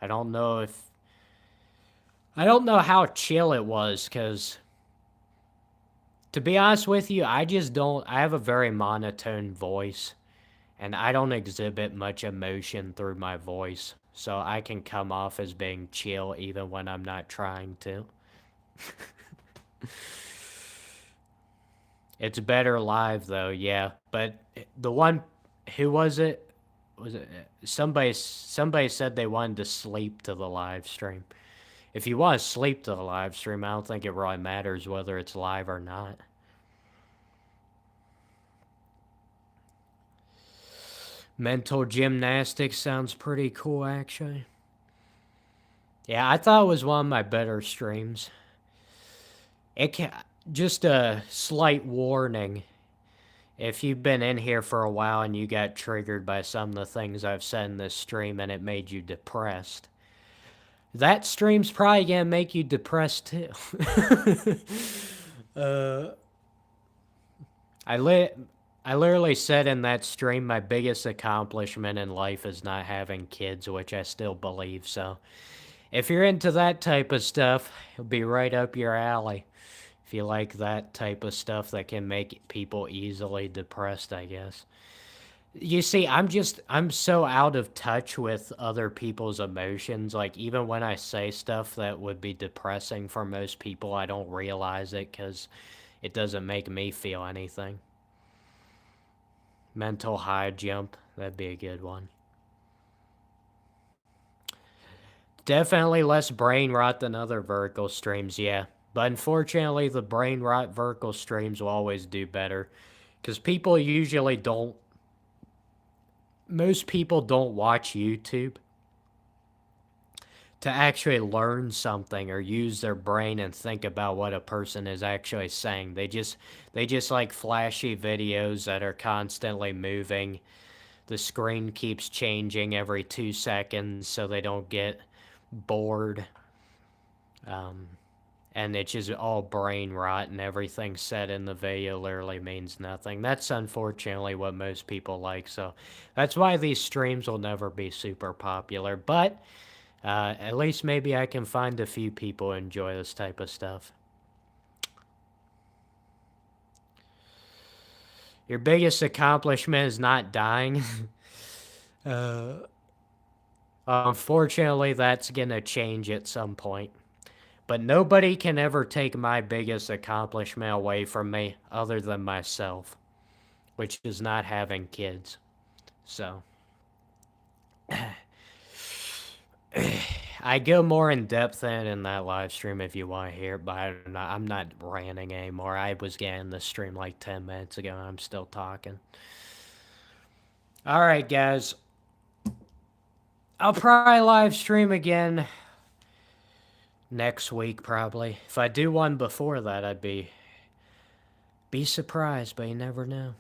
I don't know how chill it was because to be honest with you, I have a very monotone voice and I don't exhibit much emotion through my voice. So I can come off as being chill even when I'm not trying to. It's better live though, yeah. But the one, who was it? Was it somebody said they wanted to sleep to the live stream. If you want to sleep to the live stream, I don't think it really matters whether it's live or not. Mental gymnastics sounds pretty cool, actually. Yeah, I thought it was one of my better streams. Just a slight warning. If you've been in here for a while and you got triggered by some of the things I've said in this stream and it made you depressed, that stream's probably gonna make you depressed too. I I literally said in that stream my biggest accomplishment in life is not having kids, which I still believe. So if you're into that type of stuff, it'll be right up your alley. If you like that type of stuff that can make people easily depressed, I guess. You see, I'm so out of touch with other people's emotions. Like, even when I say stuff that would be depressing for most people, I don't realize it because it doesn't make me feel anything. Mental high jump, that'd be a good one. Definitely less brain rot than other vertical streams, yeah. But unfortunately, the brain rot vertical streams will always do better. Because people usually don't, most people don't watch YouTube to actually learn something or use their brain and think about what a person is actually saying. They just like flashy videos that are constantly moving. The screen keeps changing every 2 seconds so they don't get bored. Um, and it's just all brain rot and everything said in the video literally means nothing. That's unfortunately what most people like. So that's why these streams will never be super popular. But at least maybe I can find a few people who enjoy this type of stuff. Your biggest accomplishment is not dying. uh, Unfortunately, that's gonna change at some point. But nobody can ever take my biggest accomplishment away from me other than myself, which is not having kids. So I go more in depth in that live stream if you want to hear it, but I'm not ranting anymore. I was getting the stream like 10 minutes ago and I'm still talking. All right, guys. I'll probably live stream again next week, probably. If I do one before that, I'd be surprised, but you never know.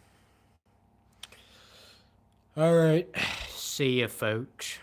All right. See you, folks.